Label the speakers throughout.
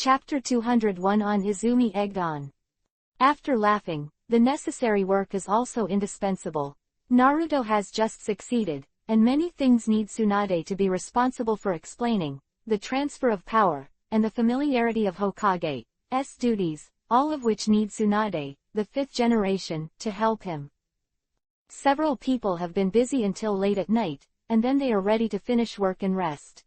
Speaker 1: Chapter 201 on Izumi egged on. After laughing, the necessary work is also indispensable. Naruto has just succeeded, and many things need Tsunade to be responsible for explaining, the transfer of power, and the familiarity of Hokage's duties, all of which need Tsunade, the fifth generation, to help him. Several people have been busy until late at night, and then they are ready to finish work and rest.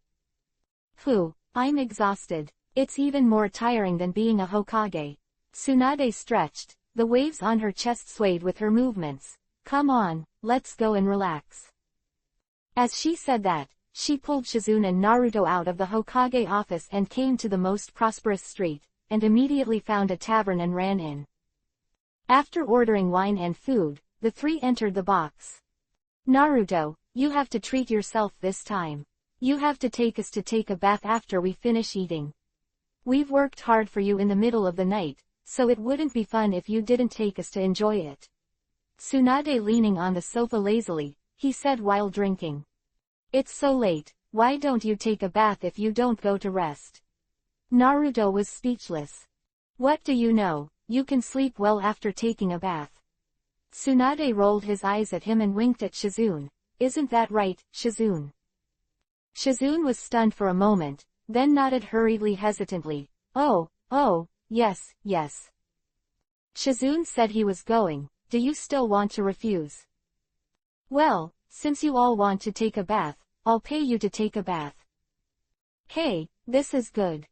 Speaker 1: Phew, I'm exhausted. It's even more tiring than being a Hokage. Tsunade stretched, the waves on her chest swayed with her movements. Come on, let's go and relax. As she said that, she pulled Shizune and Naruto out of the Hokage office and came to the most prosperous street, and immediately found a tavern and ran in. After ordering wine and food, the three entered the box. Naruto, you have to treat yourself this time. You have to take us to take a bath after we finish eating. We've worked hard for you in the middle of the night, so it wouldn't be fun if you didn't take us to enjoy it. Tsunade leaning on the sofa lazily, he said while drinking. It's so late, why don't you take a bath if you don't go to rest? Naruto was speechless. What do you know, you can sleep well after taking a bath. Tsunade rolled his eyes at him and winked at Shizune. Isn't that right, Shizune? Shizune was stunned for a moment, then nodded hurriedly hesitantly. Oh, yes. Shizune said he was going. Do you still want to refuse? Well, since you all want to take a bath, I'll pay you to take a bath. Hey, this is good.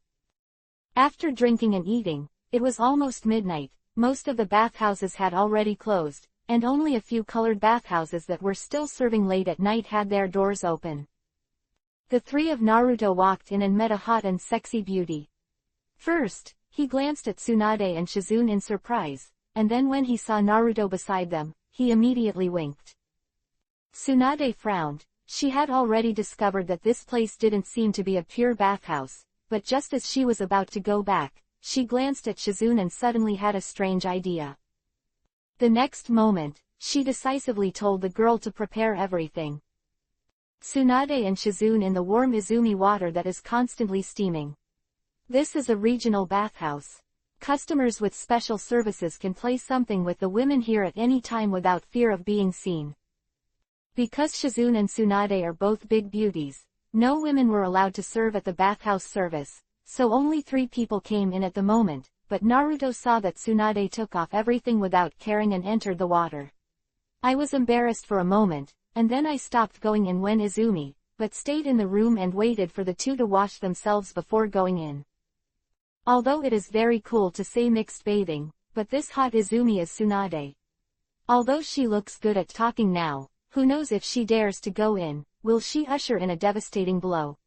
Speaker 1: After drinking and eating, it was almost midnight. Most of the bathhouses had already closed, and only a few colored bathhouses that were still serving late at night had their doors open. The three of Naruto walked in and met a hot and sexy beauty. First, he glanced at Tsunade and Shizune in surprise, and then when he saw Naruto beside them, he immediately winked. Tsunade frowned. She had already discovered that this place didn't seem to be a pure bathhouse, but just as she was about to go back, she glanced at Shizune and suddenly had a strange idea. The next moment, she decisively told the girl to prepare everything. Tsunade and Shizune in the warm Izumi water that is constantly steaming. This is a regional bathhouse. Customers with special services can play something with the women here at any time without fear of being seen. Because Shizune and Tsunade are both big beauties, no women were allowed to serve at the bathhouse service, so only 3 people came in at the moment, but Naruto saw that Tsunade took off everything without caring and entered the water. I was embarrassed for a moment, and then I stopped going in when Izumi, but stayed in the room and waited for the 2 to wash themselves before going in. Although it is very cool to say mixed bathing, but this hot Izumi is Tsunade. Although she looks good at talking now, who knows if she dares to go in, will she usher in a devastating blow?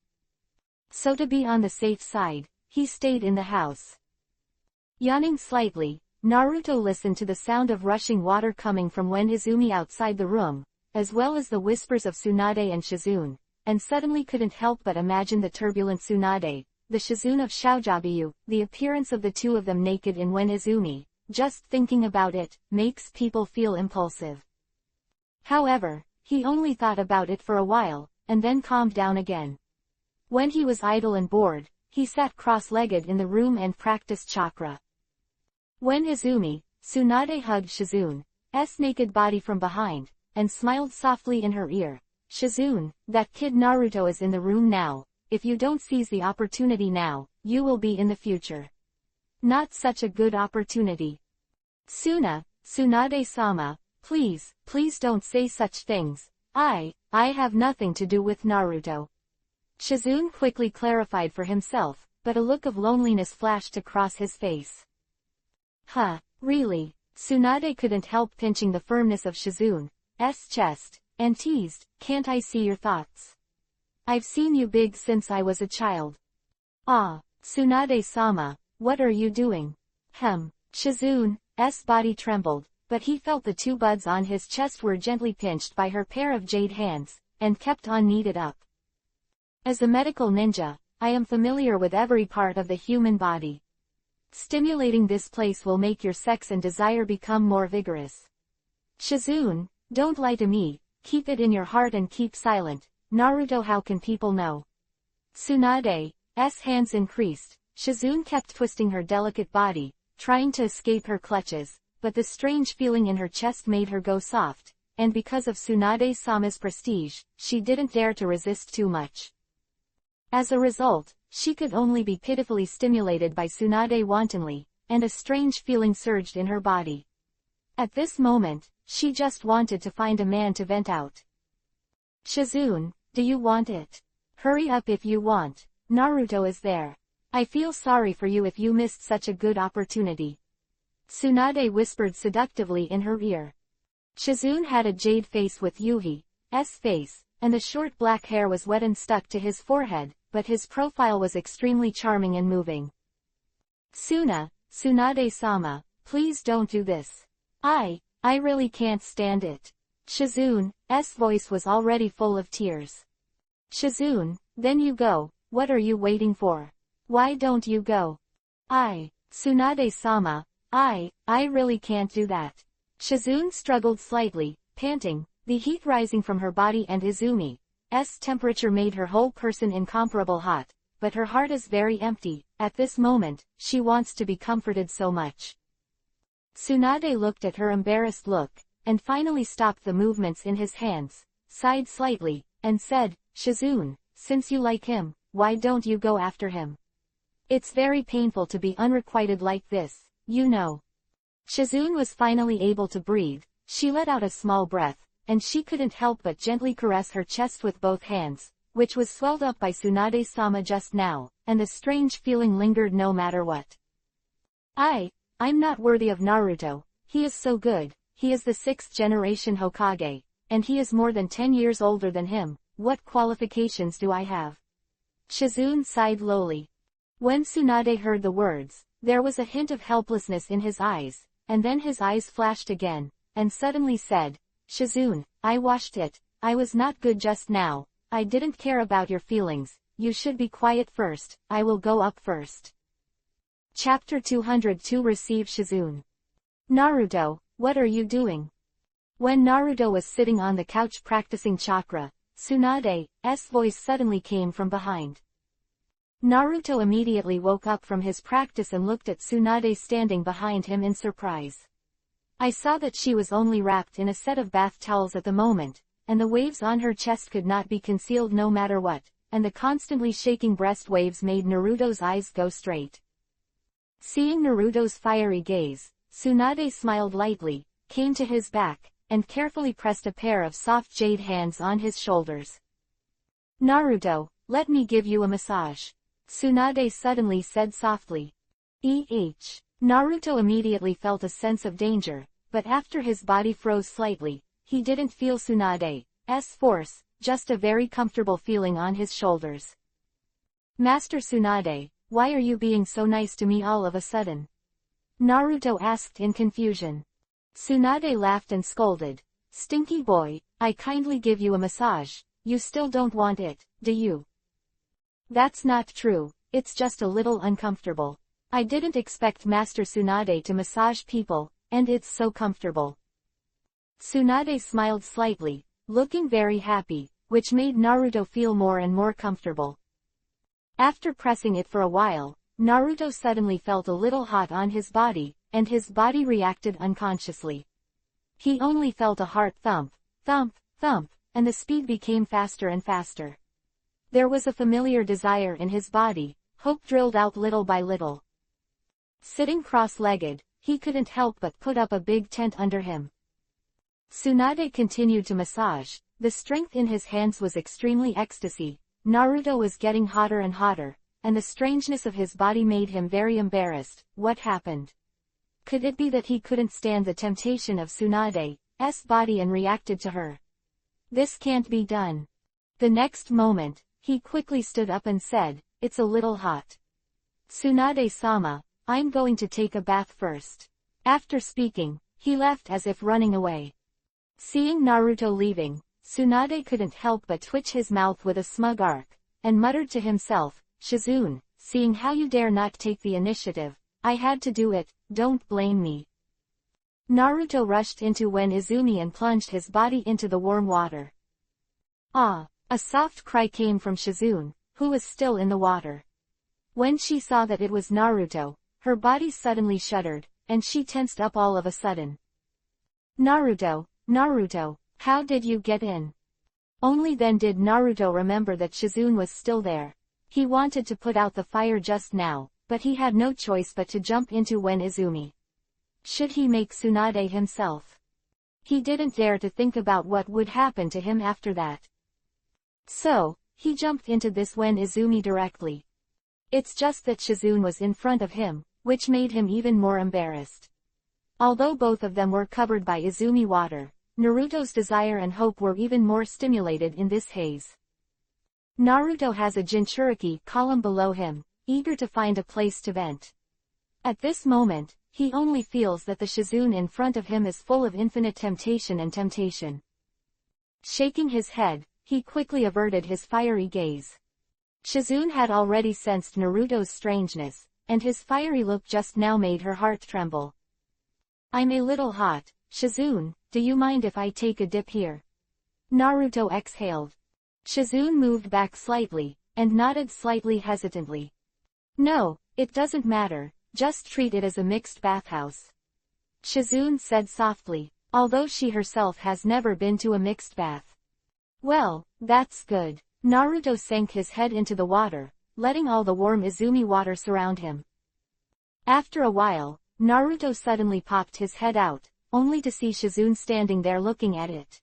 Speaker 1: So to be on the safe side, he stayed in the house. Yawning slightly, Naruto listened to the sound of rushing water coming from when Izumi outside the room, as well as the whispers of Tsunade and Shizune, and suddenly couldn't help but imagine the turbulent Tsunade, the Shizune of Shoujobiyu, the appearance of the 2 of them naked in when Izumi. Just thinking about it, makes people feel impulsive. However, he only thought about it for a while, and then calmed down again. When he was idle and bored, he sat cross-legged in the room and practiced chakra. When Izumi, Tsunade hugged Shizune's naked body from behind, and smiled softly in her ear. Shizune, that kid Naruto is in the room now. If you don't seize the opportunity now, you will be in the future. Not such a good opportunity. Tsunade-sama, please don't say such things. I have nothing to do with Naruto. Shizune quickly clarified for himself, but a look of loneliness flashed across his face. Really? Tsunade couldn't help pinching the firmness of Shizune's chest, and teased, can't I see your thoughts? I've seen you big since I was a child. Tsunade-sama, what are you doing? Shizune's body trembled, but he felt the 2 buds on his chest were gently pinched by her pair of jade hands, and kept on kneaded up. As a medical ninja, I am familiar with every part of the human body. Stimulating this place will make your sex and desire become more vigorous. Shizune, don't lie to me, keep it in your heart and keep silent. Naruto, how can people know? Tsunade's hands increased, Shizune kept twisting her delicate body, trying to escape her clutches, but the strange feeling in her chest made her go soft, and because of Tsunade-sama's prestige, she didn't dare to resist too much. As a result, she could only be pitifully stimulated by Tsunade wantonly, and a strange feeling surged in her body. At this moment, she just wanted to find a man to vent out. Shizune, do you want it? Hurry up if you want. Naruto is there. I feel sorry for you if you missed such a good opportunity. Tsunade whispered seductively in her ear. Shizune had a jade face with Yuhi's face, and the short black hair was wet and stuck to his forehead, but his profile was extremely charming and moving. Tsunade-sama, please don't do this. I really can't stand it. Shizune's voice was already full of tears. Shizune, then you go, what are you waiting for? Why don't you go? Tsunade-sama, I really can't do that. Shizune struggled slightly, panting, the heat rising from her body and Izumi's temperature made her whole person incomparable hot, but her heart is very empty. At this moment, she wants to be comforted so much. Tsunade looked at her embarrassed look, and finally stopped the movements in his hands, sighed slightly, and said, Shizune, since you like him, why don't you go after him? It's very painful to be unrequited like this, you know. Shizune was finally able to breathe. She let out a small breath, and she couldn't help but gently caress her chest with both hands, which was swelled up by Tsunade-sama just now, and the strange feeling lingered no matter what. I'm not worthy of Naruto. He is so good, he is the 6th generation Hokage, and he is more than 10 years older than him. What qualifications do I have? Shizune sighed lowly. When Tsunade heard the words, there was a hint of helplessness in his eyes, and then his eyes flashed again, and suddenly said, Shizune, I watched it. I was not good just now. I didn't care about your feelings. You should be quiet first. I will go up first. Chapter 202 Receive Shizune. Naruto, what are you doing? When Naruto was sitting on the couch practicing chakra, Tsunade's voice suddenly came from behind. Naruto immediately woke up from his practice and looked at Tsunade standing behind him in surprise. I saw that she was only wrapped in a set of bath towels at the moment, and the waves on her chest could not be concealed no matter what, and the constantly shaking breast waves made Naruto's eyes go straight. Seeing Naruto's fiery gaze, Tsunade smiled lightly, came to his back, and carefully pressed a pair of soft jade hands on his shoulders. Naruto, let me give you a massage. Tsunade suddenly said softly. Naruto immediately felt a sense of danger, but after his body froze slightly, he didn't feel Tsunade's force, just a very comfortable feeling on his shoulders. Master Tsunade, why are you being so nice to me all of a sudden? Naruto asked in confusion. Tsunade laughed and scolded. Stinky boy, I kindly give you a massage, you still don't want it, do you? That's not true, it's just a little uncomfortable. I didn't expect Master Tsunade to massage people, and it's so comfortable. Tsunade smiled slightly, looking very happy, which made Naruto feel more and more comfortable. After pressing it for a while, Naruto suddenly felt a little hot on his body, and his body reacted unconsciously. He only felt a heart thump, thump, thump, and the speed became faster and faster. There was a familiar desire in his body, hope drilled out little by little. Sitting cross-legged, he couldn't help but put up a big tent under him. Tsunade continued to massage. The strength in his hands was extremely ecstasy. Naruto was getting hotter and hotter, and the strangeness of his body made him very embarrassed. What happened? Could it be that he couldn't stand the temptation of Tsunade's body and reacted to her? This can't be done. The next moment, he quickly stood up and said, it's a little hot. Tsunade-sama, I'm going to take a bath first. After speaking, he left as if running away. Seeing Naruto leaving, Tsunade couldn't help but twitch his mouth with a smug arc, and muttered to himself, Shizune, seeing how you dare not take the initiative, I had to do it, don't blame me. Naruto rushed into when Izumi and plunged his body into the warm water. Ah! A soft cry came from Shizune, who was still in the water. When she saw that it was Naruto, her body suddenly shuddered, and she tensed up all of a sudden. Naruto, Naruto, how did you get in? Only then did Naruto remember that Shizune was still there. He wanted to put out the fire just now, but he had no choice but to jump into when Izumi. Should he make Tsunade himself? He didn't dare to think about what would happen to him after that. So, he jumped into this when Izumi directly. It's just that Shizune was in front of him, which made him even more embarrassed. Although both of them were covered by Izumi water, Naruto's desire and hope were even more stimulated in this haze. Naruto has a Jinchuriki column below him, eager to find a place to vent. At this moment, he only feels that the Shizune in front of him is full of infinite temptation and temptation. Shaking his head, he quickly averted his fiery gaze. Shizune had already sensed Naruto's strangeness, and his fiery look just now made her heart tremble. I'm a little hot, Shizune, do you mind if I take a dip here? Naruto exhaled. Shizune moved back slightly, and nodded slightly hesitantly. No, it doesn't matter, just treat it as a mixed bathhouse. Shizune said softly, although she herself has never been to a mixed bath. Well, that's good. Naruto sank his head into the water, letting all the warm Izumi water surround him. After a while, Naruto suddenly popped his head out, only to see Shizune standing there looking at it.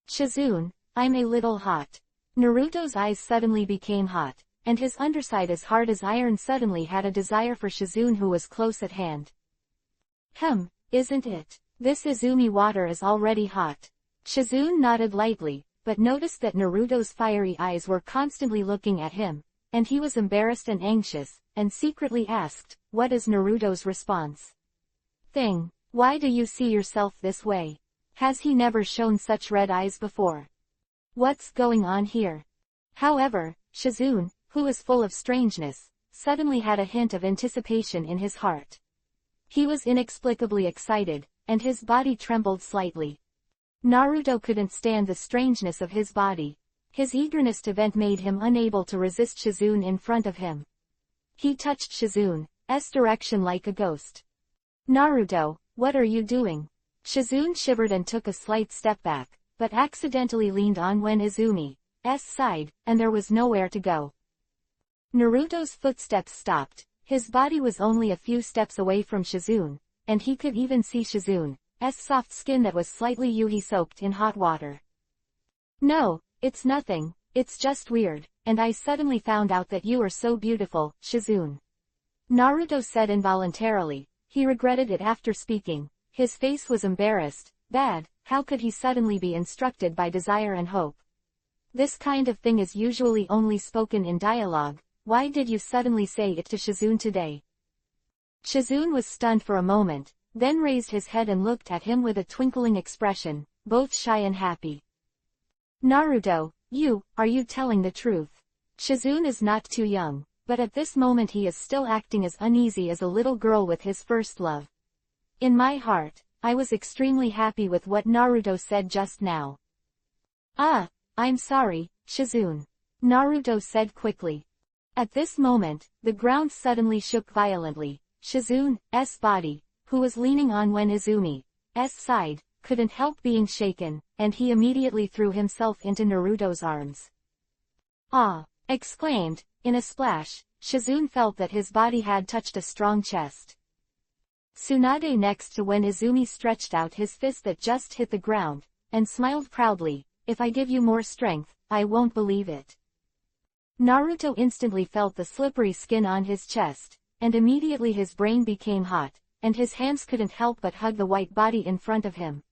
Speaker 1: Shizune, I'm a little hot. Naruto's eyes suddenly became hot, and his underside as hard as iron suddenly had a desire for Shizune who was close at hand. Isn't it? This Izumi water is already hot. Shizune nodded lightly, but noticed that Naruto's fiery eyes were constantly looking at him, and he was embarrassed and anxious, and secretly asked, what is Naruto's response? Why do you see yourself this way? Has he never shown such red eyes before? What's going on here? However, Shizune, who was full of strangeness, suddenly had a hint of anticipation in his heart. He was inexplicably excited, and his body trembled slightly. Naruto couldn't stand the strangeness of his body. His eagerness to vent made him unable to resist Shizune in front of him. He touched Shizune's direction like a ghost. Naruto, what are you doing? Shizune shivered and took a slight step back, but accidentally leaned on when Izumi's side, and there was nowhere to go. Naruto's footsteps stopped. His body was only a few steps away from Shizune, and he could even see Shizune's soft skin that was slightly soaked in hot water. No, it's nothing, it's just weird, and I suddenly found out that you are so beautiful, Shizune. Naruto said involuntarily. He regretted it after speaking. His face was embarrassed. Bad, how could he suddenly be instructed by desire and hope? This kind of thing is usually only spoken in dialogue. Why did you suddenly say it to Shizune today? Shizune was stunned for a moment, then raised his head and looked at him with a twinkling expression, both shy and happy. Naruto, are you telling the truth? Shizune is not too young, but at this moment he is still acting as uneasy as a little girl with his first love. In my heart, I was extremely happy with what Naruto said just now. I'm sorry, Shizune. Naruto said quickly. At this moment, the ground suddenly shook violently. Shizune's body, who was leaning on when Izumi's side, couldn't help being shaken, and he immediately threw himself into Naruto's arms. Ah! Exclaimed, in a splash, Shizune felt that his body had touched a strong chest. Tsunade next to when Izumi stretched out his fist that just hit the ground, and smiled proudly, if I give you more strength, I won't believe it. Naruto instantly felt the slippery skin on his chest, and immediately his brain became hot, and his hands couldn't help but hug the white body in front of him.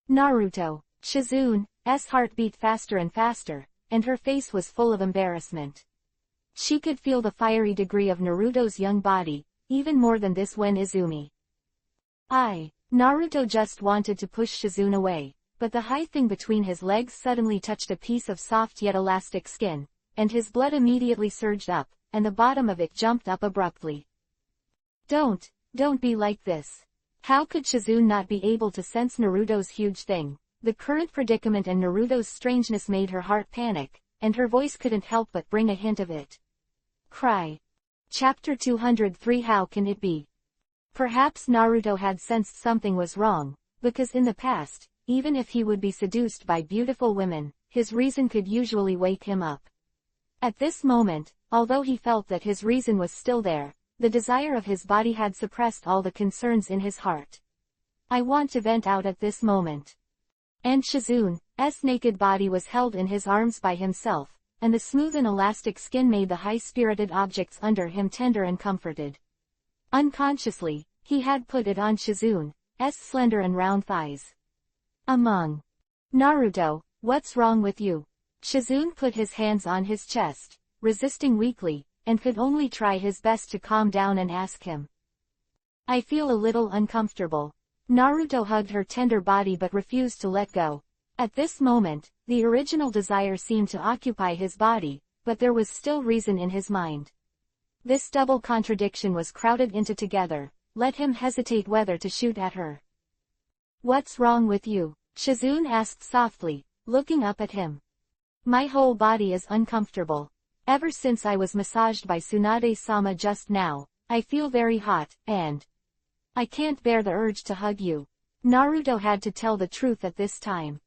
Speaker 1: Naruto, Shizune's heart beat faster and faster, and her face was full of embarrassment. She could feel the fiery degree of Naruto's young body, even more than this when Izumi. Naruto just wanted to push Shizune away, but the high thing between his legs suddenly touched a piece of soft yet elastic skin, and his blood immediately surged up, and the bottom of it jumped up abruptly. Don't be like this. How could Shizune not be able to sense Naruto's huge thing? The current predicament and Naruto's strangeness made her heart panic, and her voice couldn't help but bring a hint of it. Cry. Chapter 203 How can it be? Perhaps Naruto had sensed something was wrong, because in the past, even if he would be seduced by beautiful women, his reason could usually wake him up. At this moment, although he felt that his reason was still there, the desire of his body had suppressed all the concerns in his heart. I want to vent out at this moment. And Shizune's naked body was held in his arms by himself, and the smooth and elastic skin made the high-spirited objects under him tender and comforted. Unconsciously, he had put it on Shizune's slender and round thighs. Naruto, what's wrong with you? Shizune put his hands on his chest, resisting weakly, and could only try his best to calm down and ask him. I feel a little uncomfortable. Naruto hugged her tender body but refused to let go. At this moment, the original desire seemed to occupy his body, but there was still reason in his mind. This double contradiction was crowded into together, let him hesitate whether to shoot at her. What's wrong with you? Shizune asked softly, looking up at him. My whole body is uncomfortable. Ever since I was massaged by Tsunade-sama just now, I feel very hot, and I can't bear the urge to hug you. Naruto had to tell the truth at this time.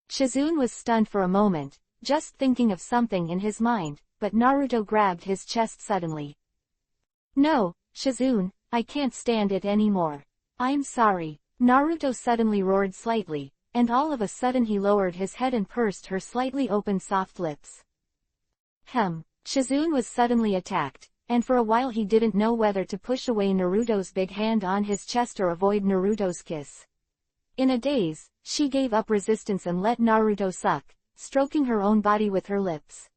Speaker 1: Shizune was stunned for a moment, just thinking of something in his mind, but Naruto grabbed his chest suddenly. No, Shizune, I can't stand it anymore. I'm sorry. Naruto suddenly roared slightly, and all of a sudden he lowered his head and pursed her slightly open soft lips. Shizune was suddenly attacked, and for a while he didn't know whether to push away Naruto's big hand on his chest or avoid Naruto's kiss. In a daze, she gave up resistance and let Naruto suck, stroking her own body with her lips.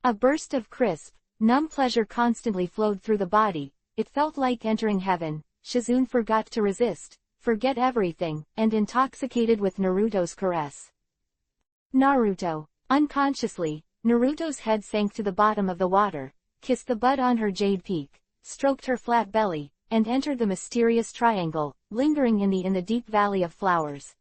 Speaker 1: A burst of crisp, numb pleasure constantly flowed through the body. It felt like entering heaven. Shizune forgot to resist, forget everything, and intoxicated with Naruto's caress. Naruto. Unconsciously, Naruto's head sank to the bottom of the water, kissed the bud on her jade peak, stroked her flat belly, and entered the mysterious triangle, lingering in the deep valley of flowers.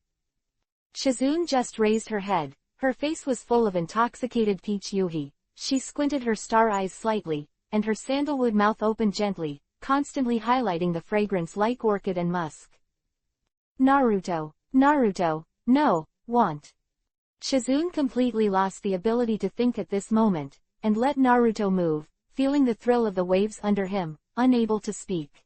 Speaker 1: Shizune just raised her head. Her face was full of intoxicated peach yuhi. She squinted her star eyes slightly, and her sandalwood mouth opened gently, constantly highlighting the fragrance like orchid and musk. Naruto, no, want. Shizune completely lost the ability to think at this moment, and let Naruto move, feeling the thrill of the waves under him, unable to speak.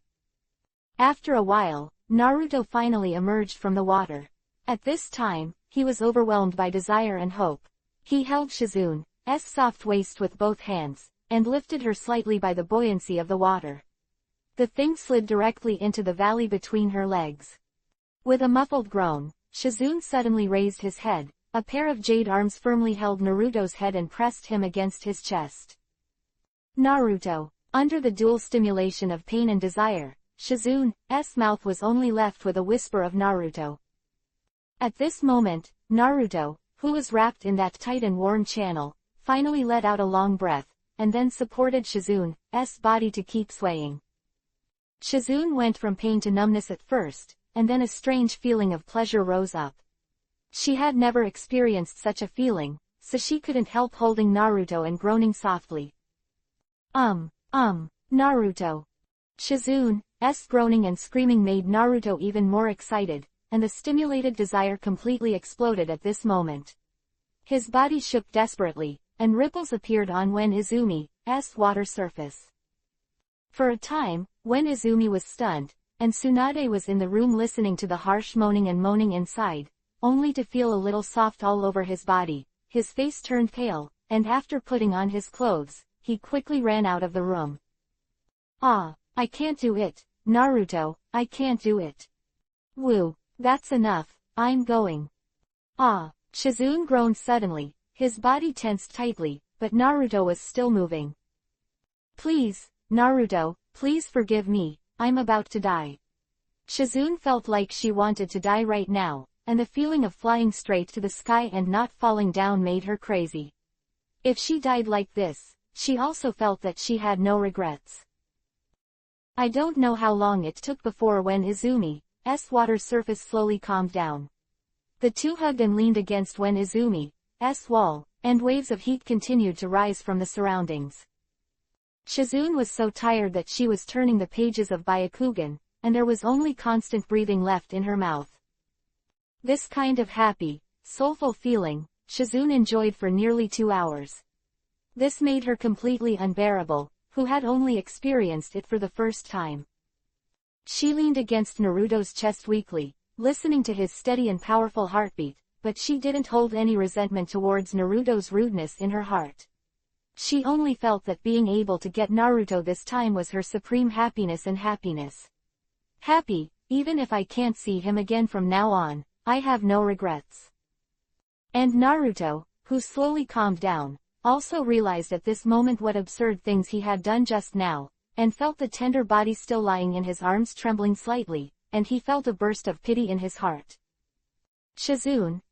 Speaker 1: After a while, Naruto finally emerged from the water. At this time, he was overwhelmed by desire and hope. He held Shizune's soft waist with both hands, and lifted her slightly by the buoyancy of the water. The thing slid directly into the valley between her legs. With a muffled groan, Shizune suddenly raised his head. A pair of jade arms firmly held Naruto's head and pressed him against his chest. Naruto. Under the dual stimulation of pain and desire, Shizune's mouth was only left with a whisper of Naruto. At this moment, Naruto, who was wrapped in that tight and warm channel, finally let out a long breath, and then supported Shizune's body to keep swaying. Shizune went from pain to numbness at first, and then a strange feeling of pleasure rose up. She had never experienced such a feeling, so she couldn't help holding Naruto and groaning softly. Naruto. Shizune's groaning and screaming made Naruto even more excited, and the stimulated desire completely exploded at this moment. His body shook desperately, and ripples appeared on Wen Izumi's water surface. For a time, Wen Izumi was stunned, and Tsunade was in the room listening to the harsh moaning and moaning inside, only to feel a little soft all over his body. His face turned pale, and after putting on his clothes, he quickly ran out of the room. I can't do it, Naruto, I can't do it. Woo, that's enough, I'm going. Shizune groaned suddenly, his body tensed tightly, but Naruto was still moving. Please, Naruto, please forgive me, I'm about to die. Shizune felt like she wanted to die right now, and the feeling of flying straight to the sky and not falling down made her crazy. If she died like this, she also felt that she had no regrets. I don't know how long it took before Wen Izumi's water surface slowly calmed down. The two hugged and leaned against Wen Izumi's wall, and waves of heat continued to rise from the surroundings. Shizune was so tired that she was turning the pages of Byakugan, and there was only constant breathing left in her mouth. This kind of happy, soulful feeling, Shizune enjoyed for nearly 2 hours. This made her completely unbearable, who had only experienced it for the first time. She leaned against Naruto's chest weakly, listening to his steady and powerful heartbeat, but she didn't hold any resentment towards Naruto's rudeness in her heart. She only felt that being able to get Naruto this time was her supreme happiness and happiness. Happy, even if I can't see him again from now on, I have no regrets. And Naruto, who slowly calmed down, also realized at this moment what absurd things he had done just now, and felt the tender body still lying in his arms trembling slightly, and he felt a burst of pity in his heart. Shizune,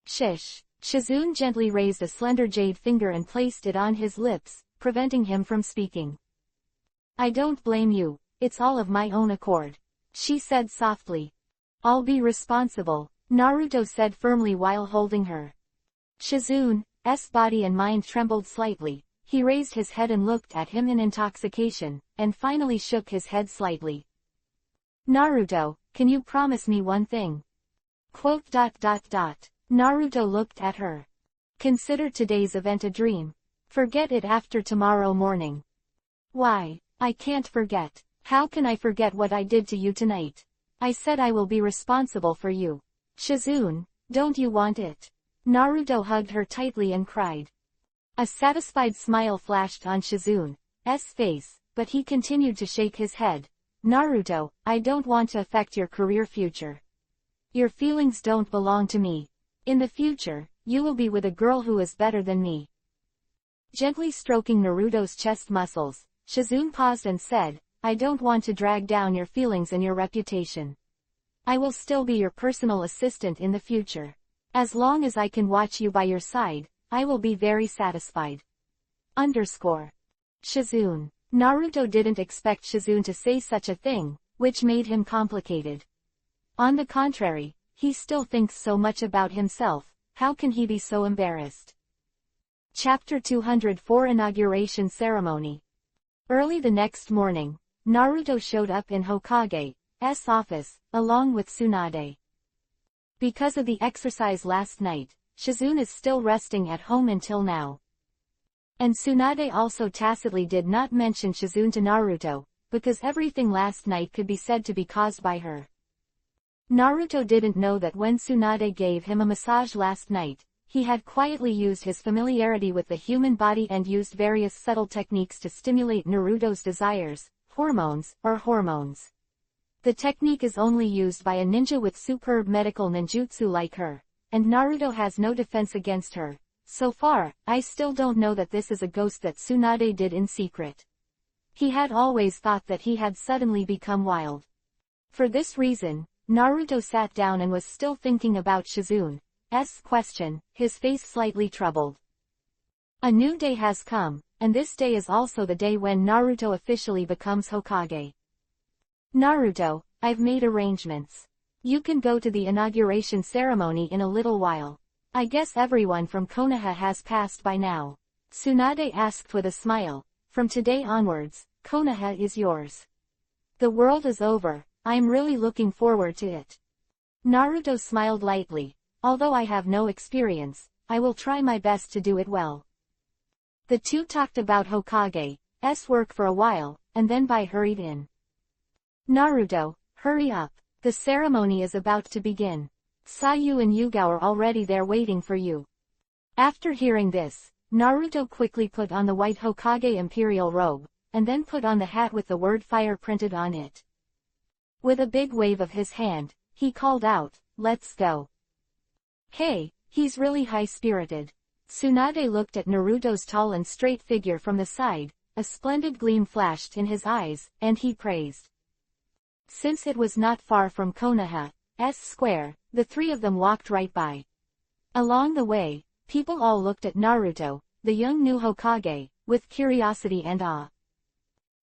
Speaker 1: Shish. Shizune gently raised a slender jade finger and placed it on his lips, preventing him from speaking. I don't blame you, it's all of my own accord, she said softly. I'll be responsible, Naruto said firmly while holding her. Shizune's body and mind trembled slightly. He raised his head and looked at him in intoxication, and finally shook his head slightly. Naruto, can you promise me one thing? Naruto looked at her. Consider today's event a dream. Forget it after tomorrow morning. Why, I can't forget. How can I forget what I did to you tonight? I said I will be responsible for you. Shizune, don't you want it? Naruto hugged her tightly and cried. A satisfied smile flashed on Shizune's face, but he continued to shake his head. Naruto, I don't want to affect your career future. Your feelings don't belong to me. In the future, you will be with a girl who is better than me. Gently stroking Naruto's chest muscles, Shizune paused and said, I don't want to drag down your feelings and your reputation. I will still be your personal assistant in the future. As long as I can watch you by your side, I will be very satisfied. Shizune. Naruto didn't expect Shizune to say such a thing, which made him complicated. On the contrary, he still thinks so much about himself, how can he be so embarrassed? Chapter 204 Inauguration Ceremony. Early the next morning, Naruto showed up in Hokage's office, along with Tsunade. Because of the exercise last night, Shizune is still resting at home until now. And Tsunade also tacitly did not mention Shizune to Naruto, because everything last night could be said to be caused by her. Naruto didn't know that when Tsunade gave him a massage last night, he had quietly used his familiarity with the human body and used various subtle techniques to stimulate Naruto's desires, hormones. The technique is only used by a ninja with superb medical ninjutsu like her, and Naruto has no defense against her. So far, I still don't know that this is a ghost that Tsunade did in secret. He had always thought that he had suddenly become wild. For this reason, Naruto sat down and was still thinking about Shizune's question, his face slightly troubled. A new day has come, and this day is also the day when Naruto officially becomes Hokage. Naruto, I've made arrangements. You can go to the inauguration ceremony in a little while. I guess everyone from Konoha has passed by now. Tsunade asked with a smile. From today onwards, Konoha is yours. The world is over, I'm really looking forward to it. Naruto smiled lightly. Although I have no experience, I will try my best to do it well. The two talked about Hokage's work for a while, and then hurried in. Naruto, hurry up. The ceremony is about to begin. Sayu and Yugao are already there waiting for you. After hearing this, Naruto quickly put on the white Hokage imperial robe, and then put on the hat with the word fire printed on it. With a big wave of his hand, he called out, let's go. Hey, he's really high-spirited. Tsunade looked at Naruto's tall and straight figure from the side, a splendid gleam flashed in his eyes, and he praised. Since it was not far from Konoha's square, the three of them walked right by. Along the way, people all looked at Naruto, the young new Hokage, with curiosity and awe.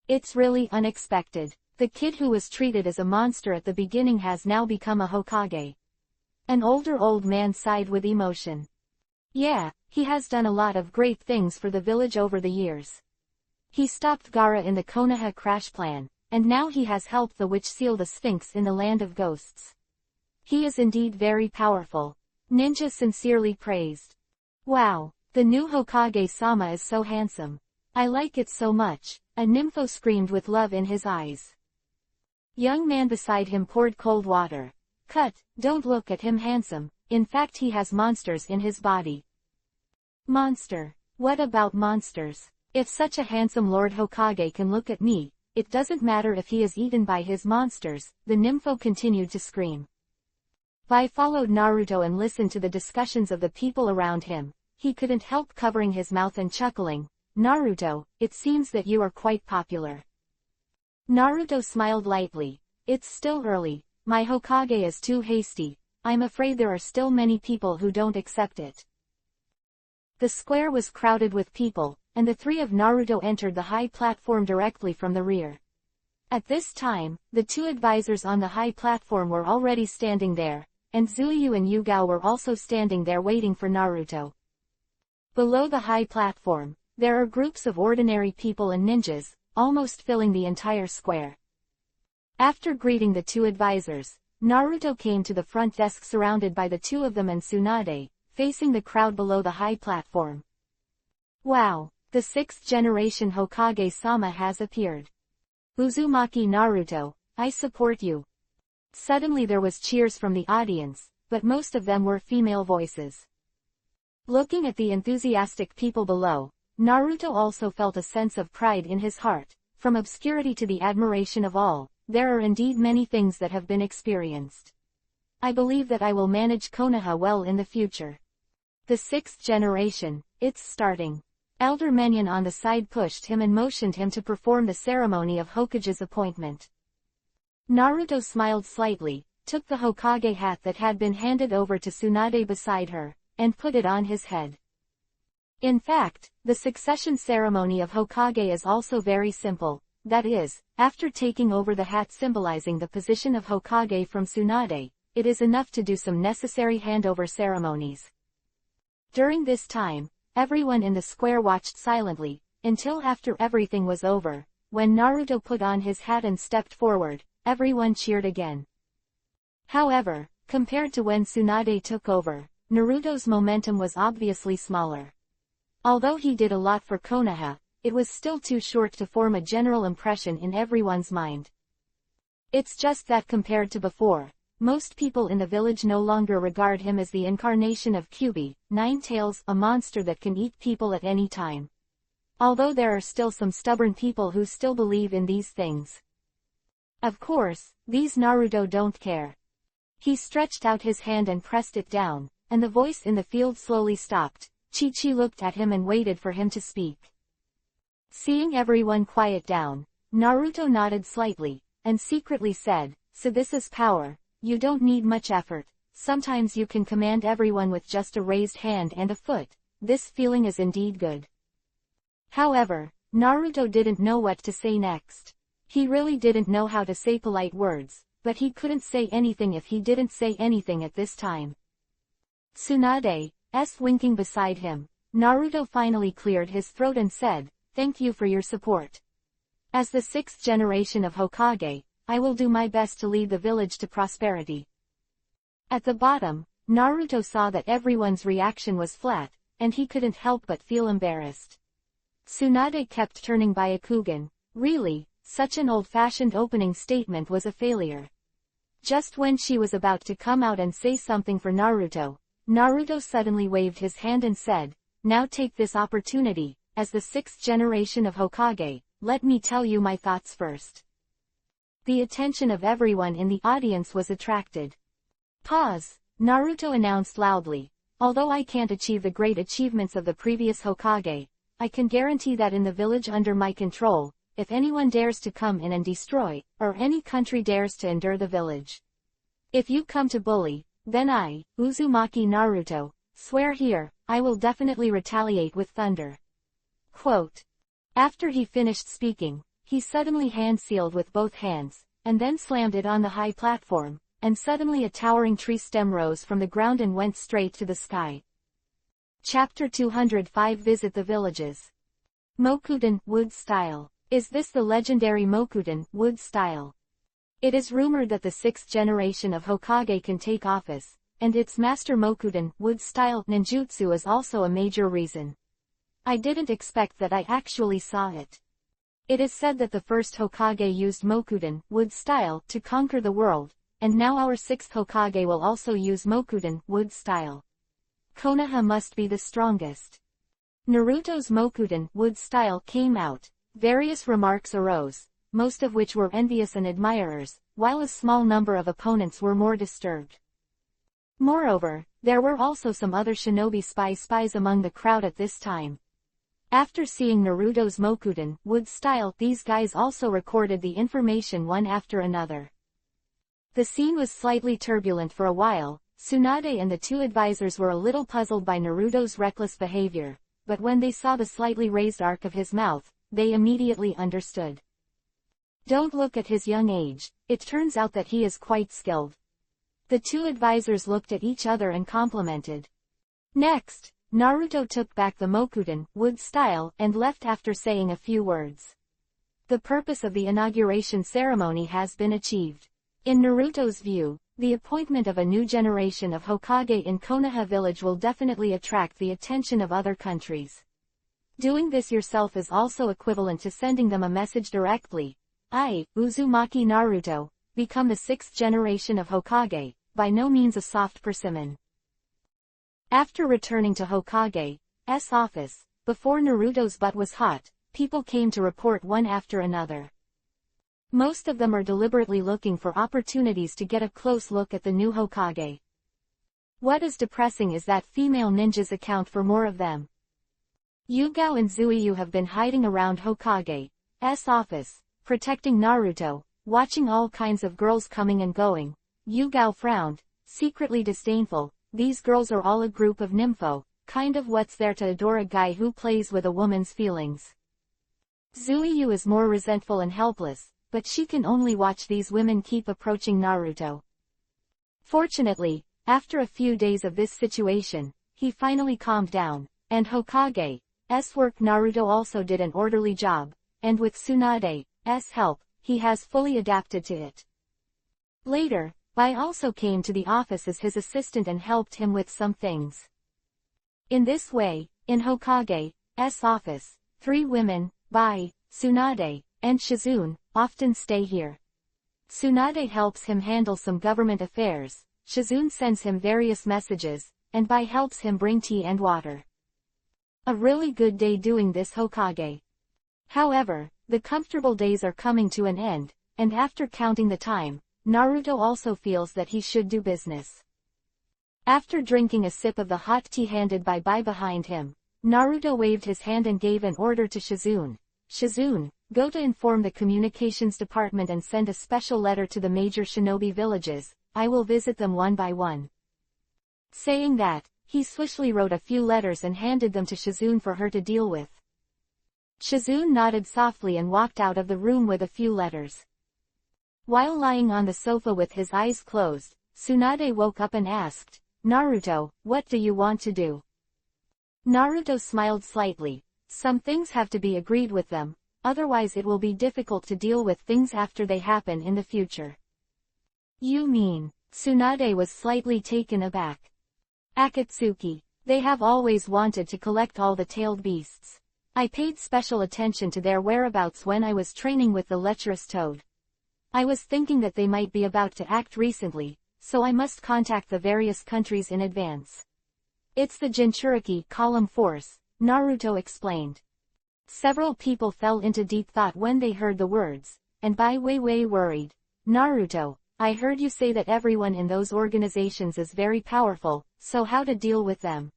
Speaker 1: It's really unexpected. The kid who was treated as a monster at the beginning has now become a Hokage. An older old man sighed with emotion. Yeah, he has done a lot of great things for the village over the years. He stopped Gaara in the Konoha crash plan, and now he has helped the witch seal the Sphinx in the land of ghosts. He is indeed very powerful. Ninja sincerely praised. Wow, the new Hokage-sama is so handsome. I like it so much, a nympho screamed with love in his eyes. Young man beside him poured cold water. Cut, don't look at him handsome, in fact he has monsters in his body. Monster. What about monsters? If such a handsome Lord Hokage can look at me, it doesn't matter if he is eaten by his monsters, the nympho continued to scream. Bai followed Naruto and listened to the discussions of the people around him. He couldn't help covering his mouth and chuckling. Naruto, it seems that you are quite popular. Naruto smiled lightly. It's still early. My Hokage is too hasty. I'm afraid there are still many people who don't accept it. The square was crowded with people, and the three of Naruto entered the high platform directly from the rear. At this time, the two advisors on the high platform were already standing there, and Zuyu and Yugao were also standing there waiting for Naruto. Below the high platform, there are groups of ordinary people and ninjas, almost filling the entire square. After greeting the two advisors, Naruto came to the front desk surrounded by the two of them and Tsunade, facing the crowd below the high platform. Wow, the 6th generation Hokage-sama has appeared. Uzumaki Naruto, I support you. Suddenly there was cheers from the audience, but most of them were female voices. Looking at the enthusiastic people below, Naruto also felt a sense of pride in his heart. From obscurity to the admiration of all, there are indeed many things that have been experienced. I believe that I will manage Konoha well in the future. The 6th generation, it's starting. Elder Menyon on the side pushed him and motioned him to perform the ceremony of Hokage's appointment. Naruto smiled slightly, took the Hokage hat that had been handed over to Tsunade beside her, and put it on his head. In fact, the succession ceremony of Hokage is also very simple, that is, after taking over the hat symbolizing the position of Hokage from Tsunade, it is enough to do some necessary handover ceremonies. During this time, everyone in the square watched silently, until after everything was over. When Naruto put on his hat and stepped forward, everyone cheered again. However, compared to when Tsunade took over, Naruto's momentum was obviously smaller. Although he did a lot for Konoha, it was still too short to form a general impression in everyone's mind. It's just that compared to before, most people in the village no longer regard him as the incarnation of Kyubi, Nine-Tails, a monster that can eat people at any time. Although there are still some stubborn people who still believe in these things. Of course, these Naruto don't care. He stretched out his hand and pressed it down, and the voice in the field slowly stopped. Chi-Chi looked at him and waited for him to speak. Seeing everyone quiet down, Naruto nodded slightly, and secretly said, "So this is power. You don't need much effort. Sometimes you can command everyone with just a raised hand and a foot. This feeling is indeed good." However, Naruto didn't know what to say next. He really didn't know how to say polite words, but he couldn't say anything if he didn't say anything at this time. Tsunade's winking beside him, Naruto finally cleared his throat and said, "Thank you for your support. As the 6th generation of Hokage, I will do my best to lead the village to prosperity." At the bottom, Naruto saw that everyone's reaction was flat, and he couldn't help but feel embarrassed. Tsunade kept turning Byakugan. Really, such an old-fashioned opening statement was a failure. Just when she was about to come out and say something for Naruto, Naruto suddenly waved his hand and said, "Now take this opportunity, as the 6th generation of Hokage, let me tell you my thoughts first." The attention of everyone in the audience was attracted. Pause. Naruto announced loudly. "Although I can't achieve the great achievements of the previous Hokage, I can guarantee that in the village under my control, if anyone dares to come in and destroy, or any country dares to endure the village. If you come to bully, then I, Uzumaki Naruto, swear here, I will definitely retaliate with thunder." Quote. After he finished speaking, he suddenly hand-sealed with both hands, and then slammed it on the high platform, and suddenly a towering tree stem rose from the ground and went straight to the sky. Chapter 205 Visit the Villages. Mokuden wood style. Is this the legendary Mokuden wood style? It is rumored that the 6th generation of Hokage can take office, and its master Mokuden wood style ninjutsu is also a major reason. I didn't expect that I actually saw it. It is said that the first Hokage used Mokuden wood style to conquer the world, and now our 6th Hokage will also use Mokuden wood style. Konoha must be the strongest. Naruto's Mokuden wood style came out. Various remarks arose, most of which were envious and admirers, while a small number of opponents were more disturbed. Moreover, there were also some other shinobi spies among the crowd at this time. After seeing Naruto's Mokuden wood style, these guys also recorded the information one after another. The scene was slightly turbulent for a while. Tsunade and the 2 advisors were a little puzzled by Naruto's reckless behavior, but when they saw the slightly raised arc of his mouth, they immediately understood. Don't look at his young age, it turns out that he is quite skilled. The 2 advisors looked at each other and complimented. Next, Naruto took back the Mokuden wood style and left after saying a few words. The purpose of the inauguration ceremony has been achieved. In Naruto's view, the appointment of a new generation of Hokage in Konoha village will definitely attract the attention of other countries. Doing this yourself is also equivalent to sending them a message directly. I, Uzumaki Naruto, become the 6th generation of Hokage, by no means a soft persimmon. After returning to Hokage's office, before Naruto's butt was hot, people came to report one after another. Most of them are deliberately looking for opportunities to get a close look at the new Hokage. What is depressing is that female ninjas account for more of them. Yugao and Zuiyu have been hiding around Hokage's office, protecting Naruto, watching all kinds of girls coming and going. Yugao frowned, secretly disdainful. These girls are all a group of nympho, kind of what's there to adore a guy who plays with a woman's feelings. Zuiyu is more resentful and helpless, but she can only watch these women keep approaching Naruto. Fortunately, after a few days of this situation, he finally calmed down, and Hokage's work Naruto also did an orderly job, and with Tsunade's help, he has fully adapted to it. Later, Bai also came to the office as his assistant and helped him with some things. In this way, in Hokage's office, 3 women, Bai, Tsunade, and Shizune, often stay here. Tsunade helps him handle some government affairs, Shizune sends him various messages, and Bai helps him bring tea and water. A really good day doing this Hokage. However, the comfortable days are coming to an end, and after counting the time, Naruto also feels that he should do business. After drinking a sip of the hot tea handed by Bai behind him, Naruto waved his hand and gave an order to Shizune. Shizune, go to inform the communications department and send a special letter to the major shinobi villages. I will visit them one by one. Saying that, he swiftly wrote a few letters and handed them to Shizune for her to deal with. Shizune nodded softly and walked out of the room with a few letters. While lying on the sofa with his eyes closed, Tsunade woke up and asked, Naruto, what do you want to do? Naruto smiled slightly. Some things have to be agreed with them, otherwise it will be difficult to deal with things after they happen in the future. You mean? Tsunade was slightly taken aback. Akatsuki. They have always wanted to collect all the tailed beasts. I paid special attention to their whereabouts when I was training with the lecherous toad. I was thinking that they might be about to act recently, so I must contact the various countries in advance. It's the Jinchuriki column force, Naruto explained. Several people fell into deep thought when they heard the words, and Bai Weiwei worried. Naruto, I heard you say that everyone in those organizations is very powerful, so how to deal with them?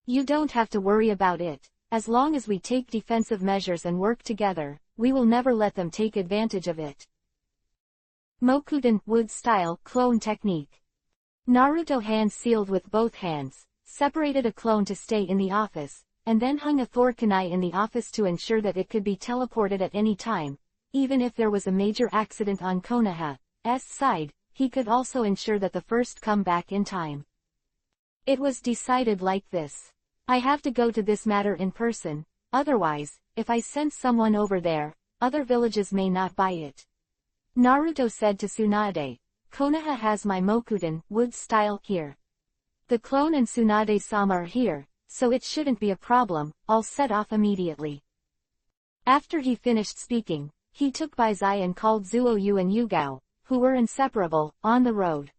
Speaker 1: You don't have to worry about it. As long as we take defensive measures and work together, we will never let them take advantage of it. Mokuden wood style clone technique. Naruto hand sealed with both hands, separated a clone to stay in the office, and then hung a Thorkunai in the office to ensure that it could be teleported at any time. Even if there was a major accident on Konoha's side, he could also ensure that the first come back in time. It was decided like this. I have to go to this matter in person, otherwise, if I send someone over there, other villages may not buy it. Naruto said to Tsunade, Konoha has my Mokuten wood style here. The clone and Tsunade-sama are here, so it shouldn't be a problem. I'll set off immediately. After he finished speaking, he took Baizai and called Zuoyu and Yugao, who were inseparable, on the road.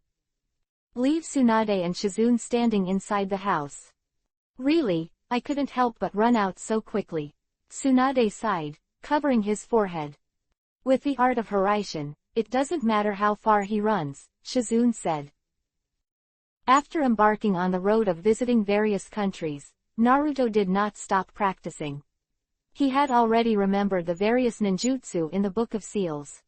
Speaker 1: Leave Tsunade and Shizune standing inside the house. Really, I couldn't help but run out so quickly. Tsunade sighed, covering his forehead. With the art of Hiraishin, it doesn't matter how far he runs, Shizune said. After embarking on the road of visiting various countries, Naruto did not stop practicing. He had already remembered the various ninjutsu in the Book of Seals.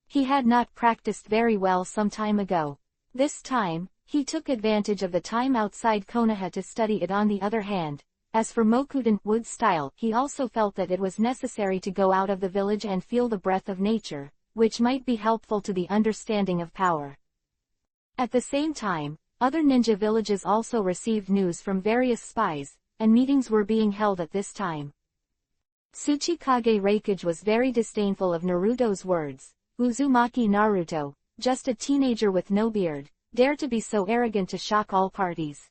Speaker 1: He had not practiced very well some time ago. This time, he took advantage of the time outside Konoha to study it. On the other hand, as for Mokuten wood style, he also felt that it was necessary to go out of the village and feel the breath of nature, which might be helpful to the understanding of power. At the same time, other ninja villages also received news from various spies, and meetings were being held at this time. Tsuchikage Reikage was very disdainful of Naruto's words. Uzumaki Naruto, just a teenager with no beard, dare to be so arrogant to shock all parties.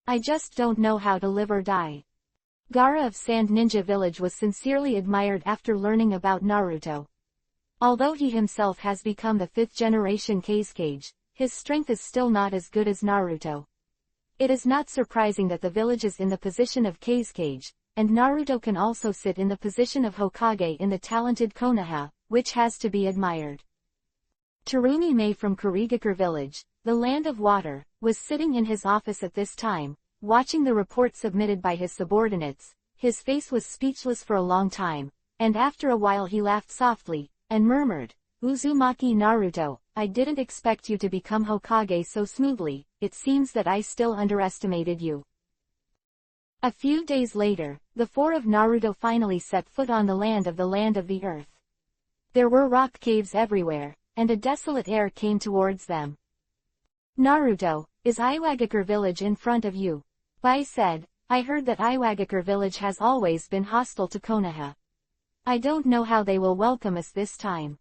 Speaker 1: I just don't know how to live or die. Gaara of Sand Ninja Village was sincerely admired after learning about Naruto. Although he himself has become the 5th generation Kazekage, his strength is still not as good as Naruto. It is not surprising that the village is in the position of Kazekage, and Naruto can also sit in the position of Hokage in the talented Konoha, which has to be admired. Terumi Mei from Kurigakure village, the land of water, was sitting in his office at this time, watching the report submitted by his subordinates. His face was speechless for a long time, and after a while he laughed softly, and murmured, Uzumaki Naruto, I didn't expect you to become Hokage so smoothly. It seems that I still underestimated you. A few days later, the 4 of Naruto finally set foot on the land of the earth. There were rock caves everywhere, and a desolate air came towards them. Naruto, is Iwagakure village in front of you? Bai said, I heard that Iwagakure village has always been hostile to Konoha. I don't know how they will welcome us this time.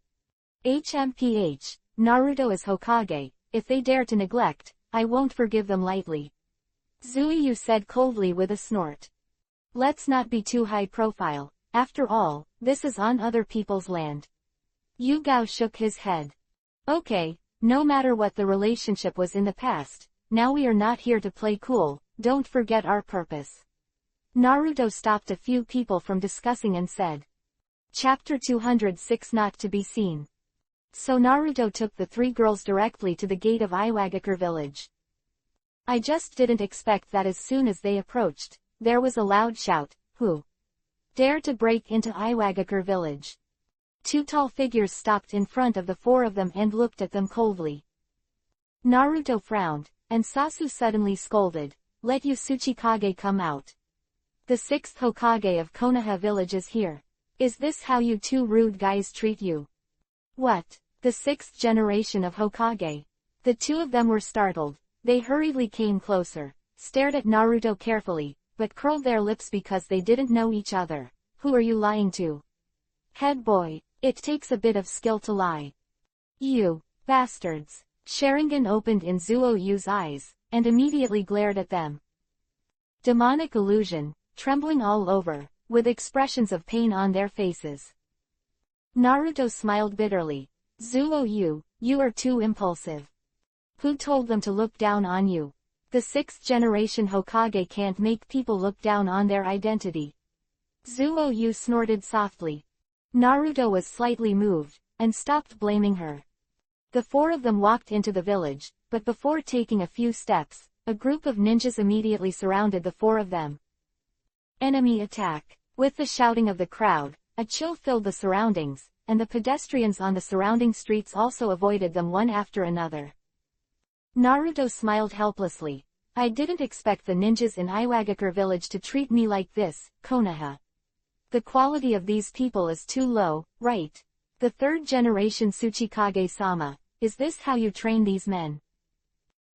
Speaker 1: HMPH, Naruto is Hokage. If they dare to neglect, I won't forgive them lightly. Zuiyu said coldly with a snort. Let's not be too high profile. After all, this is on other people's land. Yugao shook his head. Okay, no matter what the relationship was in the past, now we are not here to play cool. Don't forget our purpose. Naruto stopped a few people from discussing and said. Chapter 206 Not to be seen. So Naruto took the 3 girls directly to the gate of Iwagakure village. I just didn't expect that. As soon as they approached, there was a loud shout, who dared to break into Iwagakure village? 2 tall figures stopped in front of the 4 of them and looked at them coldly. Naruto frowned, and Sasu suddenly scolded, let you Tsuchikage come out. The 6th Hokage of Konoha village is here. Is this how you 2 rude guys treat you? What? The 6th generation of Hokage? The 2 of them were startled. They hurriedly came closer, stared at Naruto carefully, but curled their lips because they didn't know each other. Who are you lying to? Head boy, it takes a bit of skill to lie. You bastards. Sharingan opened in Zuoyu's eyes, and immediately glared at them. Demonic illusion, trembling all over, with expressions of pain on their faces. Naruto smiled bitterly. Zuoyu, you are too impulsive. Who told them to look down on you? The 6th generation Hokage can't make people look down on their identity. Zuoyu snorted softly. Naruto was slightly moved, and stopped blaming her. The 4 of them walked into the village, but before taking a few steps, a group of ninjas immediately surrounded the 4 of them. Enemy attack. With the shouting of the crowd, a chill filled the surroundings, and the pedestrians on the surrounding streets also avoided them one after another. Naruto smiled helplessly. I didn't expect the ninjas in Iwagakure village to treat me like this, Konoha. The quality of these people is too low, right? The 3rd generation Tsuchikage-sama, is this how you train these men?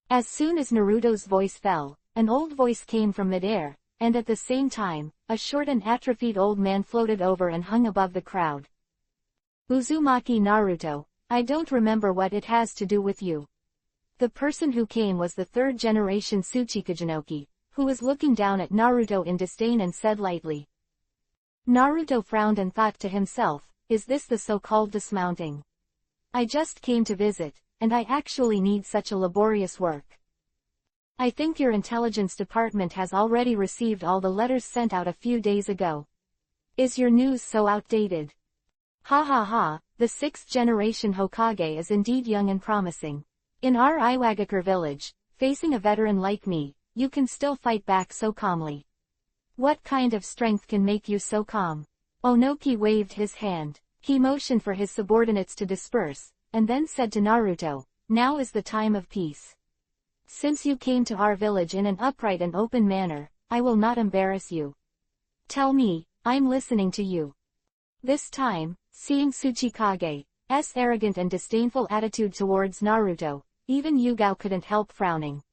Speaker 1: As soon as Naruto's voice fell, an old voice came from midair, and at the same time, a short and atrophied old man floated over and hung above the crowd. Uzumaki Naruto, I don't remember what it has to do with you. The person who came was the third-generation Tsuchikajinoki, who was looking down at Naruto in disdain and said lightly. Naruto frowned and thought to himself, is this the so-called dismounting? I just came to visit, and I actually need such a laborious work. I think your intelligence department has already received all the letters sent out a few days ago. Is your news so outdated? Ha ha ha, the sixth-generation Hokage is indeed young and promising. In our Iwagakure village, facing a veteran like me, you can still fight back so calmly. What kind of strength can make you so calm? Onoki waved his hand. He motioned for his subordinates to disperse, and then said to Naruto, now is the time of peace. Since you came to our village in an upright and open manner, I will not embarrass you. Tell me, I'm listening to you. This time, seeing Tsuchikage's arrogant and disdainful attitude towards Naruto, even Yugao couldn't help frowning.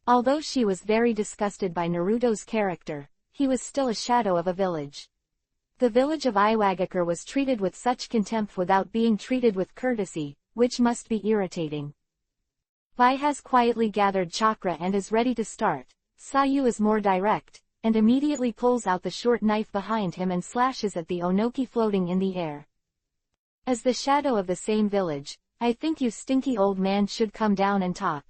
Speaker 1: Although she was very disgusted by Naruto's character, he was still a shadow of a village. The village of Iwagakure was treated with such contempt without being treated with courtesy, which must be irritating. Vi has quietly gathered chakra and is ready to start. Sayu is more direct, and immediately pulls out the short knife behind him and slashes at the Onoki floating in the air. As the shadow of the same village, I think you stinky old man should come down and talk.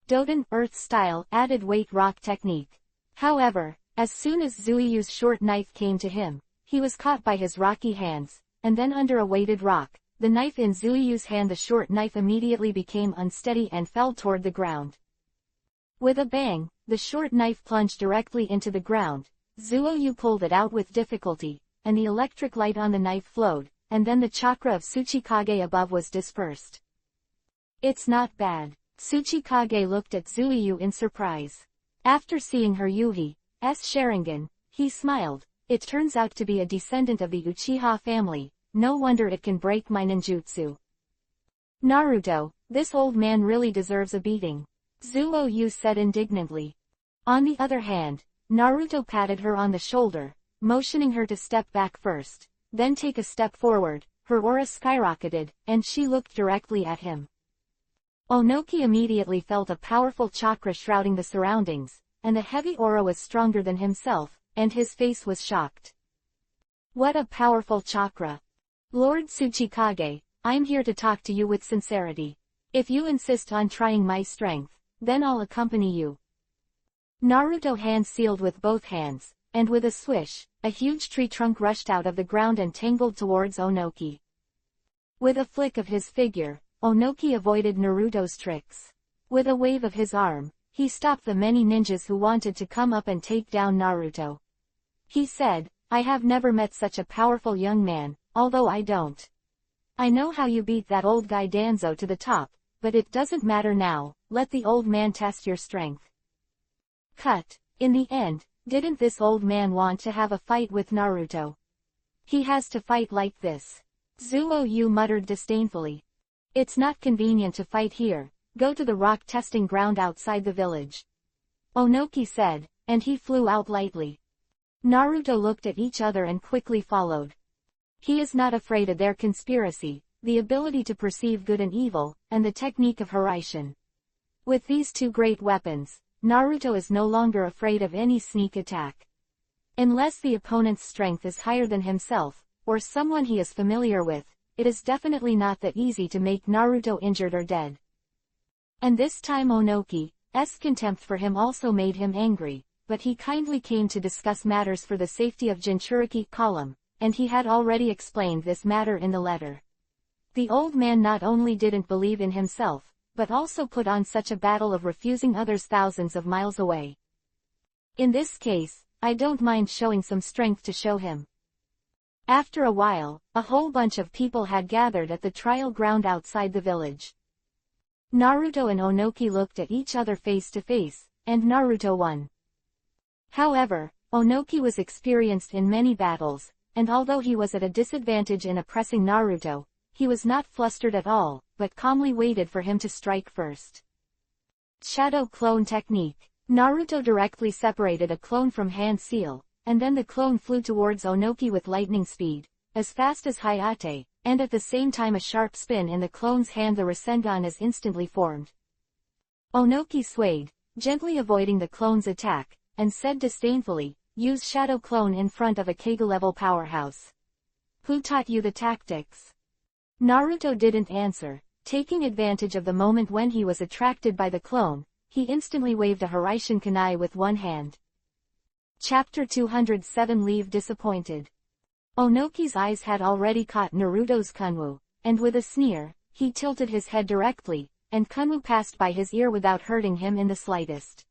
Speaker 1: Doden, Earth style, added weight rock technique. However, as soon as Zuiyu's short knife came to him, he was caught by his rocky hands, and then under a weighted rock, the knife in Zuiyu's hand, the short knife immediately became unsteady and fell toward the ground. With a bang, the short knife plunged directly into the ground. Zuiyu pulled it out with difficulty, and the electric light on the knife flowed, and then the chakra of Tsuchikage above was dispersed. It's not bad. Tsuchikage looked at Zuiyu in surprise. After seeing her Yuhi's Sharingan, he smiled. It turns out to be a descendant of the Uchiha family, no wonder it can break my ninjutsu. Naruto, this old man really deserves a beating, Zuiyu said indignantly. On the other hand, Naruto patted her on the shoulder, motioning her to step back first, then take a step forward. Her aura skyrocketed, and she looked directly at him. Onoki immediately felt a powerful chakra shrouding the surroundings, and the heavy aura was stronger than himself, and his face was shocked. What a powerful chakra! Lord Tsuchikage, I'm here to talk to you with sincerity. If you insist on trying my strength, then I'll accompany you. Naruto hand sealed with both hands, and with a swish, a huge tree trunk rushed out of the ground and tangled towards Onoki. With a flick of his figure, Onoki avoided Naruto's tricks. With a wave of his arm, he stopped the many ninjas who wanted to come up and take down Naruto. He said, I have never met such a powerful young man, although I don't. I know how you beat that old guy Danzo to the top, but it doesn't matter now, let the old man test your strength. Cut. In the end, didn't this old man want to have a fight with Naruto? He has to fight like this. Zuiyu muttered disdainfully. It's not convenient to fight here, go to the rock testing ground outside the village. Onoki said, and he flew out lightly. Naruto looked at each other and quickly followed. He is not afraid of their conspiracy, the ability to perceive good and evil, and the technique of Hiraishin. With these two great weapons, Naruto is no longer afraid of any sneak attack. Unless the opponent's strength is higher than himself, or someone he is familiar with, it is definitely not that easy to make Naruto injured or dead. And this time Onoki's contempt for him also made him angry, but he kindly came to discuss matters for the safety of Jinchuriki column, and he had already explained this matter in the letter. The old man not only didn't believe in himself, but also put on such a battle of refusing others thousands of miles away. In this case, I don't mind showing some strength to show him. After a while, a whole bunch of people had gathered at the trial ground outside the village. Naruto and Onoki looked at each other face to face, and Naruto won. However, Onoki was experienced in many battles, and although he was at a disadvantage in oppressing Naruto, he was not flustered at all, but calmly waited for him to strike first. Shadow Clone Technique. Naruto directly separated a clone from hand seal, and then the clone flew towards Onoki with lightning speed, as fast as Hayate, and at the same time a sharp spin in the clone's hand. The Rasengan is instantly formed. Onoki swayed, gently avoiding the clone's attack, and said disdainfully, "Use Shadow Clone in front of a Kage-level powerhouse. Who taught you the tactics?" Naruto didn't answer. Taking advantage of the moment when he was attracted by the clone, he instantly waved a Hiraishin Kunai with one hand. Chapter 207. Leave disappointed. Onoki's eyes had already caught Naruto's Kunwu, and with a sneer, he tilted his head directly, and Kunwu passed by his ear without hurting him in the slightest.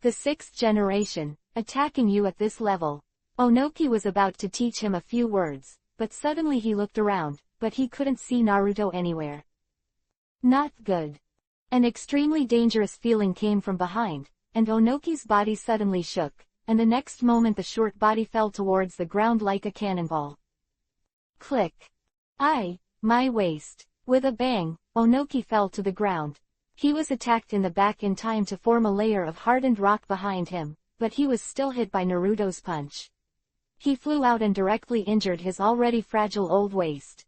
Speaker 1: The 6th generation, attacking you at this level. Onoki was about to teach him a few words, but suddenly he looked around, but he couldn't see Naruto anywhere. Not good. An extremely dangerous feeling came from behind, and Onoki's body suddenly shook, and the next moment the short body fell towards the ground like a cannonball. Click. My waist. With a bang, Onoki fell to the ground. He was attacked in the back in time to form a layer of hardened rock behind him, but he was still hit by Naruto's punch. He flew out and directly injured his already fragile old waist.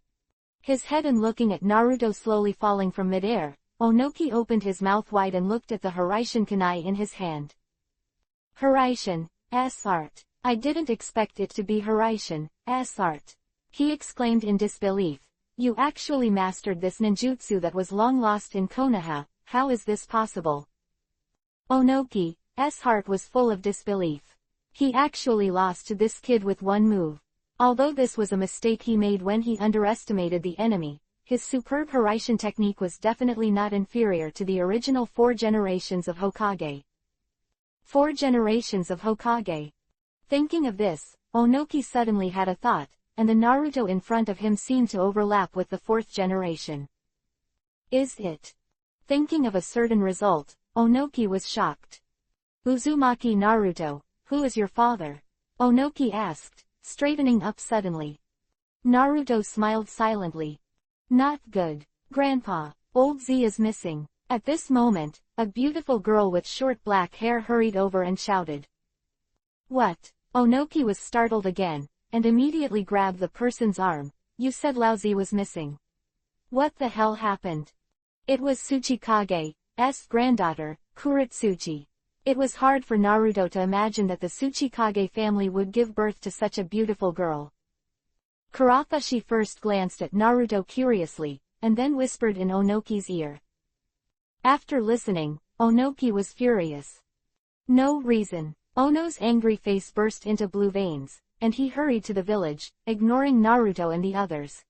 Speaker 1: His head and looking at Naruto slowly falling from midair, Onoki opened his mouth wide and looked at the Hiraishin Kunai in his hand. Hiraishin art. I didn't expect it to be Hiraishin art. He exclaimed in disbelief. You actually mastered this ninjutsu that was long lost in Konoha. How is this possible? Onoki's heart was full of disbelief. He actually lost to this kid with one move. Although this was a mistake he made when he underestimated the enemy, his superb Hiraishin technique was definitely not inferior to the original 4 generations of Hokage. 4 generations of Hokage. Thinking of this, Onoki suddenly had a thought, and the Naruto in front of him seemed to overlap with the 4th generation. Is it? Thinking of a certain result, Onoki was shocked. Uzumaki Naruto, who is your father? Onoki asked, straightening up suddenly. Naruto smiled silently. Not good. Grandpa, old Z is missing. At this moment, a beautiful girl with short black hair hurried over and shouted. What? Onoki was startled again, and immediately grabbed the person's arm. You said Laozi was missing. What the hell happened? It was Tsuchikage's granddaughter, Kuretsuchi. It was hard for Naruto to imagine that the Tsuchikage family would give birth to such a beautiful girl. Karafashi first glanced at Naruto curiously, and then whispered in Onoki's ear. After listening, Onoki was furious. No reason. Ono's angry face burst into blue veins, and he hurried to the village, ignoring Naruto and the others.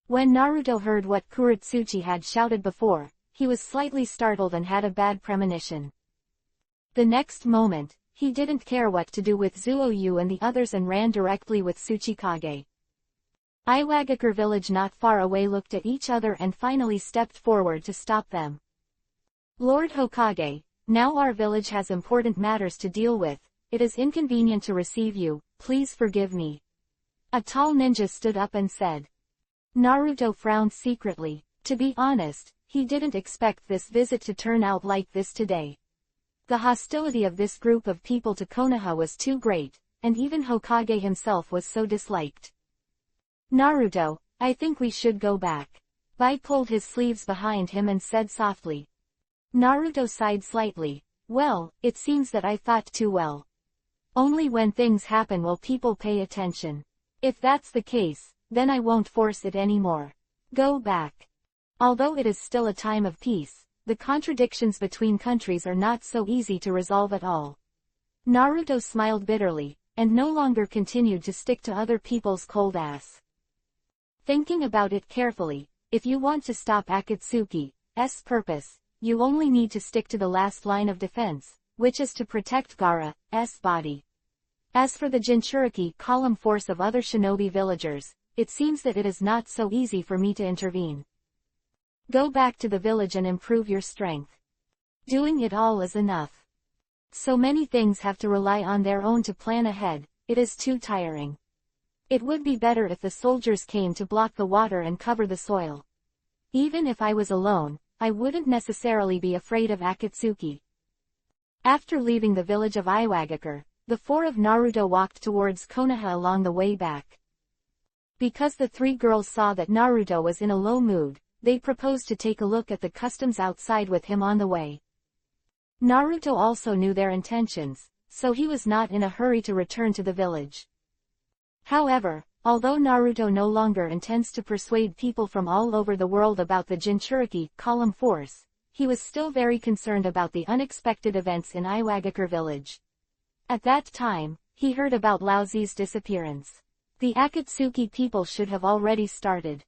Speaker 1: When Naruto heard what Kuretsuchi had shouted before, he was slightly startled and had a bad premonition. The next moment, he didn't care what to do with Zuoyu and the others and ran directly with Tsuchikage. Iwagakure village not far away looked at each other and finally stepped forward to stop them. Lord Hokage, now our village has important matters to deal with. It is inconvenient to receive you, please forgive me. A tall ninja stood up and said. Naruto frowned secretly. To be honest, he didn't expect this visit to turn out like this today. The hostility of this group of people to Konoha was too great, and even Hokage himself was so disliked. Naruto, I think we should go back. Bai pulled his sleeves behind him and said softly. Naruto sighed slightly. Well, it seems that I thought too well. Only when things happen will people pay attention. If that's the case, then I won't force it anymore. Go back. Although it is still a time of peace, the contradictions between countries are not so easy to resolve at all. Naruto smiled bitterly, and no longer continued to stick to other people's cold ass. Thinking about it carefully, if you want to stop Akatsuki's purpose, you only need to stick to the last line of defense, which is to protect Gaara's body. As for the Jinchuriki column force of other shinobi villagers, it seems that it is not so easy for me to intervene. Go back to the village and improve your strength. Doing it all is enough. So many things have to rely on their own to plan ahead, it is too tiring. It would be better if the soldiers came to block the water and cover the soil. Even if I was alone, I wouldn't necessarily be afraid of Akatsuki. After leaving the village of Iwagakure, the four of Naruto walked towards Konoha along the way back. Because the three girls saw that Naruto was in a low mood, they proposed to take a look at the customs outside with him on the way. Naruto also knew their intentions, so he was not in a hurry to return to the village. However, although Naruto no longer intends to persuade people from all over the world about the Jinchuriki column force, he was still very concerned about the unexpected events in Iwagakure village. At that time, he heard about Laozi's disappearance. The Akatsuki people should have already started.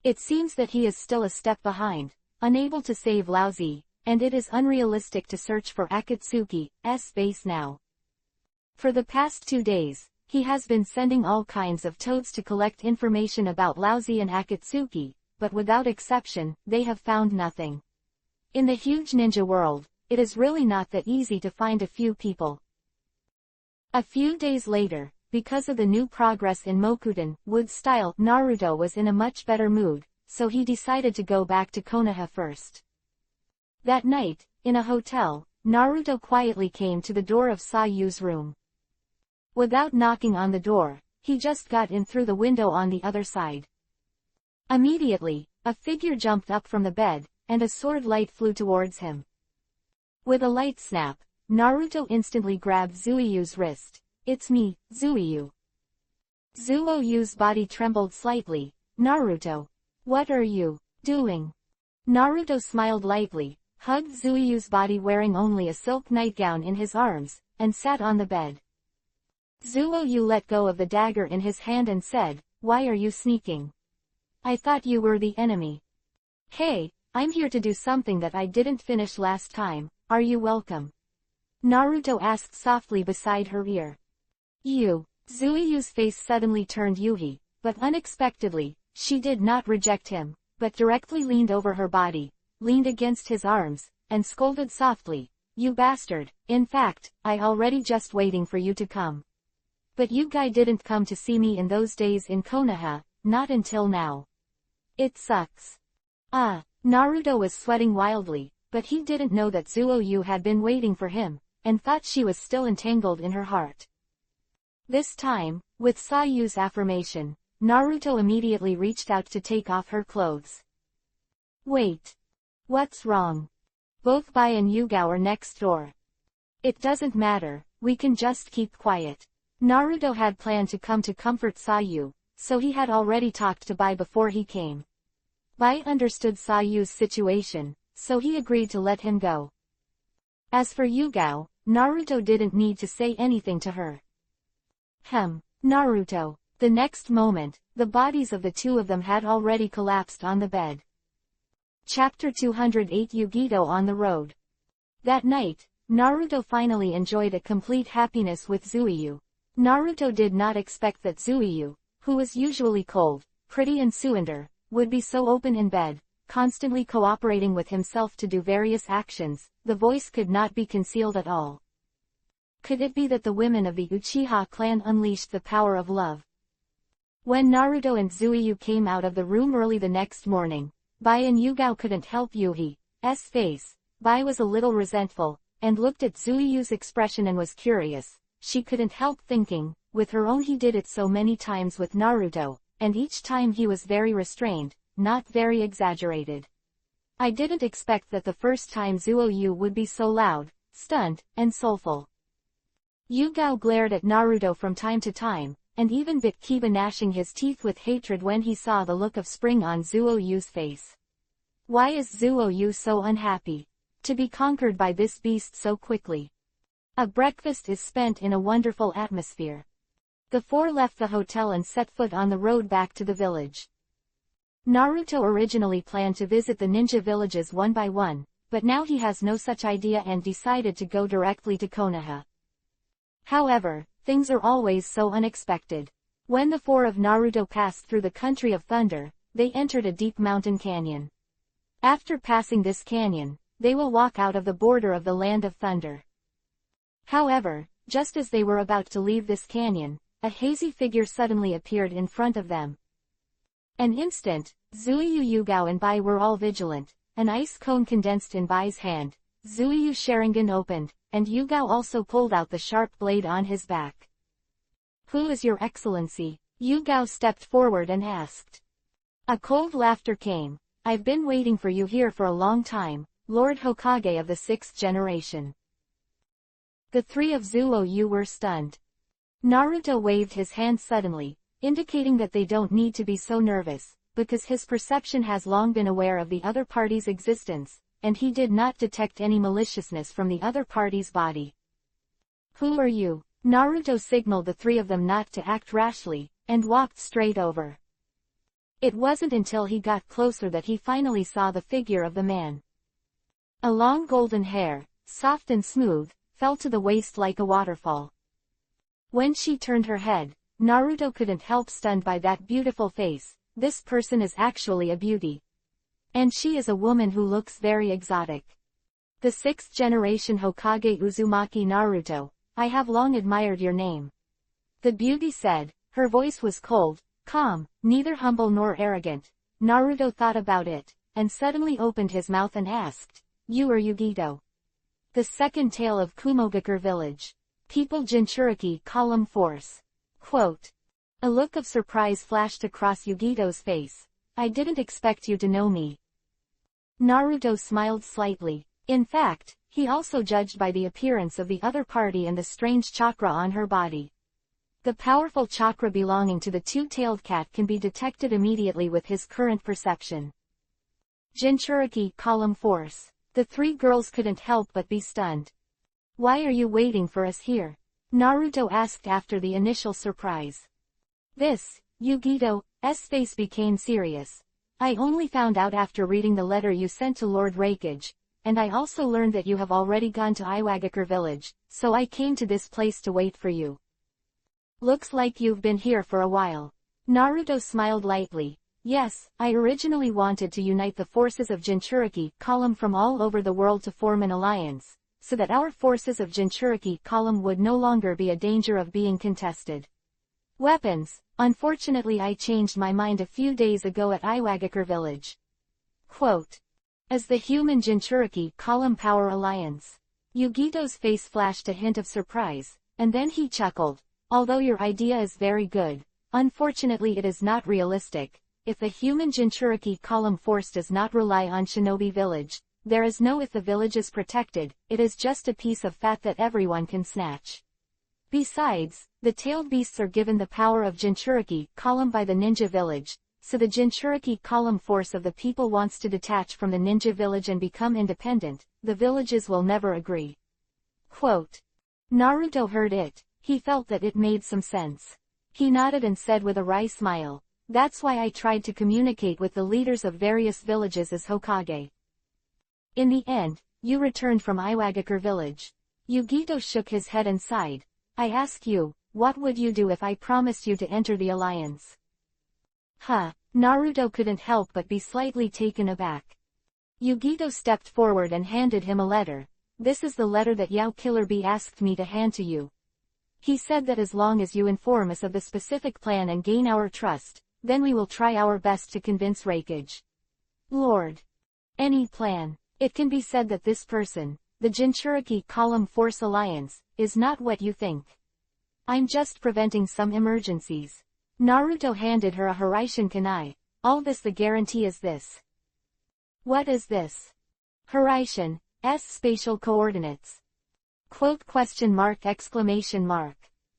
Speaker 1: It seems that he is still a step behind, unable to save Laozi, and it is unrealistic to search for Akatsuki's base now. For the past 2 days, he has been sending all kinds of toads to collect information about Laozi and Akatsuki, but without exception, they have found nothing. In the huge ninja world, it is really not that easy to find a few people. A few days later, because of the new progress in Mokuten wood style, Naruto was in a much better mood, so he decided to go back to Konoha first. That night, in a hotel, Naruto quietly came to the door of Sayu's room. Without knocking on the door, he just got in through the window on the other side. Immediately, a figure jumped up from the bed, and a sword light flew towards him. With a light snap, Naruto instantly grabbed Zuiyu's wrist. "It's me, Zuiyu." Zuiyu's body trembled slightly. "Naruto. What are you doing?" Naruto smiled lightly, hugged Zuiyu's body wearing only a silk nightgown in his arms, and sat on the bed. Zuiyu let go of the dagger in his hand and said, "Why are you sneaking? I thought you were the enemy." "Hey, I'm here to do something that I didn't finish last time, are you welcome?" Naruto asked softly beside her ear. "You." Zuiyu's face suddenly turned Yuhi, but unexpectedly, she did not reject him, but directly leaned over her body, leaned against his arms, and scolded softly, "You bastard, in fact, I already just waiting for you to come. But you guy didn't come to see me in those days in Konoha, not until now. It sucks." Naruto was sweating wildly, but he didn't know that Zuiyu had been waiting for him, and thought she was still entangled in her heart. This time, with Sayu's affirmation, Naruto immediately reached out to take off her clothes. "Wait. What's wrong? Both Bai and Yugao are next door. It doesn't matter, we can just keep quiet." Naruto had planned to come to comfort Sayu, so he had already talked to Bai before he came. Bai understood Sayu's situation, so he agreed to let him go. As for Yugao, Naruto didn't need to say anything to her. Naruto. The next moment, the bodies of the two of them had already collapsed on the bed. Chapter 208 Yugito on the Road. That night, Naruto finally enjoyed a complete happiness with Zuiyu. Naruto did not expect that Zuiyu, who was usually cold, pretty and slender, would be so open in bed, constantly cooperating with himself to do various actions. The voice could not be concealed at all. Could it be that the women of the Uchiha clan unleashed the power of love? When Naruto and Zuiyu came out of the room early the next morning, Bai and Yugao couldn't help Yuhi's face. Bai was a little resentful, and looked at Zuiyu's expression and was curious. She couldn't help thinking, with her own he did it so many times with Naruto, and each time he was very restrained, not very exaggerated. "I didn't expect that the first time Zuiyu would be so loud, stunned, and soulful." Yugao glared at Naruto from time to time, and even bit Kiba, gnashing his teeth with hatred when he saw the look of spring on Zuoyu's face. Why is Zuoyu so unhappy to be conquered by this beast so quickly? A breakfast is spent in a wonderful atmosphere. The four left the hotel and set foot on the road back to the village. Naruto originally planned to visit the ninja villages one by one, but now he has no such idea and decided to go directly to Konoha. However, things are always so unexpected. When the four of Naruto passed through the country of thunder, they entered a deep mountain canyon. After passing this canyon, they will walk out of the border of the land of thunder. However, just as they were about to leave this canyon, a hazy figure suddenly appeared in front of them. An instant, Zuiyu, Yugao and Bai were all vigilant. An ice cone condensed in Bai's hand. Zuiyu's Sharingan opened, and Yugao also pulled out the sharp blade on his back. "Who is your excellency?" Yugao stepped forward and asked. A cold laughter came. "I've been waiting for you here for a long time, Lord Hokage of the 6th generation." The three of Zuo-Yu were stunned. Naruto waved his hand suddenly, indicating that they don't need to be so nervous, because his perception has long been aware of the other party's existence, and he did not detect any maliciousness from the other party's body. "Who are you?" Naruto signaled the three of them not to act rashly, and walked straight over. It wasn't until he got closer that he finally saw the figure of the man. A long golden hair, soft and smooth, fell to the waist like a waterfall. When she turned her head, Naruto couldn't help stunned by that beautiful face. This person is actually a beauty. And she is a woman who looks very exotic. "The 6th generation Hokage Uzumaki Naruto, I have long admired your name," the beauty said. Her voice was cold, calm, neither humble nor arrogant. Naruto thought about it, and suddenly opened his mouth and asked, "You are Yugito?" The second tale of Kumogakure Village. People Jinchuriki Column Force. Quote. A look of surprise flashed across Yugito's face. "I didn't expect you to know me." Naruto smiled slightly. In fact, he also judged by the appearance of the other party and the strange chakra on her body. The powerful chakra belonging to the two-tailed cat can be detected immediately with his current perception. Jinchuriki Column Force. The three girls couldn't help but be stunned. "Why are you waiting for us here?" Naruto asked after the initial surprise. Yugito's face became serious. "I only found out after reading the letter you sent to Lord Hokage, and I also learned that you have already gone to Iwagakure Village, so I came to this place to wait for you." "Looks like you've been here for a while." Naruto smiled lightly. "Yes, I originally wanted to unite the forces of Jinchuriki Column from all over the world to form an alliance, so that our forces of Jinchuriki Column would no longer be a danger of being contested. Weapons. Unfortunately I changed my mind a few days ago at Iwagakure Village." Quote. As the human Jinchuriki Column Power Alliance. Yugito's face flashed a hint of surprise, and then he chuckled. "Although your idea is very good, unfortunately it is not realistic. If the human Jinchuriki Column force does not rely on Shinobi Village, there is no if the village is protected, it is just a piece of fat that everyone can snatch. Besides, the tailed beasts are given the power of Jinchuriki Column by the ninja village, so the Jinchuriki Column force of the people wants to detach from the ninja village and become independent. The villages will never agree." Quote. Naruto heard it. He felt that it made some sense. He nodded and said with a wry smile, "That's why I tried to communicate with the leaders of various villages as Hokage." "In the end, you returned from Iwagakure Village." Yugito shook his head and sighed. "I ask you, what would you do if I promised you to enter the alliance?" Naruto couldn't help but be slightly taken aback. Yugito stepped forward and handed him a letter. "This is the letter that Yao Killer Bee asked me to hand to you. He said that as long as you inform us of the specific plan and gain our trust, then we will try our best to convince Hokage. Lord. Any plan. It can be said that this person, the Jinchuriki Column Force Alliance, is not what you think. I'm just preventing some emergencies." Naruto handed her a Hiraishin Kunai. "All this the guarantee is this." "What is this?" Hiraishin, spatial coordinates. Quote ?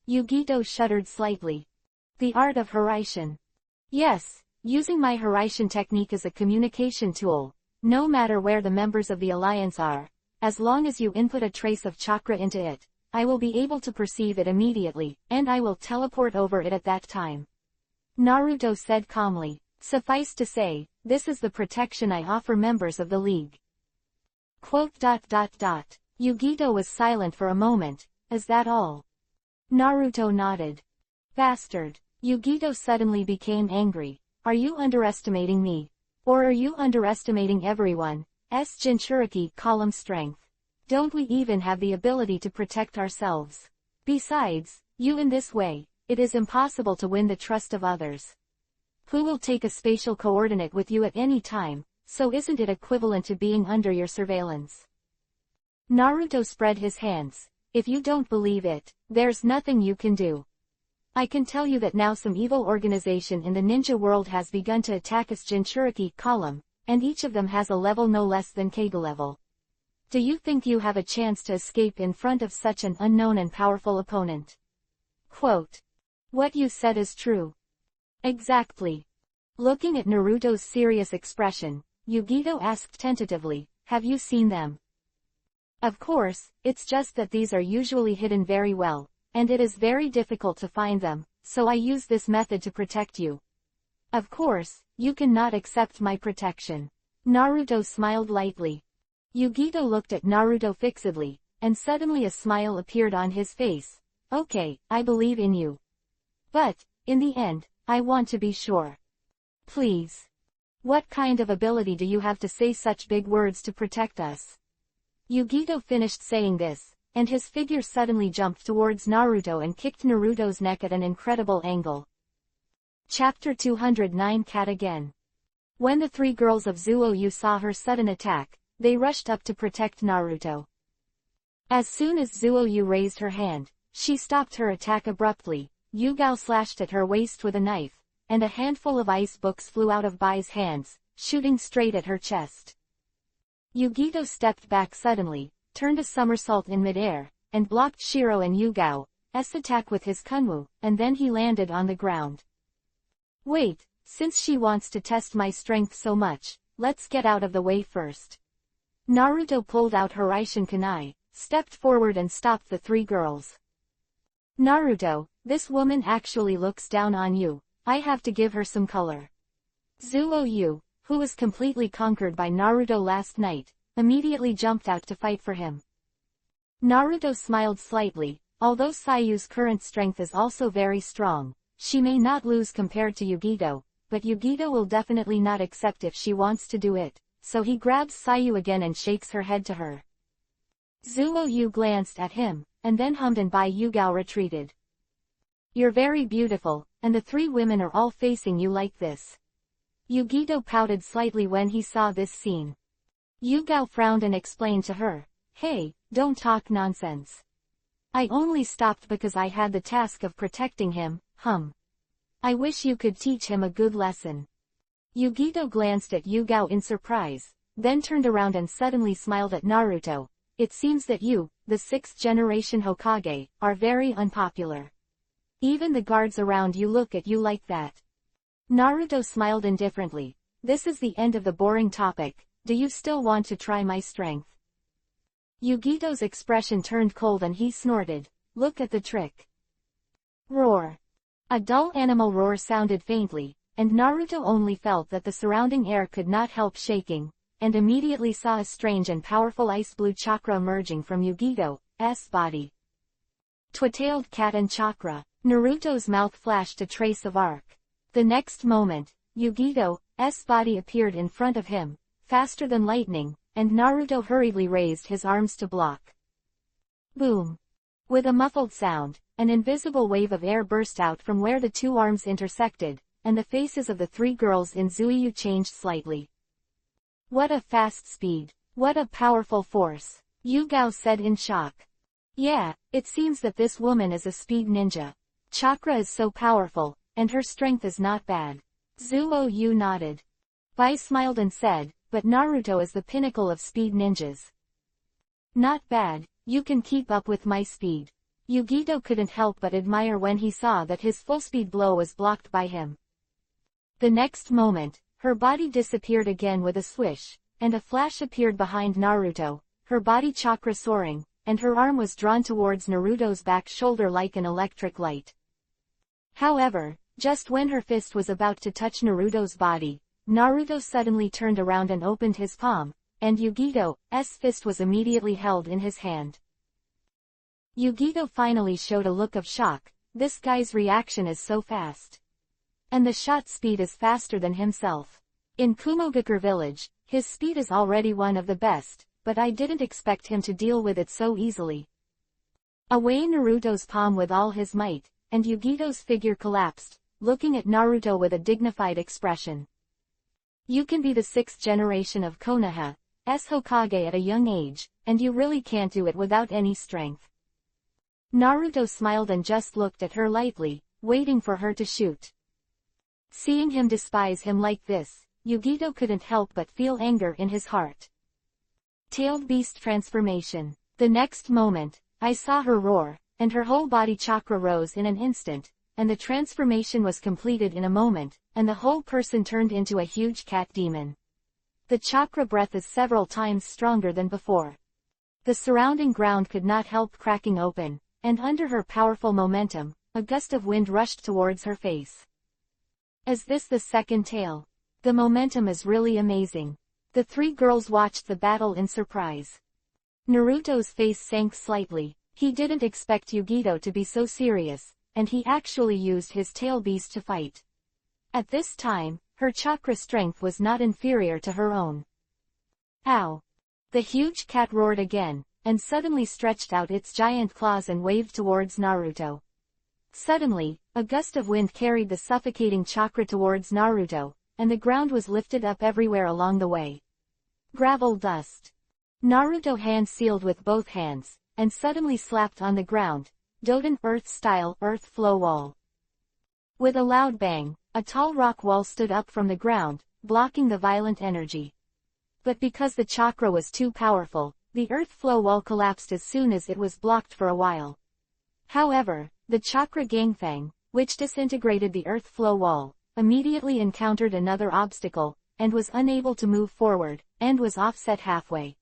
Speaker 1: Yugito shuddered slightly. "The art of Hiraishin." "Yes, using my Hiraishin technique as a communication tool, no matter where the members of the alliance are, as long as you input a trace of chakra into it, I will be able to perceive it immediately, and I will teleport over it at that time," Naruto said calmly. "Suffice to say, this is the protection I offer members of the League." Yugito was silent for a moment. "Is that all?" Naruto nodded. "Bastard." Yugito suddenly became angry. "Are you underestimating me? Or are you underestimating everyone's Jinchuriki Column strength? Don't we even have the ability to protect ourselves? Besides, in this way, it is impossible to win the trust of others. Who will take a spatial coordinate with you at any time, so isn't it equivalent to being under your surveillance?" Naruto spread his hands. If you don't believe it, there's nothing you can do. I can tell you that now some evil organization in the ninja world has begun to attack us Jinchuriki column, and each of them has a level no less than Kage level. Do you think you have a chance to escape in front of such an unknown and powerful opponent? Quote. What you said is true. Exactly. Looking at Naruto's serious expression, Yugito asked tentatively, have you seen them? Of course, it's just that these are usually hidden very well, and it is very difficult to find them, so I use this method to protect you. Of course, you cannot accept my protection. Naruto smiled lightly. Yugito looked at Naruto fixedly, and suddenly a smile appeared on his face. Okay, I believe in you. But, in the end, I want to be sure. Please. What kind of ability do you have to say such big words to protect us? Yugito finished saying this, and his figure suddenly jumped towards Naruto and kicked Naruto's neck at an incredible angle. Chapter 209 Cat Again. When the three girls of Zuoyu saw her sudden attack, they rushed up to protect Naruto. As soon as Zuoyu raised her hand, she stopped her attack abruptly. Yugao slashed at her waist with a knife, and a handful of ice books flew out of Bai's hands, shooting straight at her chest. Yugito stepped back suddenly, turned a somersault in midair, and blocked Shiro and Yugao's attack with his kunwu, and then he landed on the ground. Wait, since she wants to test my strength so much, let's get out of the way first. Naruto pulled out Hiraishin Kunai, stepped forward and stopped the three girls. Naruto, this woman actually looks down on you, I have to give her some color. Zuoyu, who was completely conquered by Naruto last night, immediately jumped out to fight for him. Naruto smiled slightly. Although Sayu's current strength is also very strong, she may not lose compared to Yugito, but Yugito will definitely not accept if she wants to do it, so he grabs Sayu again and shakes her head to her. Zuoyu glanced at him, and then hummed and Bai Yugao retreated. You're very beautiful, and the three women are all facing you like this. Yugito pouted slightly when he saw this scene. Yugao frowned and explained to her, hey, don't talk nonsense. I only stopped because I had the task of protecting him, I wish you could teach him a good lesson. Yugito glanced at Yugao in surprise, then turned around and suddenly smiled at Naruto. It seems that you, the 6th generation Hokage, are very unpopular. Even the guards around you look at you like that. Naruto smiled indifferently. This is the end of the boring topic. Do you still want to try my strength? Yugito's expression turned cold and he snorted. Look at the trick. Roar. A dull animal roar sounded faintly, and Naruto only felt that the surrounding air could not help shaking, and immediately saw a strange and powerful ice blue chakra emerging from Yugito's body. Twatailed cat and chakra. Naruto's mouth flashed a trace of arc. The next moment, Yugito's body appeared in front of him, faster than lightning, and Naruto hurriedly raised his arms to block. Boom! With a muffled sound, an invisible wave of air burst out from where the two arms intersected, and the faces of the three girls in Zuoyu changed slightly. What a fast speed! What a powerful force! Yugao said in shock. Yeah, it seems that this woman is a speed ninja. Chakra is so powerful, and her strength is not bad. Zuoyu nodded. Bai smiled and said, but Naruto is the pinnacle of speed ninjas. Not bad, you can keep up with my speed. Yugito couldn't help but admire when he saw that his full-speed blow was blocked by him. The next moment, her body disappeared again with a swish, and a flash appeared behind Naruto, her body chakra soaring, and her arm was drawn towards Naruto's back shoulder like an electric light. However, just when her fist was about to touch Naruto's body, Naruto suddenly turned around and opened his palm, and Yugito's fist was immediately held in his hand. Yugito finally showed a look of shock. This guy's reaction is so fast. And the shot speed is faster than himself. In Kumogakure village, his speed is already one of the best, but I didn't expect him to deal with it so easily. Away Naruto's palm with all his might, and Yugito's figure collapsed, looking at Naruto with a dignified expression. You can be the 6th generation of Konoha, Hokage at a young age, and you really can't do it without any strength. Naruto smiled and just looked at her lightly, waiting for her to shoot. Seeing him despise him like this, Yugito couldn't help but feel anger in his heart. Tailed Beast Transformation. The next moment, I saw her roar, and her whole body chakra rose in an instant, and the transformation was completed in a moment, and the whole person turned into a huge cat demon. The chakra breath is several times stronger than before. The surrounding ground could not help cracking open, and under her powerful momentum, a gust of wind rushed towards her face. Is this the second tail? The momentum is really amazing. The three girls watched the battle in surprise. Naruto's face sank slightly. He didn't expect Yugito to be so serious, and he actually used his tail beast to fight. At this time, her chakra strength was not inferior to her own. Ow! The huge cat roared again, and suddenly stretched out its giant claws and waved towards Naruto. Suddenly, a gust of wind carried the suffocating chakra towards Naruto, and the ground was lifted up everywhere along the way. Gravel dust. Naruto hand sealed with both hands, and suddenly slapped on the ground, Doden Earth-style earth flow wall. With a loud bang, a tall rock wall stood up from the ground, blocking the violent energy. But because the chakra was too powerful, the earth flow wall collapsed as soon as it was blocked for a while. However, the chakra Gangfang, which disintegrated the earth flow wall, immediately encountered another obstacle, and was unable to move forward, and was offset halfway.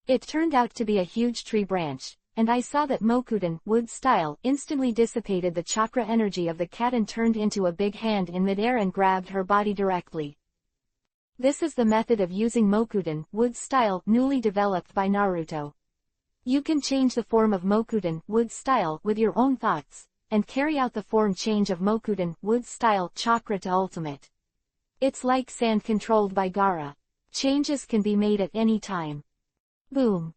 Speaker 1: It turned out to be a huge tree branch, and I saw that Mokuden wood style instantly dissipated the chakra energy of the cat and turned into a big hand in midair and grabbed her body directly. This is the method of using Mokuden wood style newly developed by Naruto. You can change the form of Mokuden wood style with your own thoughts, and carry out the form change of Mokuden wood style chakra to ultimate. It's like sand controlled by Gaara. Changes can be made at any time. Boom!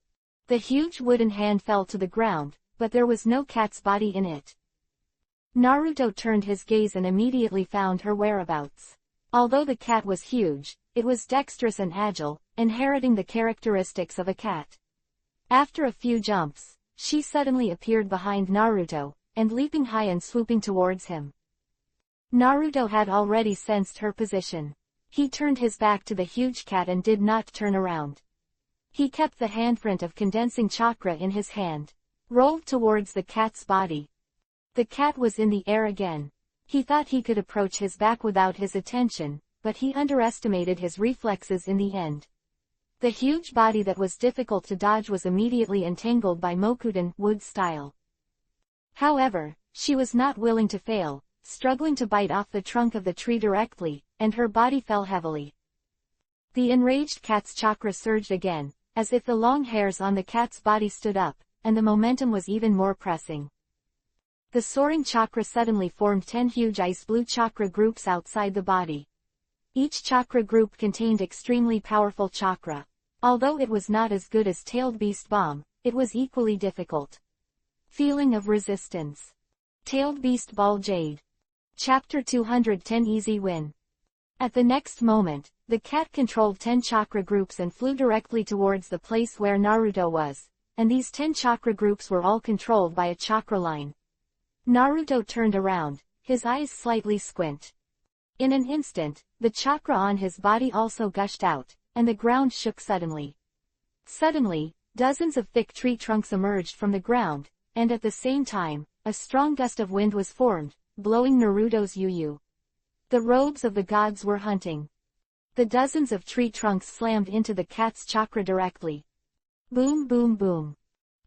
Speaker 1: The huge wooden hand fell to the ground, but there was no cat's body in it. Naruto turned his gaze and immediately found her whereabouts. Although the cat was huge, it was dexterous and agile, inheriting the characteristics of a cat. After a few jumps, she suddenly appeared behind Naruto, and leaping high and swooping towards him. Naruto had already sensed her position. He turned his back to the huge cat and did not turn around. He kept the handprint of condensing chakra in his hand, rolled towards the cat's body. The cat was in the air again. He thought he could approach his back without his attention, but he underestimated his reflexes in the end. The huge body that was difficult to dodge was immediately entangled by Mokuden wood style. However, she was not willing to fail, struggling to bite off the trunk of the tree directly, and her body fell heavily. The enraged cat's chakra surged again, as if the long hairs on the cat's body stood up, and the momentum was even more pressing. The soaring chakra suddenly formed 10 huge ice blue chakra groups outside the body. Each chakra group contained extremely powerful chakra. Although it was not as good as Tailed Beast Bomb, it was equally difficult. Feeling of resistance. Tailed Beast Ball Jade. Chapter 210 Easy Win. At the next moment, the cat controlled 10 chakra groups and flew directly towards the place where Naruto was, and these 10 chakra groups were all controlled by a chakra line. Naruto turned around, his eyes slightly squint. In an instant, the chakra on his body also gushed out, and the ground shook suddenly. Suddenly, dozens of thick tree trunks emerged from the ground, and at the same time, a strong gust of wind was formed, blowing Naruto's yuyu. The robes of the gods were hunting. The dozens of tree trunks slammed into the cat's chakra directly. Boom boom boom.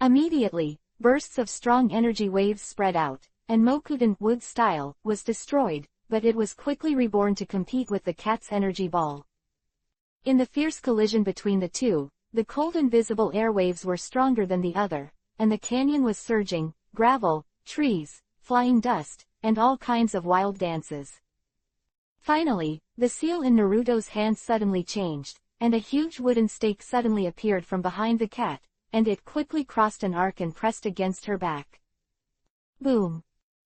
Speaker 1: Immediately, bursts of strong energy waves spread out, and Mokuden wood style was destroyed, but it was quickly reborn to compete with the cat's energy ball. In the fierce collision between the two, the cold invisible airwaves were stronger than the other, and the canyon was surging, gravel, trees, flying dust, and all kinds of wild dances. Finally, the seal in Naruto's hand suddenly changed, and a huge wooden stake suddenly appeared from behind the cat, and it quickly crossed an arc and pressed against her back. Boom!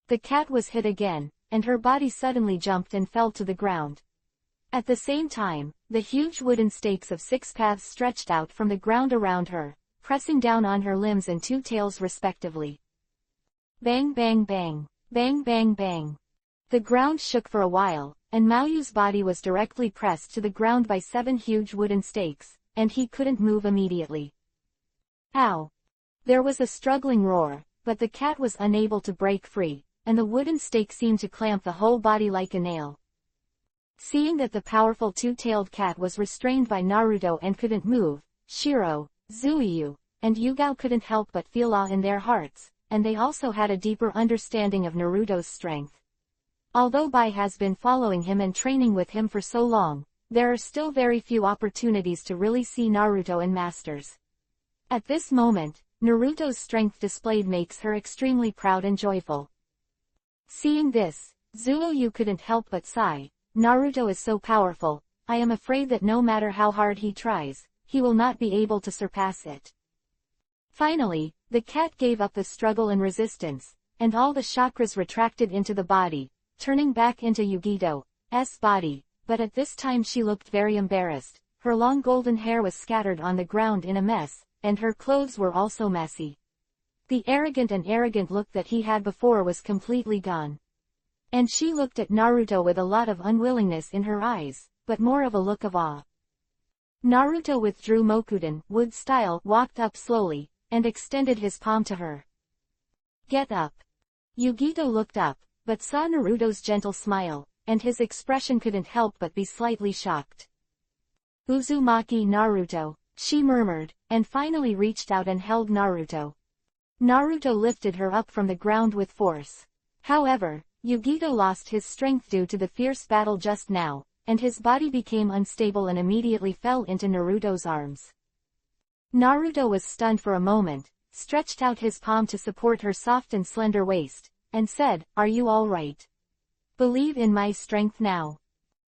Speaker 1: The cat was hit again, and her body suddenly jumped and fell to the ground. At the same time, the huge wooden stakes of 6 paths stretched out from the ground around her, pressing down on her limbs and 2 tails respectively. Bang bang bang, bang bang bang. The ground shook for a while, and Maoyu's body was directly pressed to the ground by 7 huge wooden stakes, and he couldn't move immediately. Ow! There was a struggling roar, but the cat was unable to break free, and the wooden stake seemed to clamp the whole body like a nail. Seeing that the powerful 2-tailed cat was restrained by Naruto and couldn't move, Shiro, Zuiyu, and Yugao couldn't help but feel awe in their hearts, and they also had a deeper understanding of Naruto's strength. Although Bai has been following him and training with him for so long, there are still very few opportunities to really see Naruto in masters. At this moment, Naruto's strength displayed makes her extremely proud and joyful. Seeing this, Zuiyu couldn't help but sigh. Naruto is so powerful, I am afraid that no matter how hard he tries, he will not be able to surpass it. Finally, the cat gave up the struggle and resistance, and all the chakras retracted into the body, turning back into Yugito's body, but at this time she looked very embarrassed. Her long golden hair was scattered on the ground in a mess, and her clothes were also messy. The arrogant look that he had before was completely gone. And she looked at Naruto with a lot of unwillingness in her eyes, but more of a look of awe. Naruto withdrew Mokuden, wood style, walked up slowly, and extended his palm to her. Get up. Yugito looked up, but saw Naruto's gentle smile, and his expression couldn't help but be slightly shocked. Uzumaki Naruto, she murmured, and finally reached out and held Naruto. Naruto lifted her up from the ground with force. However, Yugito lost his strength due to the fierce battle just now, and his body became unstable and immediately fell into Naruto's arms. Naruto was stunned for a moment, stretched out his palm to support her soft and slender waist, and said, "Are you all right? Believe in my strength now."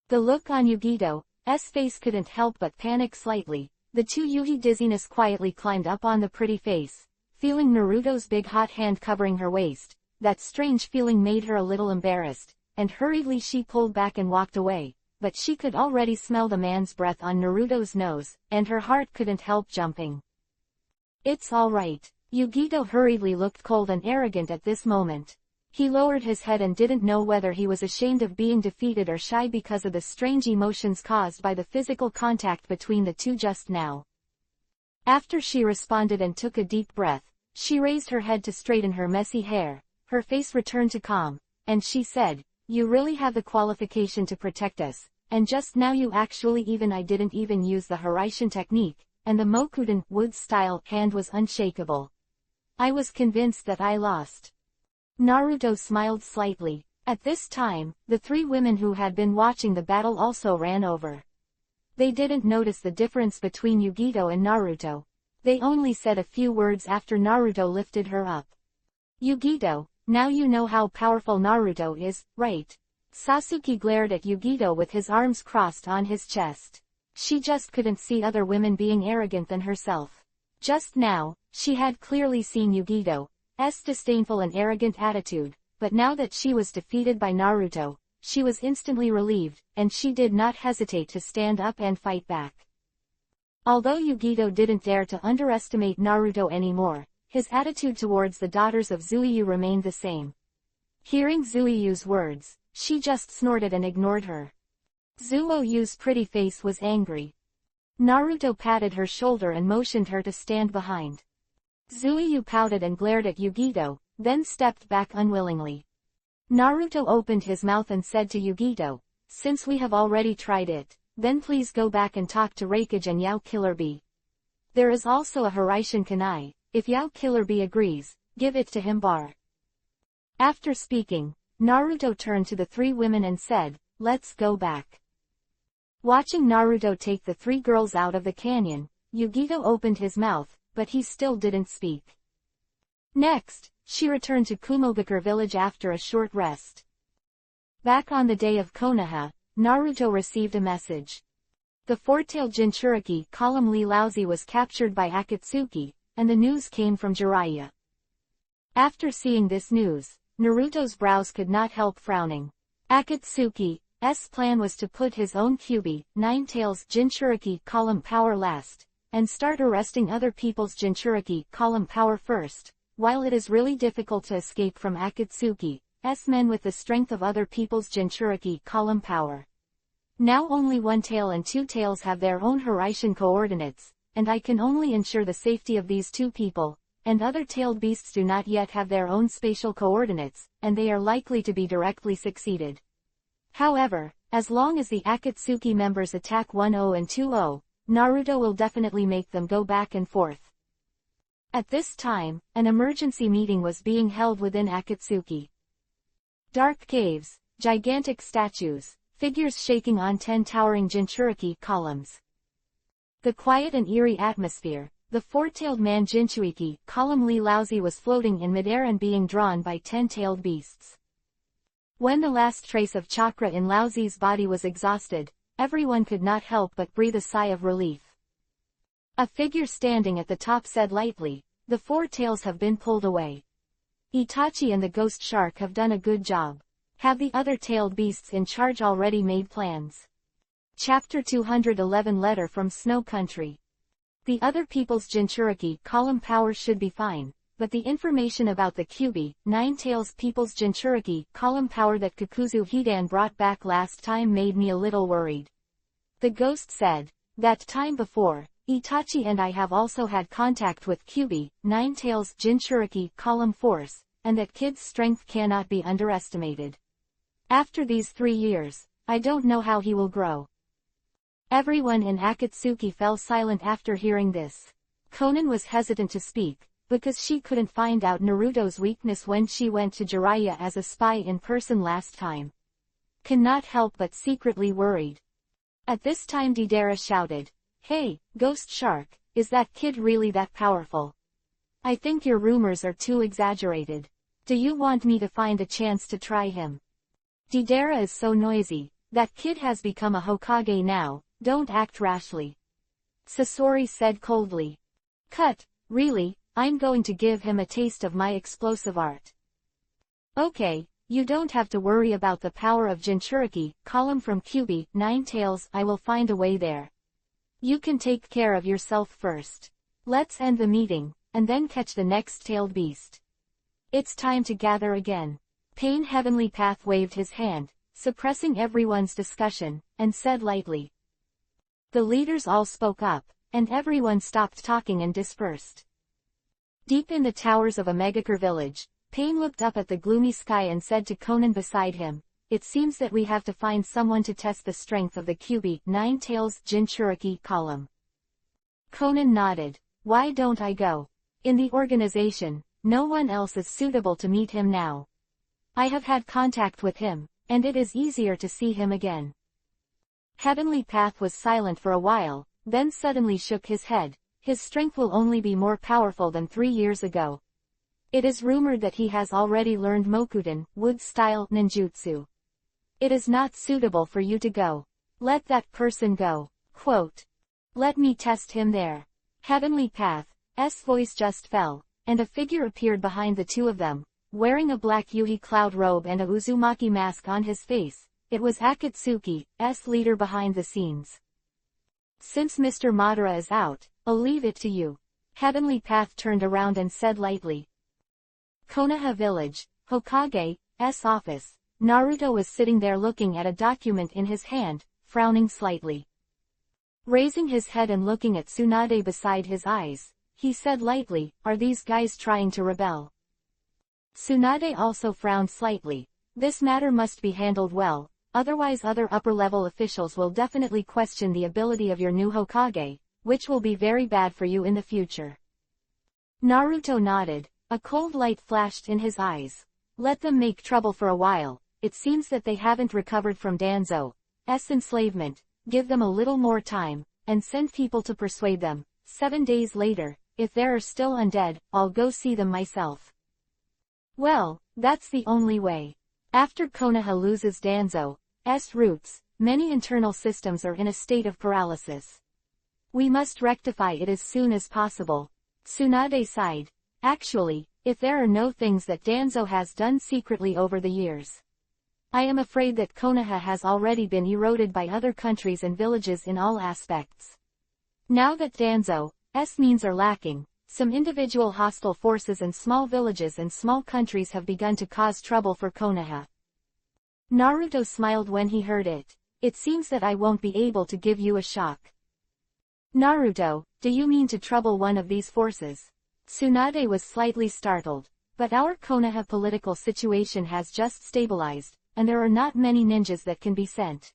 Speaker 1: The look on Yugito's face couldn't help but panic slightly. The Tsuyu dizziness quietly climbed up on the pretty face. Feeling Naruto's big hot hand covering her waist, that strange feeling made her a little embarrassed, and hurriedly she pulled back and walked away, but she could already smell the man's breath on Naruto's nose, and her heart couldn't help jumping. It's all right. Yugito hurriedly looked cold and arrogant at this moment. He lowered his head and didn't know whether he was ashamed of being defeated or shy because of the strange emotions caused by the physical contact between the two just now. After she responded and took a deep breath, she raised her head to straighten her messy hair. Her face returned to calm, and she said, "You really have the qualification to protect us, and just now I didn't even use the Hiraishin technique, and the Mokuden, wood-style, hand was unshakable. I was convinced that I lost." Naruto smiled slightly. At this time, the 3 women who had been watching the battle also ran over. They didn't notice the difference between Yugito and Naruto. They only said a few words after Naruto lifted her up. "Yugito, now you know how powerful Naruto is, right?" Sasuke glared at Yugito with his arms crossed on his chest. She just couldn't see other women being arrogant than herself. Just now, she had clearly seen Yugito's disdainful and arrogant attitude, but now that she was defeated by Naruto, she was instantly relieved, and she did not hesitate to stand up and fight back. Although Yugito didn't dare to underestimate Naruto anymore, his attitude towards the daughters of Zuiyu remained the same. Hearing Zuiyu's words, she just snorted and ignored her. Zuoyu's pretty face was angry. Naruto patted her shoulder and motioned her to stand behind. Zuiyu pouted and glared at Yugito, then stepped back unwillingly. Naruto opened his mouth and said to Yugito, "Since we have already tried it, then please go back and talk to Hokage and Yao Killer Bee. There is also a Hiraishin Kunai. If Yao Killer Bee agrees, give it to him bar." After speaking, Naruto turned to the 3 women and said, "Let's go back." Watching Naruto take the 3 girls out of the canyon, Yugito opened his mouth, but he still didn't speak. Next, she returned to Kumogakure village after a short rest. Back on the day of Konoha, Naruto received a message. The 4-tailed Jinchuriki column Lee Laozi was captured by Akatsuki, and the news came from Jiraiya. After seeing this news, Naruto's brows could not help frowning. Akatsuki, plan was to put his own Kyuubi, Nine-Tails Jinchuriki column power last, and start arresting other people's Jinchuriki column power first, while it is really difficult to escape from Akatsuki's men with the strength of other people's Jinchuriki column power. Now only one tail and two tails have their own Horaitian coordinates, and I can only ensure the safety of these two people, and other tailed beasts do not yet have their own spatial coordinates, and they are likely to be directly succeeded. However, as long as the Akatsuki members attack 10 and 20, Naruto will definitely make them go back and forth. At this time, an emergency meeting was being held within Akatsuki. Dark caves, gigantic statues, figures shaking on 10 towering Jinchuriki columns. The quiet and eerie atmosphere, the four-tailed man Jinchuiki column Li Laozi was floating in midair and being drawn by 10-tailed beasts. When the last trace of chakra in Laozi's body was exhausted, everyone could not help but breathe a sigh of relief. A figure standing at the top said lightly, "The four tails have been pulled away. Itachi and the ghost shark have done a good job. Have the other tailed beasts in charge already made plans?" Chapter 211 Letter from Snow Country. The other people's Jinchuriki column power should be fine, but the information about the Kyuubi, Nine-Tails people's Jinchuriki column power that Kakuzu Hidan brought back last time made me a little worried. The ghost said, "That time before, Itachi and I have also had contact with Kyuubi, Nine-Tails Jinchuriki column force, and that kid's strength cannot be underestimated. After these 3 years, I don't know how he will grow." Everyone in Akatsuki fell silent after hearing this. Konan was hesitant to speak, because she couldn't find out Naruto's weakness when she went to Jiraiya as a spy in person last time. Cannot help but secretly worried. At this time Deidara shouted, "Hey, Ghost Shark, is that kid really that powerful? I think your rumors are too exaggerated. Do you want me to find a chance to try him? Deidara is so noisy. That kid has become a Hokage now, don't act rashly." Sasori said coldly. "Cut, really, I'm going to give him a taste of my explosive art." "Okay, you don't have to worry about the power of Jinchuriki column from Kyuubi, Nine-Tails, I will find a way there. You can take care of yourself first. Let's end the meeting, and then catch the next tailed beast. It's time to gather again." Pain Heavenly Path waved his hand, suppressing everyone's discussion, and said lightly. The leaders all spoke up, and everyone stopped talking and dispersed. Deep in the towers of a Megakure village, Pain looked up at the gloomy sky and said to Konan beside him, "It seems that we have to find someone to test the strength of the Kyuubi, Nine-Tails Jinchuriki column." Konan nodded. "Why don't I go? In the organization, no one else is suitable to meet him now. I have had contact with him, and it is easier to see him again." Heavenly Path was silent for a while, then suddenly shook his head. "His strength will only be more powerful than 3 years ago. It is rumored that he has already learned Mokuden, wood-style ninjutsu. It is not suitable for you to go. Let that person go. Quote. Let me test him there." Heavenly Path's voice just fell, and a figure appeared behind the two of them, wearing a black Yuhi cloud robe and a Uzumaki mask on his face. It was Akatsuki's leader behind the scenes. "Since Mr. Madara is out, I'll leave it to you." Heavenly Path turned around and said lightly. Konoha Village, Hokage's office. Naruto was sitting there looking at a document in his hand, frowning slightly. Raising his head and looking at Tsunade beside his eyes, he said lightly, "Are these guys trying to rebel?" Tsunade also frowned slightly. "This matter must be handled well, otherwise other upper-level officials will definitely question the ability of your new Hokage, which will be very bad for you in the future." Naruto nodded. A cold light flashed in his eyes. Let them make trouble for a while. It seems that they haven't recovered from Danzo's enslavement. Give them a little more time, and send people to persuade them. 7 days later, if there are still undead, I'll go see them myself. Well, that's the only way. After Konoha loses Danzo's roots, many internal systems are in a state of paralysis. We must rectify it as soon as possible. Tsunade sighed. Actually, if there are no things that Danzo has done secretly over the years, I am afraid that Konoha has already been eroded by other countries and villages in all aspects. Now that Danzo's means are lacking, some individual hostile forces and small villages and small countries have begun to cause trouble for Konoha. Naruto smiled when he heard it. It seems that I won't be able to give you a shock. Naruto, do you mean to trouble one of these forces? Tsunade was slightly startled. But our Konoha political situation has just stabilized, and there are not many ninjas that can be sent.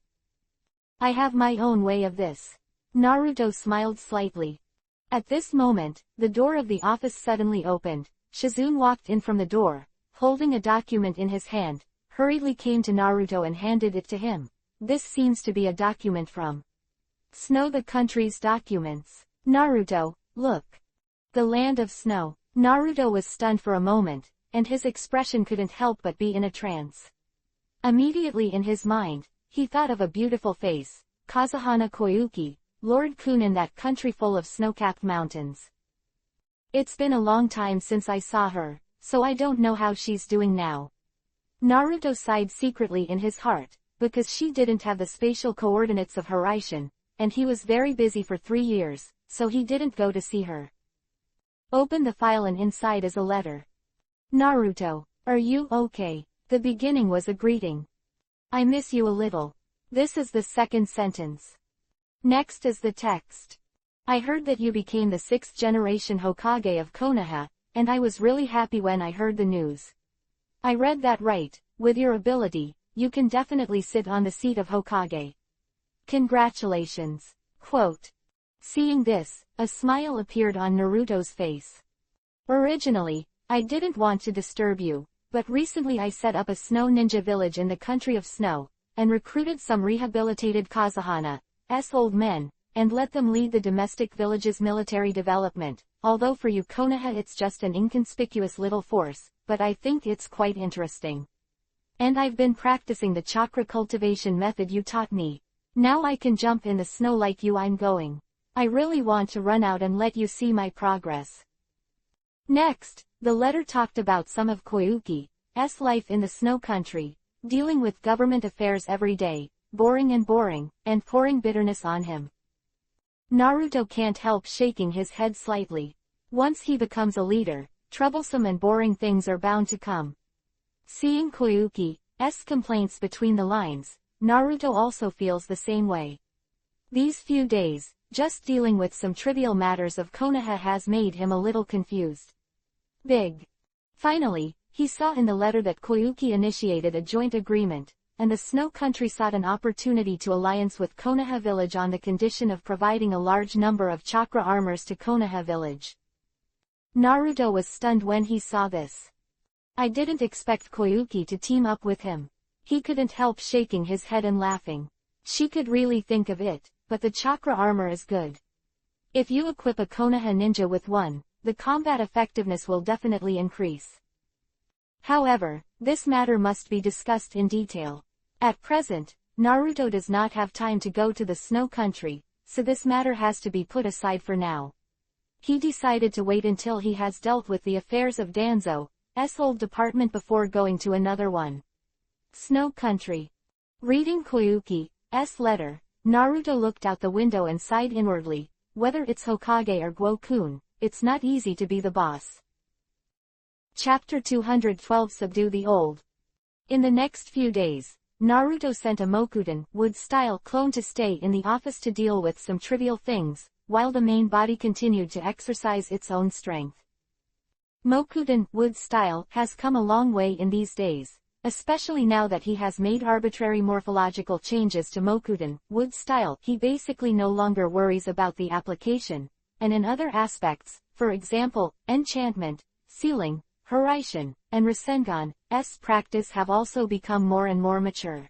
Speaker 1: I have my own way of this. Naruto smiled slightly. At this moment, the door of the office suddenly opened. Shizune walked in from the door, holding a document in his hand, hurriedly came to Naruto and handed it to him. This seems to be a document from Snow, the country's documents. Naruto, look. The land of snow. Naruto was stunned for a moment, and his expression couldn't help but be in a trance. Immediately in his mind, he thought of a beautiful face, Kazuhana Koyuki, Lord Kun in that country full of snow-capped mountains. It's been a long time since I saw her, so I don't know how she's doing now. Naruto sighed secretly in his heart, because she didn't have the spatial coordinates of Hiraishin, and he was very busy for 3 years, so he didn't go to see her. Open the file and inside is a letter. Naruto, are you okay? The beginning was a greeting. I miss you a little. This is the second sentence. Next is the text. I heard that you became the 6th generation Hokage of Konoha, and I was really happy when I heard the news. I read that right. With your ability, you can definitely sit on the seat of Hokage. Congratulations. Quote. Seeing this, a smile appeared on Naruto's face. Originally, I didn't want to disturb you, but recently I set up a snow ninja village in the country of snow, and recruited some rehabilitated Kazuhana's old men, and let them lead the domestic village's military development. Although for you Konoha it's just an inconspicuous little force, but I think it's quite interesting. And I've been practicing the chakra cultivation method you taught me. Now I can jump in the snow like you. I'm going. I really want to run out and let you see my progress. Next, the letter talked about some of Koyuki's life in the snow country, dealing with government affairs every day, boring, and pouring bitterness on him. Naruto can't help shaking his head slightly. Once he becomes a leader, troublesome and boring things are bound to come. Seeing Koyuki's complaints between the lines, Naruto also feels the same way. These few days, just dealing with some trivial matters of Konoha has made him a little confused. Finally, he saw in the letter that Koyuki initiated a joint agreement, and the snow country sought an opportunity to alliance with Konoha village on the condition of providing a large number of chakra armors to Konoha village. Naruto was stunned when he saw this. I didn't expect Koyuki to team up with him. He couldn't help shaking his head and laughing. She could really think of it, but the chakra armor is good. If you equip a Konoha ninja with one, the combat effectiveness will definitely increase. However, this matter must be discussed in detail. At present, Naruto does not have time to go to the snow country, so this matter has to be put aside for now. He decided to wait until he has dealt with the affairs of Danzo's old department before going to another one. Snow country. Reading Koyuki's letter, Naruto looked out the window and sighed inwardly. Whether it's Hokage or Guo-kun, it's not easy to be the boss. Chapter 212 Subdue the Old. In the next few days, Naruto sent a Mokuden wood-style clone to stay in the office to deal with some trivial things, while the main body continued to exercise its own strength. Mokuden wood-style has come a long way in these days, especially now that he has made arbitrary morphological changes to Mokuden wood-style. He basically no longer worries about the application, and in other aspects, for example, enchantment, sealing, Hiraishin, and Rasengan's practice have also become more and more mature.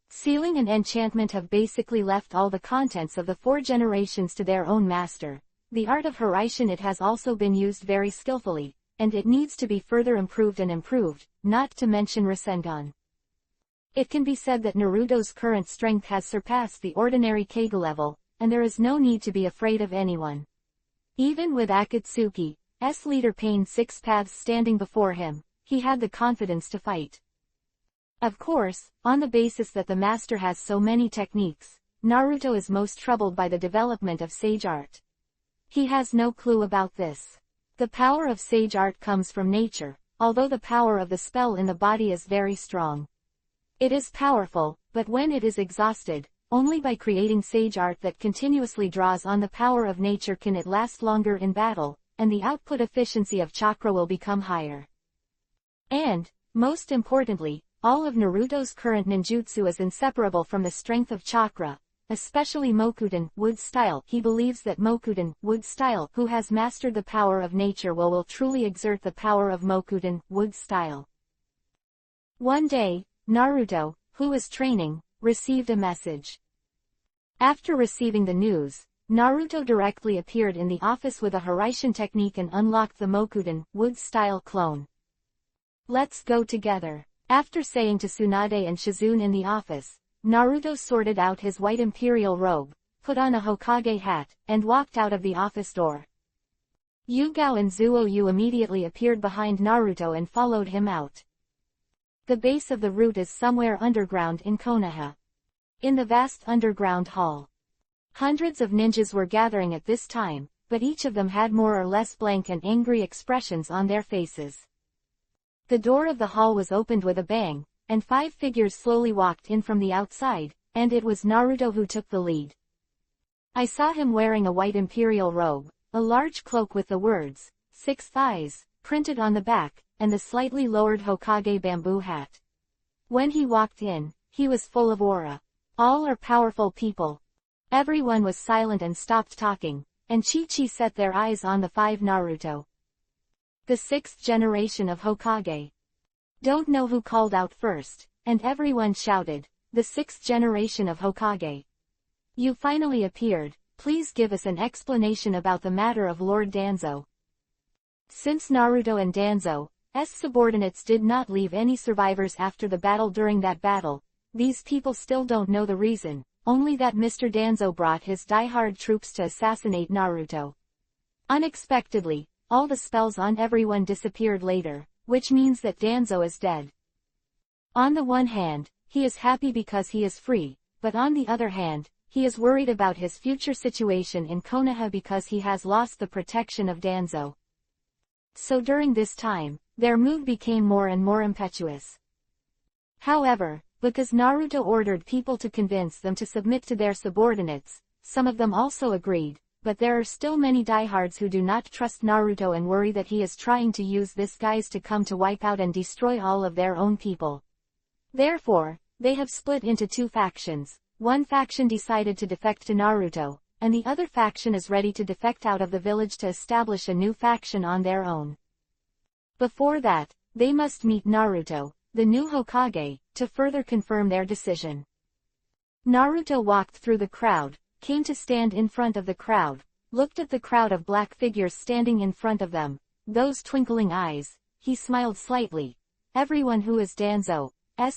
Speaker 1: Sealing and enchantment have basically left all the contents of the 4 generations to their own master. The art of Hiraishin it has also been used very skillfully, and it needs to be further improved, not to mention Rasengan. It can be said that Naruto's current strength has surpassed the ordinary Kage level, and there is no need to be afraid of anyone. Even with Akatsuki's leader Pain 6 Paths standing before him, he had the confidence to fight. Of course, on the basis that the master has so many techniques, Naruto is most troubled by the development of sage art. He has no clue about this. The power of sage art comes from nature, although the power of the spell in the body is very strong. It is powerful, but when it is exhausted, only by creating sage art that continuously draws on the power of nature can it last longer in battle, and the output efficiency of chakra will become higher. And, most importantly, all of Naruto's current ninjutsu is inseparable from the strength of chakra, especially Mokuten, wood style. He believes that Mokuten, wood style, who has mastered the power of nature will truly exert the power of Mokuten, wood style. One day, Naruto, who was training, received a message. After receiving the news, Naruto directly appeared in the office with a Hiraishin technique and unlocked the Mokuten, wood style clone. Let's go together. After saying to Tsunade and Shizune in the office, Naruto sorted out his white imperial robe, put on a Hokage hat, and walked out of the office door. Yugao and Zuoyu immediately appeared behind Naruto and followed him out. The base of the route is somewhere underground in Konoha. In the vast underground hall, hundreds of ninjas were gathering at this time, but each of them had more or less blank and angry expressions on their faces. The door of the hall was opened with a bang, and 5 figures slowly walked in from the outside, and it was Naruto who took the lead. I saw him wearing a white imperial robe, a large cloak with the words, 6 thighs, printed on the back, and the slightly lowered Hokage bamboo hat. When he walked in, he was full of aura. All are powerful people. Everyone was silent and stopped talking, and Chi-Chi set their eyes on the 5 Naruto. The 6th generation of Hokage. Don't know who called out first, and everyone shouted, the 6th generation of Hokage. You finally appeared, please give us an explanation about the matter of Lord Danzo. Since Naruto and Danzo's subordinates did not leave any survivors after the battle during that battle, these people still don't know the reason, only that Mr. Danzo brought his die-hard troops to assassinate Naruto. Unexpectedly, all the spells on everyone disappeared later, which means that Danzo is dead. On the one hand, he is happy because he is free, but on the other hand, he is worried about his future situation in Konoha because he has lost the protection of Danzo. So during this time, their mood became more and more impetuous. However, because Naruto ordered people to convince them to submit to their subordinates, some of them also agreed, but there are still many diehards who do not trust Naruto and worry that he is trying to use this guise to come to wipe out and destroy all of their own people. Therefore, they have split into 2 factions. One faction decided to defect to Naruto, and the other faction is ready to defect out of the village to establish a new faction on their own. Before that, they must meet Naruto, the new Hokage, to further confirm their decision. Naruto walked through the crowd, came to stand in front of the crowd, looked at the crowd of black figures standing in front of them, those twinkling eyes, he smiled slightly. Everyone who is Danzo's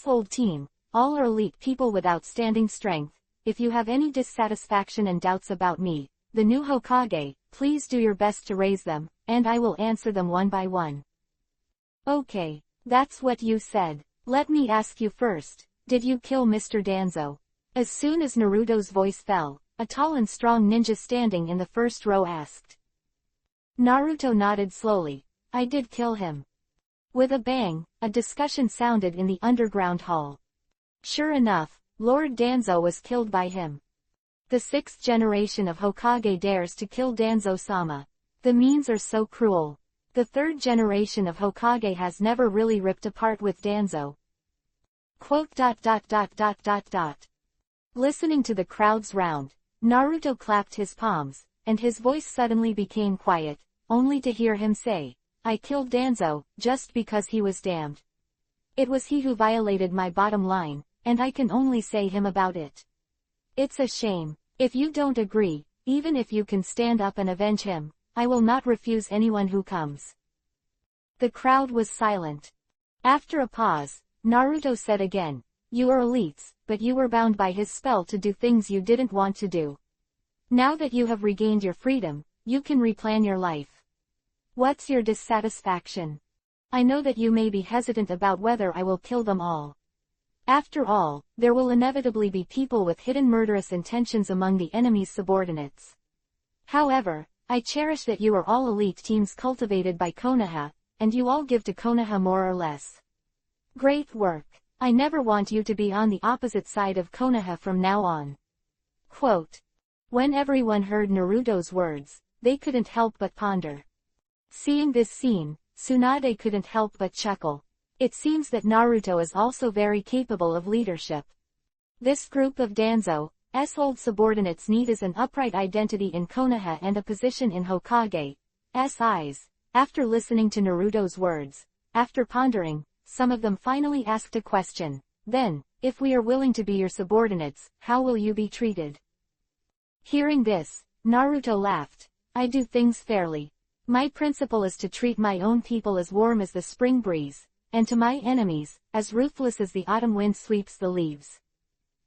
Speaker 1: old team, all are elite people with outstanding strength. If you have any dissatisfaction and doubts about me, the new Hokage, please do your best to raise them, and I will answer them one by one. Okay, that's what you said. Let me ask you first, did you kill Mr. Danzo? As soon as Naruto's voice fell, a tall and strong ninja standing in the first row asked. Naruto nodded slowly. I did kill him. With a bang, a discussion sounded in the underground hall. Sure enough, Lord Danzo was killed by him. The 6th generation of Hokage dares to kill Danzo-sama. The means are so cruel. The 3rd generation of Hokage has never really ripped apart with Danzo. Listening to the crowds round, Naruto clapped his palms, and his voice suddenly became quiet, only to hear him say, I killed Danzo, just because he was damned. It was he who violated my bottom line, and I can only say him about it. It's a shame. If you don't agree, even if you can stand up and avenge him, I will not refuse anyone who comes. The crowd was silent. After a pause, Naruto said again, you are elites, but you were bound by his spell to do things you didn't want to do. Now that you have regained your freedom, you can replan your life. What's your dissatisfaction? I know that you may be hesitant about whether I will kill them all. After all, there will inevitably be people with hidden murderous intentions among the enemy's subordinates. However, I cherish that you are all elite teams cultivated by Konoha, and you all give to Konoha more or less. Great work. I never want you to be on the opposite side of Konoha from now on. Quote. When everyone heard Naruto's words, they couldn't help but ponder. Seeing this scene, Tsunade couldn't help but chuckle. It seems that Naruto is also very capable of leadership. This group of Danzo's old subordinates need is an upright identity in Konoha and a position in Hokage's eyes. After listening to Naruto's words, after pondering, some of them finally asked a question. Then, if we are willing to be your subordinates, how will you be treated? Hearing this, Naruto laughed. I do things fairly. My principle is to treat my own people as warm as the spring breeze, and to my enemies, as ruthless as the autumn wind sweeps the leaves.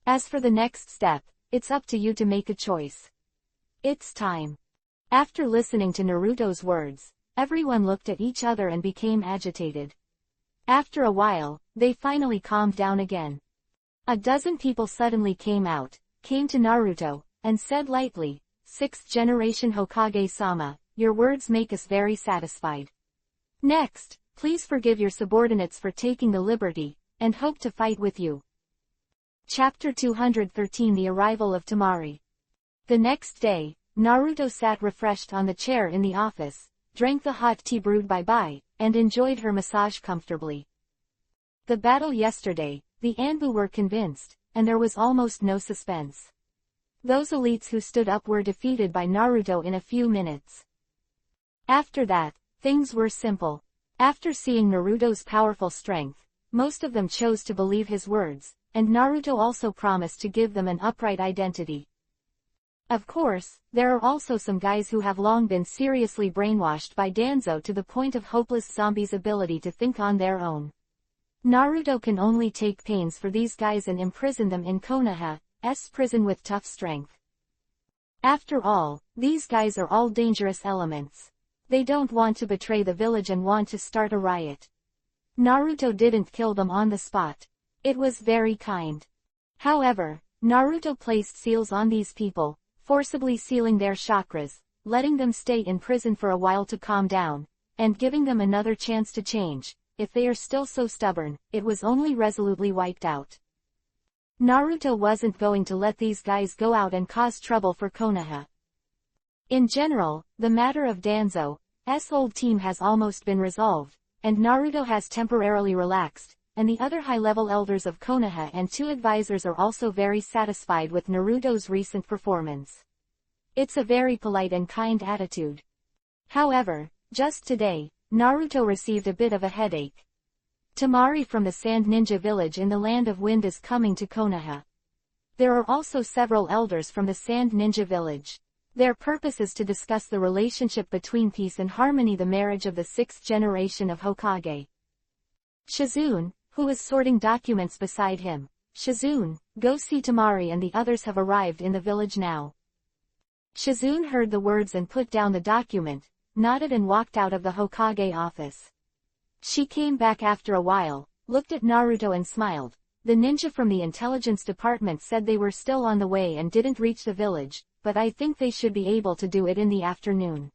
Speaker 1: As for the next step, it's up to you to make a choice. It's time. After listening to Naruto's words, everyone looked at each other and became agitated. After a while, they finally calmed down again. A dozen people suddenly came to Naruto, and said lightly, 6th generation Hokage-sama, your words make us very satisfied. Next, please forgive your subordinates for taking the liberty, and hope to fight with you. Chapter 213 The Arrival of Temari. The next day, Naruto sat refreshed on the chair in the office, drank the hot tea brewed by Bai, and enjoyed her massage comfortably. The battle yesterday, the Anbu were convinced, and there was almost no suspense. Those elites who stood up were defeated by Naruto in a few minutes. After that, things were simple. After seeing Naruto's powerful strength, most of them chose to believe his words, and Naruto also promised to give them an upright identity. Of course, there are also some guys who have long been seriously brainwashed by Danzo to the point of hopeless zombies' ability to think on their own. Naruto can only take pains for these guys and imprison them in Konoha's prison with tough strength. After all, these guys are all dangerous elements. They don't want to betray the village and want to start a riot. Naruto didn't kill them on the spot. It was very kind. However, Naruto placed seals on these people, forcibly sealing their chakras, letting them stay in prison for a while to calm down, and giving them another chance to change. If they are still so stubborn, it was only resolutely wiped out. Naruto wasn't going to let these guys go out and cause trouble for Konoha. In general, the matter of Danzo's old team has almost been resolved, and Naruto has temporarily relaxed, and the other high-level elders of Konoha and 2 advisors are also very satisfied with Naruto's recent performance. It's a very polite and kind attitude. However, just today, Naruto received a bit of a headache. Temari from the Sand Ninja Village in the Land of Wind is coming to Konoha. There are also several elders from the Sand Ninja Village. Their purpose is to discuss the relationship between peace and harmony, the marriage of the 6th generation of Hokage. Shizune, who is sorting documents beside him. Shizune, go see Temari, and the others have arrived in the village now. Shizune heard the words and put down the document, nodded and walked out of the Hokage office. She came back after a while, looked at Naruto and smiled. The ninja from the intelligence department said they were still on the way and didn't reach the village, but I think they should be able to do it in the afternoon.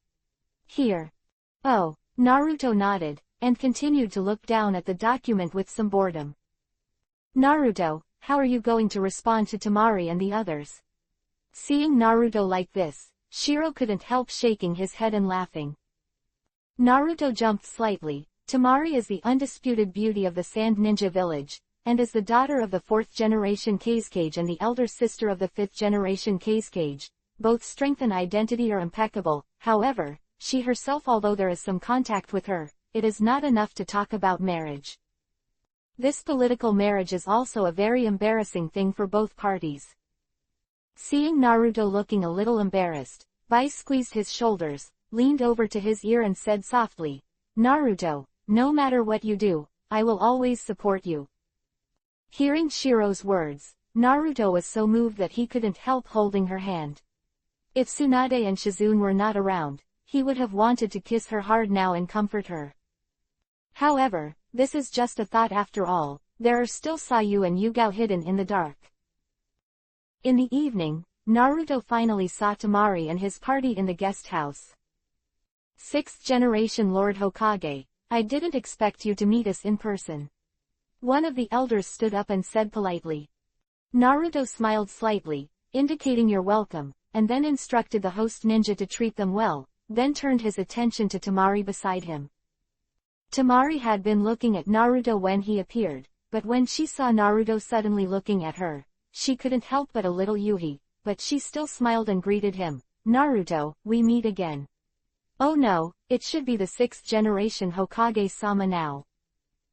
Speaker 1: Here. Oh, Naruto nodded, and continued to look down at the document with some boredom. Naruto, how are you going to respond to Temari and the others? Seeing Naruto like this, Shiro couldn't help shaking his head and laughing. Naruto jumped slightly. Temari is the undisputed beauty of the Sand Ninja Village, and is the daughter of the 4th generation Kazekage and the elder sister of the 5th generation Kazekage. Both strength and identity are impeccable. However, she herself, although there is some contact with her, it is not enough to talk about marriage. This political marriage is also a very embarrassing thing for both parties. Seeing Naruto looking a little embarrassed, Bai squeezed his shoulders, leaned over to his ear and said softly, Naruto, no matter what you do, I will always support you. Hearing Shiro's words, Naruto was so moved that he couldn't help holding her hand. If Tsunade and Shizune were not around, he would have wanted to kiss her hard now and comfort her. However, this is just a thought after all. there are still Sayu and Yugao hidden in the dark. In the evening, Naruto finally saw Temari and his party in the guest house. 6th generation Lord Hokage, I didn't expect you to meet us in person. One of the elders stood up and said politely. Naruto smiled slightly, indicating you're welcome, and then instructed the host ninja to treat them well, then turned his attention to Temari beside him. Temari had been looking at Naruto when he appeared, but when she saw Naruto suddenly looking at her, she couldn't help but a little yuhi, but she still smiled and greeted him. Naruto, we meet again. Oh no, it should be the 6th generation Hokage-sama now.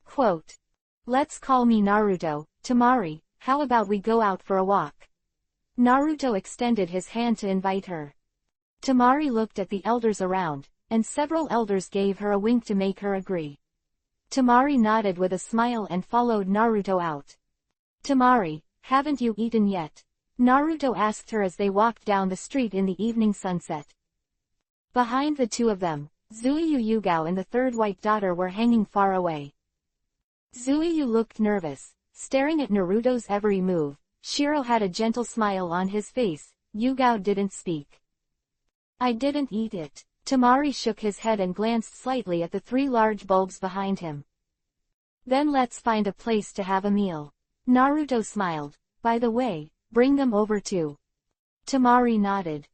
Speaker 1: Quote. Let's call me Naruto, Temari, how about we go out for a walk? Naruto extended his hand to invite her. Temari looked at the elders around, and several elders gave her a wink to make her agree. Temari nodded with a smile and followed Naruto out. Temari, haven't you eaten yet? Naruto asked her as they walked down the street in the evening sunset. Behind the two of them, Zuiyu Yugao and the third white daughter were hanging far away. Zuiyu looked nervous, staring at Naruto's every move. Shiro had a gentle smile on his face. Yugao didn't speak. I didn't eat it. Temari shook his head and glanced slightly at the 3 large bulbs behind him. Then let's find a place to have a meal. Naruto smiled. By the way, bring them over too. Temari nodded.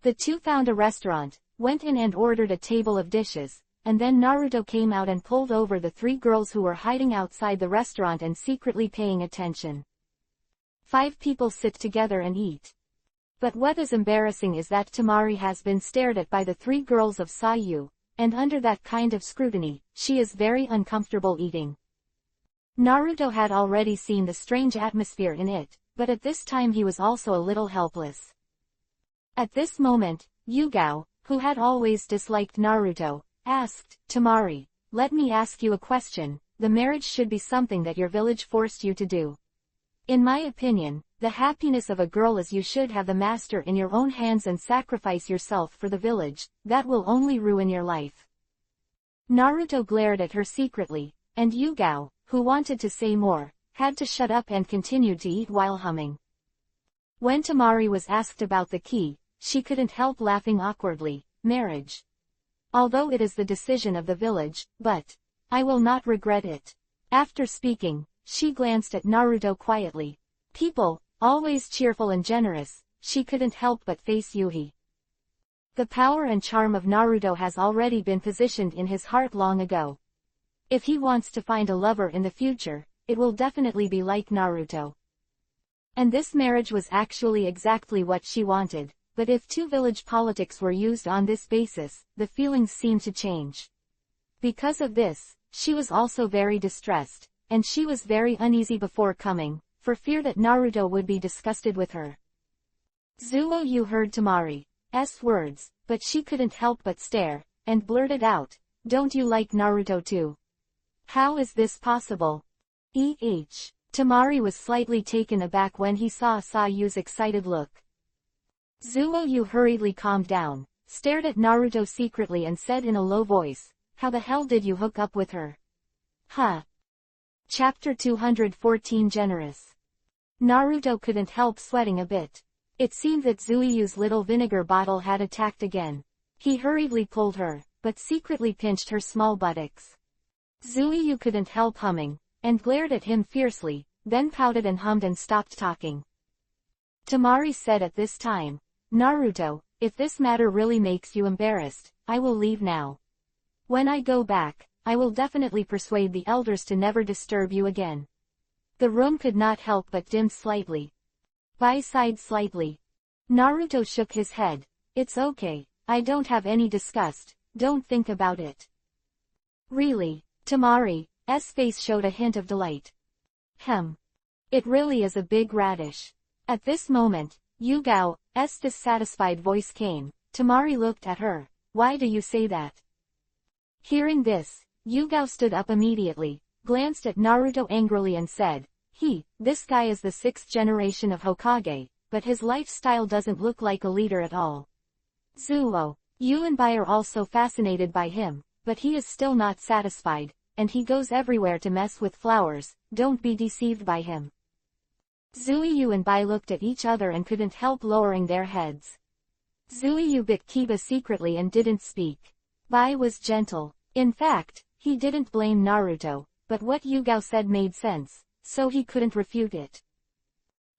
Speaker 1: The two found a restaurant, went in and ordered a table of dishes, and then Naruto came out and pulled over the 3 girls who were hiding outside the restaurant and secretly paying attention. 5 people sit together and eat. But what is embarrassing is that Temari has been stared at by the 3 girls of Sayu, and under that kind of scrutiny, she is very uncomfortable eating. Naruto had already seen the strange atmosphere in it, but at this time he was also a little helpless. At this moment, Yugao, who had always disliked Naruto, asked, Temari, let me ask you a question. The marriage should be something that your village forced you to do. In my opinion, the happiness of a girl is you should have the master in your own hands and sacrifice yourself for the village. That will only ruin your life. Naruto glared at her secretly, and Yugao, who wanted to say more, had to shut up and continued to eat while humming. When Temari was asked about the key, she couldn't help laughing awkwardly. Marriage. Although it is the decision of the village, but I will not regret it. After speaking, she glanced at Naruto quietly. People, always cheerful and generous, she couldn't help but face Yuhi. The power and charm of Naruto has already been positioned in his heart long ago. If he wants to find a lover in the future, it will definitely be like Naruto. And this marriage was actually exactly what she wanted, but if 2 village politics were used on this basis, the feelings seemed to change. Because of this, she was also very distressed, and she was very uneasy before coming, for fear that Naruto would be disgusted with her. Zuoyu heard Temari's words, but she couldn't help but stare, and blurted out, don't you like Naruto too? How is this possible? Temari was slightly taken aback when he saw Sayu's excited look. Zuoyu hurriedly calmed down, stared at Naruto secretly and said in a low voice, how the hell did you hook up with her? Huh? Chapter 214 Generous. Naruto couldn't help sweating a bit. It seemed that Zuiyu's little vinegar bottle had attacked again. He hurriedly pulled her, but secretly pinched her small buttocks. Zuiyu couldn't help humming, and glared at him fiercely, then pouted and hummed and stopped talking. Temari said at this time, Naruto, if this matter really makes you embarrassed, I will leave now. When I go back, I will definitely persuade the elders to never disturb you again. The room could not help but dim slightly. Bai sighed slightly. Naruto shook his head. It's okay, I don't have any disgust, don't think about it. Really? Temari's face showed a hint of delight. It really is a big radish. At this moment, Yugao's dissatisfied voice came. Temari looked at her. Why do you say that? Hearing this, Yugao stood up immediately, glanced at Naruto angrily and said, this guy is the 6th generation of Hokage, but his lifestyle doesn't look like a leader at all. Zuo, you and Bai are also fascinated by him, but he is still not satisfied. and he goes everywhere to mess with flowers, don't be deceived by him. Zuiyu and Bai looked at each other and couldn't help lowering their heads. Zuiyu bit Kiba secretly and didn't speak. Bai was gentle. In fact, he didn't blame Naruto, but what Yugao said made sense, so he couldn't refute it.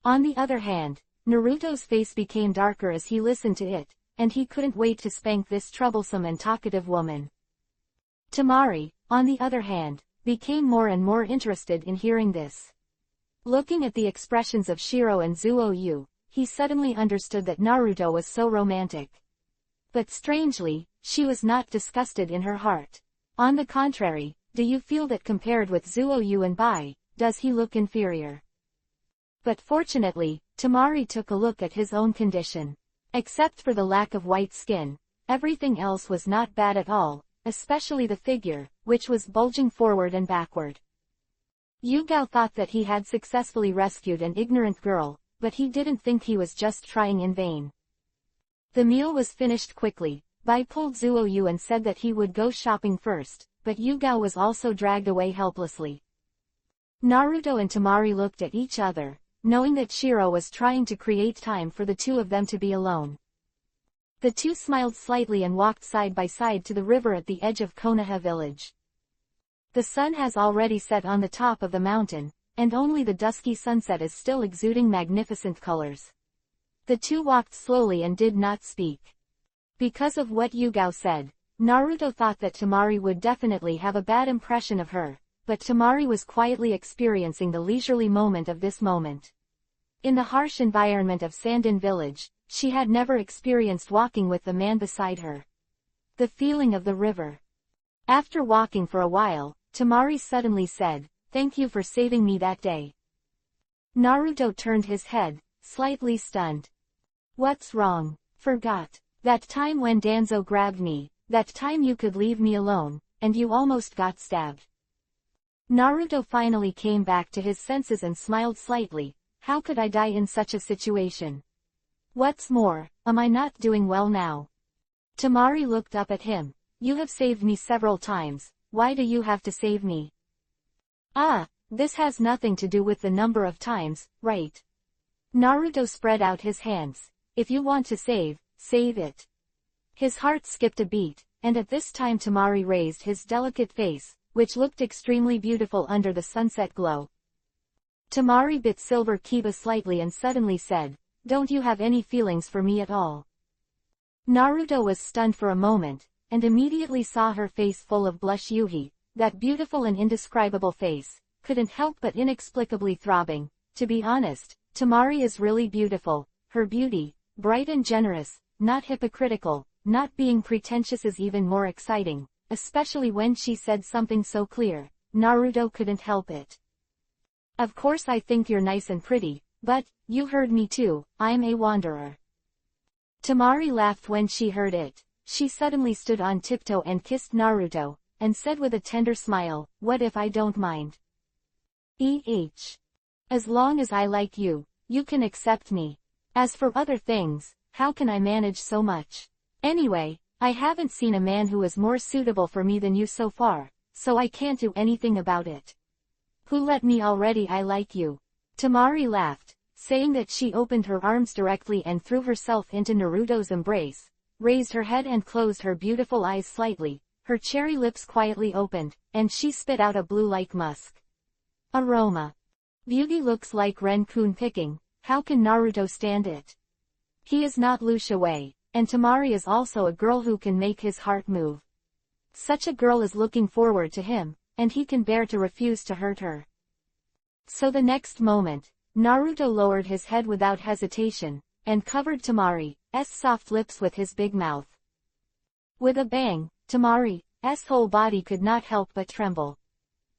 Speaker 1: On the other hand, Naruto's face became darker as he listened to it, and he couldn't wait to spank this troublesome and talkative woman. Temari, on the other hand, became more and more interested in hearing this. Looking at the expressions of Shiro and Zuoyu, he suddenly understood that Naruto was so romantic. But strangely, she was not disgusted in her heart. On the contrary, do you feel that compared with Zuoyu and Bai, does he look inferior? But fortunately, Temari took a look at his own condition. Except for the lack of white skin, everything else was not bad at all, especially the figure, which was bulging forward and backward. Yugao thought that he had successfully rescued an ignorant girl, but he didn't think he was just trying in vain. The meal was finished quickly. Bai pulled Zuoyu and said that he would go shopping first, but Yugao was also dragged away helplessly. Naruto and Temari looked at each other, knowing that Shiro was trying to create time for the two of them to be alone. The two smiled slightly and walked side by side to the river at the edge of Konoha village. The sun has already set on the top of the mountain, and only the dusky sunset is still exuding magnificent colors. The two walked slowly and did not speak. Because of what Yugao said, Naruto thought that Temari would definitely have a bad impression of her, but Temari was quietly experiencing the leisurely moment of this moment. In the harsh environment of Sandin village, she had never experienced walking with the man beside her. The feeling of the river. After walking for a while, Temari suddenly said, "Thank you for saving me that day." Naruto turned his head, slightly stunned. "What's wrong?" "Forgot. That time when Danzo grabbed me, that time you could leave me alone, and you almost got stabbed." Naruto finally came back to his senses and smiled slightly. "How could I die in such a situation? What's more, am I not doing well now?" Temari looked up at him. "You have saved me several times, why do you have to save me?" "Ah, this has nothing to do with the number of times, right?" Naruto spread out his hands. "If you want to save, save it." His heart skipped a beat, and at this time Temari raised his delicate face, which looked extremely beautiful under the sunset glow. Temari bit Silver Kiba slightly and suddenly said, "Don't you have any feelings for me at all?" Naruto was stunned for a moment, and immediately saw her face full of blush. Yuhi, that beautiful and indescribable face, couldn't help but inexplicably throbbing. To be honest, Temari is really beautiful. Her beauty, bright and generous, not hypocritical, not being pretentious, is even more exciting, especially when she said something so clear. Naruto couldn't help it. "Of course I think you're nice and pretty, but, you heard me too, I'm a wanderer." Temari laughed when she heard it. She suddenly stood on tiptoe and kissed Naruto, and said with a tender smile, "What if I don't mind? As long as I like you, you can accept me. As for other things, how can I manage so much? Anyway, I haven't seen a man who is more suitable for me than you so far, so I can't do anything about it. Who let me already? I like you." Temari laughed, saying that she opened her arms directly and threw herself into Naruto's embrace, raised her head and closed her beautiful eyes slightly, her cherry lips quietly opened, and she spit out a blue-like musk aroma. Beauty looks like Ren-kun picking. How can Naruto stand it? He is not Lucia Wei, and Temari is also a girl who can make his heart move. Such a girl is looking forward to him, and he can bear to refuse to hurt her. So the next moment, Naruto lowered his head without hesitation, and covered Temari's soft lips with his big mouth. With a bang, Temari's whole body could not help but tremble.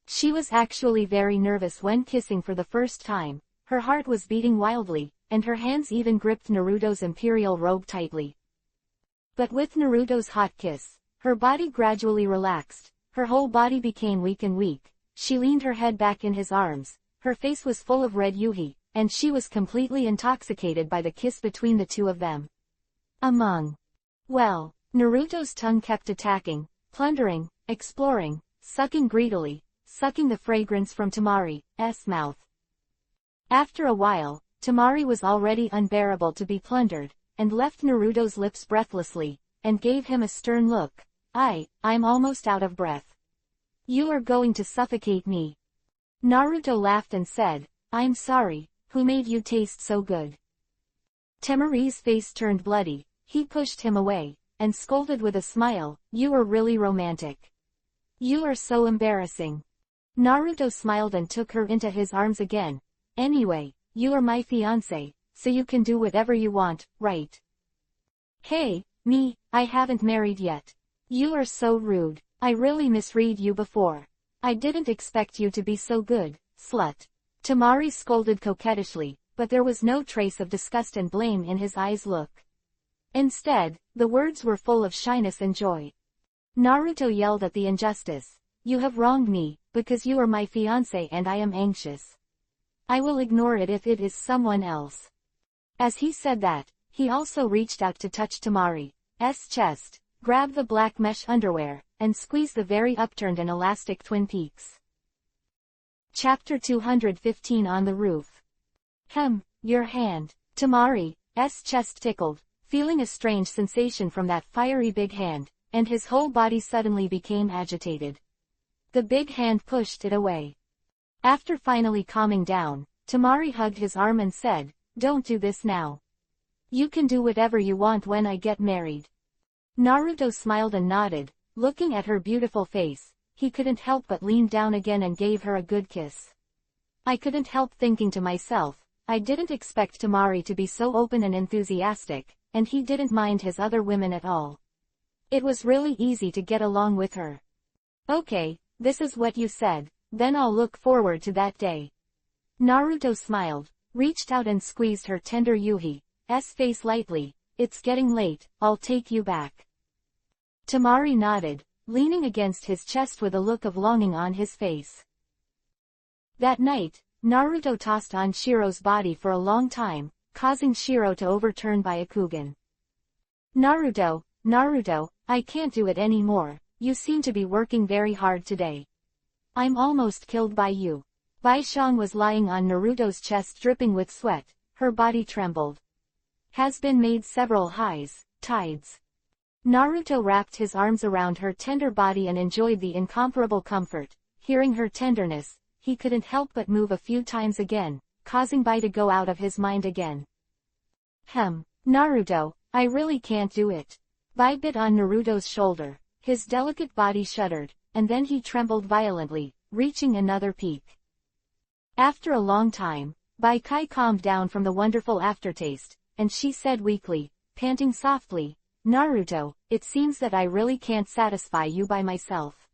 Speaker 1: She was actually very nervous when kissing for the first time. Her heart was beating wildly, and her hands even gripped Naruto's imperial robe tightly. But with Naruto's hot kiss, her body gradually relaxed, her whole body became weak and weak. She leaned her head back in his arms, her face was full of red yuhi, and she was completely intoxicated by the kiss between the two of them. Well, Naruto's tongue kept attacking, plundering, exploring, sucking greedily, sucking the fragrance from Tamari's mouth. After a while, Tamari was already unbearable to be plundered, and left Naruto's lips breathlessly, and gave him a stern look. I'm almost out of breath. You are going to suffocate me. Naruto laughed and said, I'm sorry, who made you taste so good? Tamari's face turned bloody, he pushed him away, and scolded with a smile, you are really romantic. You are so embarrassing. Naruto smiled and took her into his arms again. Anyway, you are my fiancé, so you can do whatever you want, right? Hey, me, I haven't married yet. You are so rude. I really misread you before. I didn't expect you to be so good, slut. Tamari scolded coquettishly, but there was no trace of disgust and blame in his eyes' look. Instead, the words were full of shyness and joy. Naruto yelled at the injustice. You have wronged me, because you are my fiancé and I am anxious. I will ignore it if it is someone else. As he said that, he also reached out to touch Tamari's chest, grab the black mesh underwear, and squeeze the very upturned and elastic twin peaks. Chapter 215 On the Roof. Your hand. Tamari's chest tickled, feeling a strange sensation from that fiery big hand, and his whole body suddenly became agitated. The big hand pushed it away. After finally calming down, Tamari hugged his arm and said, Don't do this now. You can do whatever you want when I get married. Naruto smiled and nodded, looking at her beautiful face. He couldn't help but lean down again and gave her a good kiss. I couldn't help thinking to myself, I didn't expect Tamari to be so open and enthusiastic, and he didn't mind his other women at all. It was really easy to get along with her. Okay, this is what you said, then I'll look forward to that day. Naruto smiled, reached out and squeezed her tender Yuhi's face lightly. It's getting late, I'll take you back. Tamari nodded, leaning against his chest with a look of longing on his face. That night, Naruto tossed on Shiro's body for a long time, causing Shiro to overturn Byakugan. Naruto, I can't do it anymore, you seem to be working very hard today. I'm almost killed by you. Baishang was lying on Naruto's chest dripping with sweat, her body trembled. Has been made several tides. Naruto wrapped his arms around her tender body and enjoyed the incomparable comfort. Hearing her tenderness, he couldn't help but move a few times again, causing Bai to go out of his mind again. Naruto, I really can't do it. Bai bit on Naruto's shoulder, his delicate body shuddered, and then he trembled violently, reaching another peak. After a long time, Bai Kai calmed down from the wonderful aftertaste, and she said weakly, panting softly, Naruto, it seems that I really can't satisfy you by myself.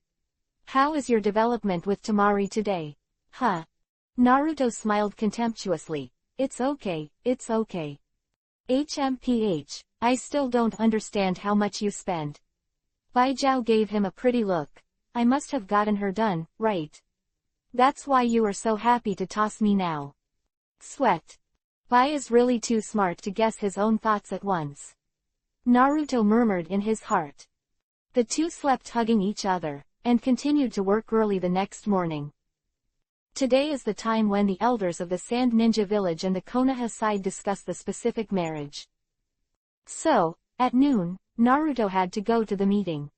Speaker 1: How is your development with Tamari today? Naruto smiled contemptuously. It's okay. HMPH, I still don't understand how much you spend. Bai Jiao gave him a pretty look. I must have gotten her done, right? That's why you are so happy to toss me now. Sweat. Bai is really too smart to guess his own thoughts at once. Naruto murmured in his heart. The two slept hugging each other, and continued to work early the next morning. Today is the time when the elders of the Sand Ninja Village and the Konoha side discuss the specific marriage. So, at noon, Naruto had to go to the meeting.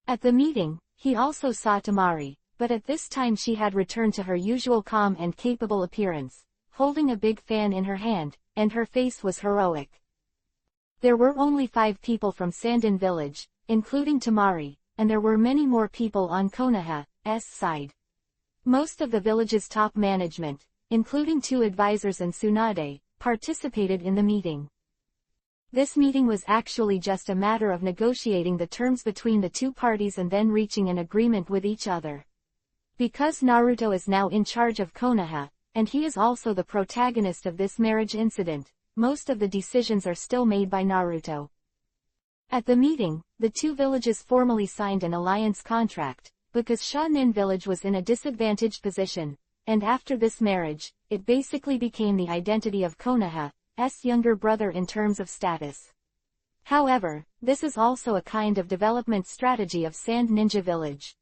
Speaker 1: At the meeting, he also saw Tamari, but at this time she had returned to her usual calm and capable appearance, holding a big fan in her hand, and her face was heroic. There were only 5 people from Sandin Village, including Tamari, and there were many more people on Konoha's side. Most of the village's top management, including 2 advisors and Tsunade, participated in the meeting. This meeting was actually just a matter of negotiating the terms between the 2 parties and then reaching an agreement with each other. Because Naruto is now in charge of Konoha, and he is also the protagonist of this marriage incident, most of the decisions are still made by Naruto. At the meeting, the 2 villages formally signed an alliance contract, because Shanin Village was in a disadvantaged position, and after this marriage, it basically became the identity of Konoha's younger brother in terms of status. However, this is also a kind of development strategy of Sand Ninja Village.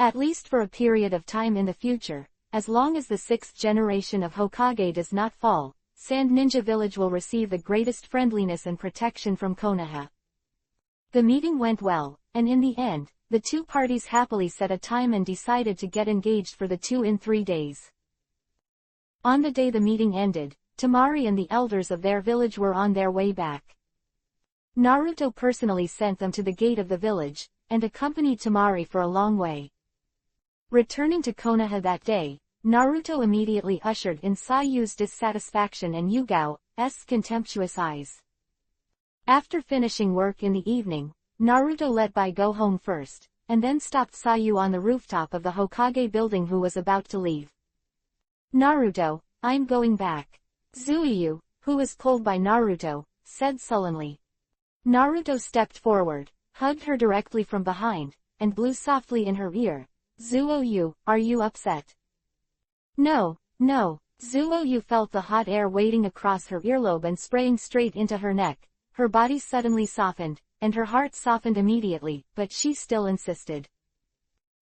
Speaker 1: At least for a period of time in the future, as long as the 6th generation of Hokage does not fall, Sand Ninja Village will receive the greatest friendliness and protection from Konoha. The meeting went well, and in the end, the two parties happily set a time and decided to get engaged for the 2 in 3 days. On the day the meeting ended, Temari and the elders of their village were on their way back. Naruto personally sent them to the gate of the village, and accompanied Temari for a long way. Returning to Konoha that day, Naruto immediately ushered in Sayu's dissatisfaction and Yugao's contemptuous eyes. After finishing work in the evening, Naruto let Bai go home first, and then stopped Sayu on the rooftop of the Hokage building who was about to leave. "Naruto, I'm going back," Zuiyu, who was pulled by Naruto, said sullenly. Naruto stepped forward, hugged her directly from behind, and blew softly in her ear. "Zuoyu, are you upset?" No. Zuoyu felt the hot air waiting across her earlobe and spraying straight into her neck. Her body suddenly softened, and her heart softened immediately, but she still insisted.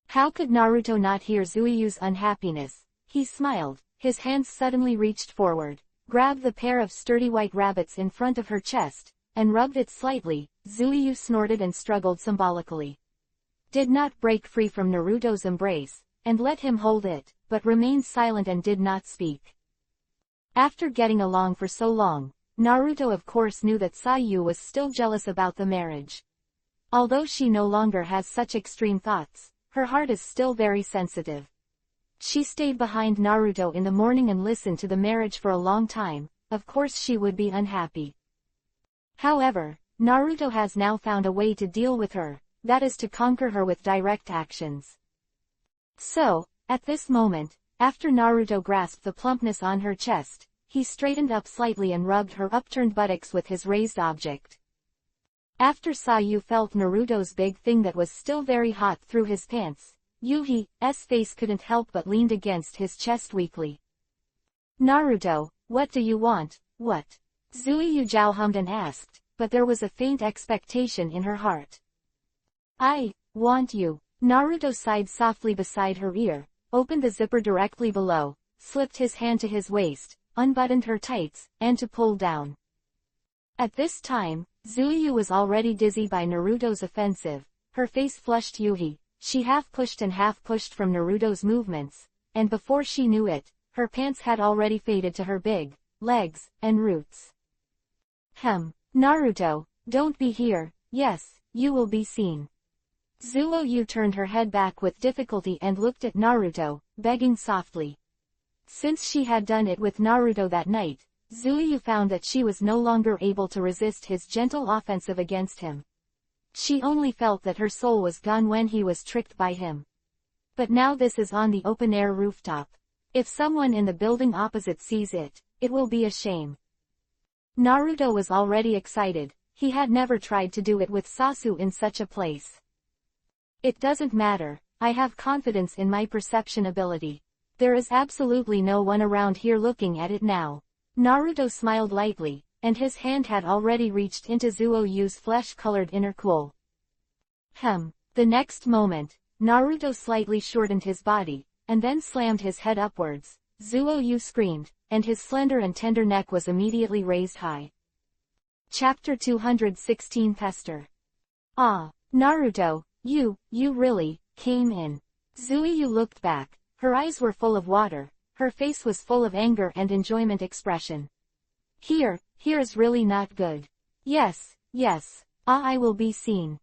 Speaker 1: How could Naruto not hear Zuiyu's unhappiness? He smiled, his hands suddenly reached forward, grabbed the pair of sturdy white rabbits in front of her chest, and rubbed it slightly. Zuiyu snorted and struggled symbolically. Did not break free from Naruto's embrace, and let him hold it, but remained silent and did not speak. After getting along for so long, Naruto of course knew that Sayu was still jealous about the marriage. Although she no longer has such extreme thoughts, her heart is still very sensitive. She stayed behind Naruto in the morning and listened to the marriage for a long time. Of course she would be unhappy. However, Naruto has now found a way to deal with her, that is to conquer her with direct actions. So, at this moment, after Naruto grasped the plumpness on her chest, he straightened up slightly and rubbed her upturned buttocks with his raised object. After Sayu felt Naruto's big thing that was still very hot through his pants, Yuhi's face couldn't help but leaned against his chest weakly. "Naruto, what do you want, what?" Zuiyu hummed and asked, but there was a faint expectation in her heart. "I want you." Naruto sighed softly beside her ear, opened the zipper directly below, slipped his hand to his waist, unbuttoned her tights, and to pull down. At this time, Zuiyu was already dizzy by Naruto's offensive. Her face flushed Yuhi. She half pushed and half pushed from Naruto's movements, and before she knew it, her pants had already faded to her big legs and roots. Naruto, don't be here. Yes, you will be seen." Zuoyu turned her head back with difficulty and looked at Naruto, begging softly. Since she had done it with Naruto that night, Zuiyu found that she was no longer able to resist his gentle offensive against him. She only felt that her soul was gone when he was tricked by him. But now this is on the open-air rooftop. If someone in the building opposite sees it, it will be a shame. Naruto was already excited. He had never tried to do it with Sasu in such a place. "It doesn't matter, I have confidence in my perception ability. There is absolutely no one around here looking at it now." Naruto smiled lightly, and his hand had already reached into Zuoyu's flesh-colored inner cool. The next moment, Naruto slightly shortened his body, and then slammed his head upwards. Zuoyu screamed, and his slender and tender neck was immediately raised high. Chapter 216 Pester. "Ah, Naruto, you really came in." Zuiyu looked back. Her eyes were full of water, her face was full of anger and enjoyment expression. Here's really not good. Yes, I will be seen."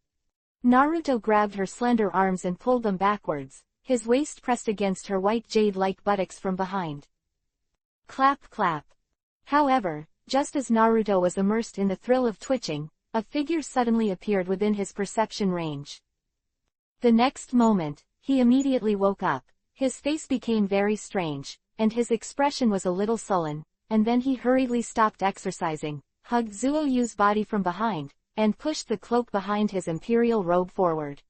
Speaker 1: Naruto grabbed her slender arms and pulled them backwards, his waist pressed against her white jade-like buttocks from behind. Clap clap. However, just as Naruto was immersed in the thrill of twitching, a figure suddenly appeared within his perception range. The next moment, he immediately woke up. His face became very strange, and his expression was a little sullen, and then he hurriedly stopped exercising, hugged Zuoyu's body from behind, and pushed the cloak behind his imperial robe forward.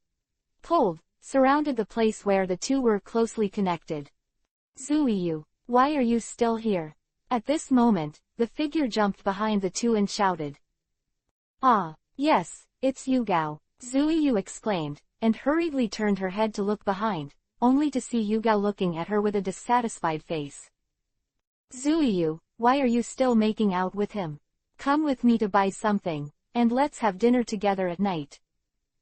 Speaker 1: Pulled, surrounded the place where the two were closely connected. "Zuiyu, why are you still here?" At this moment, the figure jumped behind the two and shouted. "Ah, yes, it's Yugao," Zuiyu exclaimed, and hurriedly turned her head to look behind, only to see Yugao looking at her with a dissatisfied face. "Zuiyu, why are you still making out with him? Come with me to buy something, and let's have dinner together at night."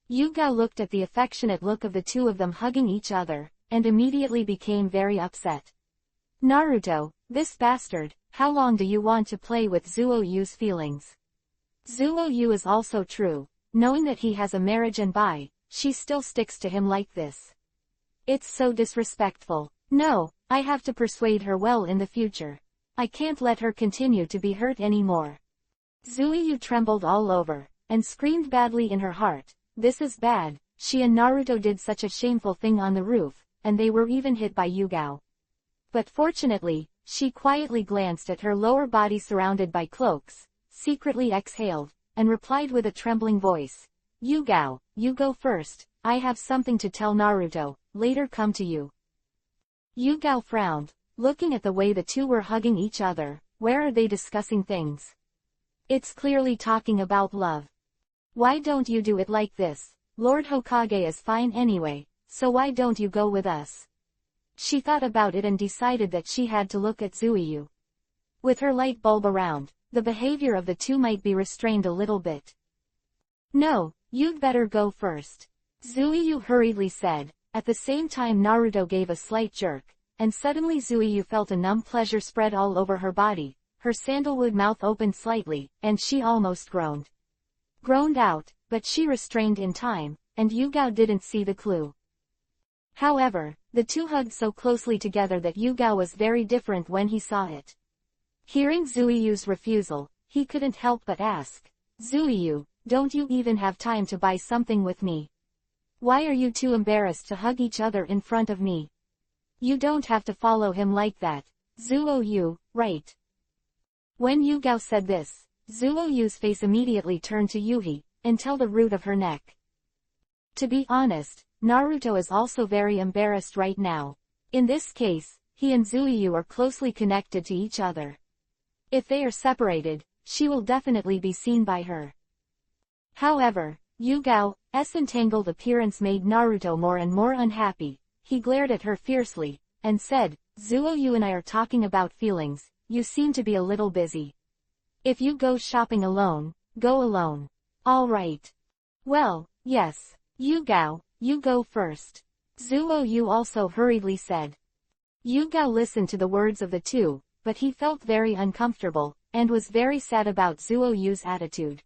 Speaker 1: Yugao looked at the affectionate look of the two of them hugging each other, and immediately became very upset. "Naruto, this bastard, how long do you want to play with Zuoyu's feelings?" Zuoyu is also true, knowing that he has a marriage and she still sticks to him like this. It's so disrespectful. No, I have to persuade her well in the future. I can't let her continue to be hurt anymore. Zuiyu trembled all over, and screamed badly in her heart, "This is bad, she and Naruto did such a shameful thing on the roof, and they were even hit by Yugao." But fortunately, she quietly glanced at her lower body surrounded by cloaks, secretly exhaled, and replied with a trembling voice, "Yugao, you go first, I have something to tell Naruto, later come to you." Yugao frowned, looking at the way the two were hugging each other. Where are they discussing things? It's clearly talking about love. Why don't you do it like this? Lord Hokage is fine anyway, so why don't you go with us? She thought about it and decided that she had to look at Zuiyu. With her light bulb around, the behavior of the two might be restrained a little bit. "No, you'd better go first," Zuiyu hurriedly said. At the same time Naruto gave a slight jerk, and suddenly Zuiyu felt a numb pleasure spread all over her body, her sandalwood mouth opened slightly, and she almost groaned out, but she restrained in time, and Yugao didn't see the clue. However, the two hugged so closely together that Yugao was very different when he saw it. Hearing Zuiyu's refusal, he couldn't help but ask, "Zuiyu, don't you even have time to buy something with me? Why are you too embarrassed to hug each other in front of me? You don't have to follow him like that, Zuoyu, right?" When Yugao said this, Zuoyu's face immediately turned to Yuhi, until the root of her neck. To be honest, Naruto is also very embarrassed right now. In this case, he and Zuiyu are closely connected to each other. If they are separated, she will definitely be seen by her. However, Yugao's entangled appearance made Naruto more and more unhappy. He glared at her fiercely, and said, "Zuoyu and I are talking about feelings, you seem to be a little busy. If you go shopping alone, go alone." "All right." "Well, yes, Yugao, you go first," Zuoyu also hurriedly said. Yugao listened to the words of the two, but he felt very uncomfortable, and was very sad about Zuoyu's attitude.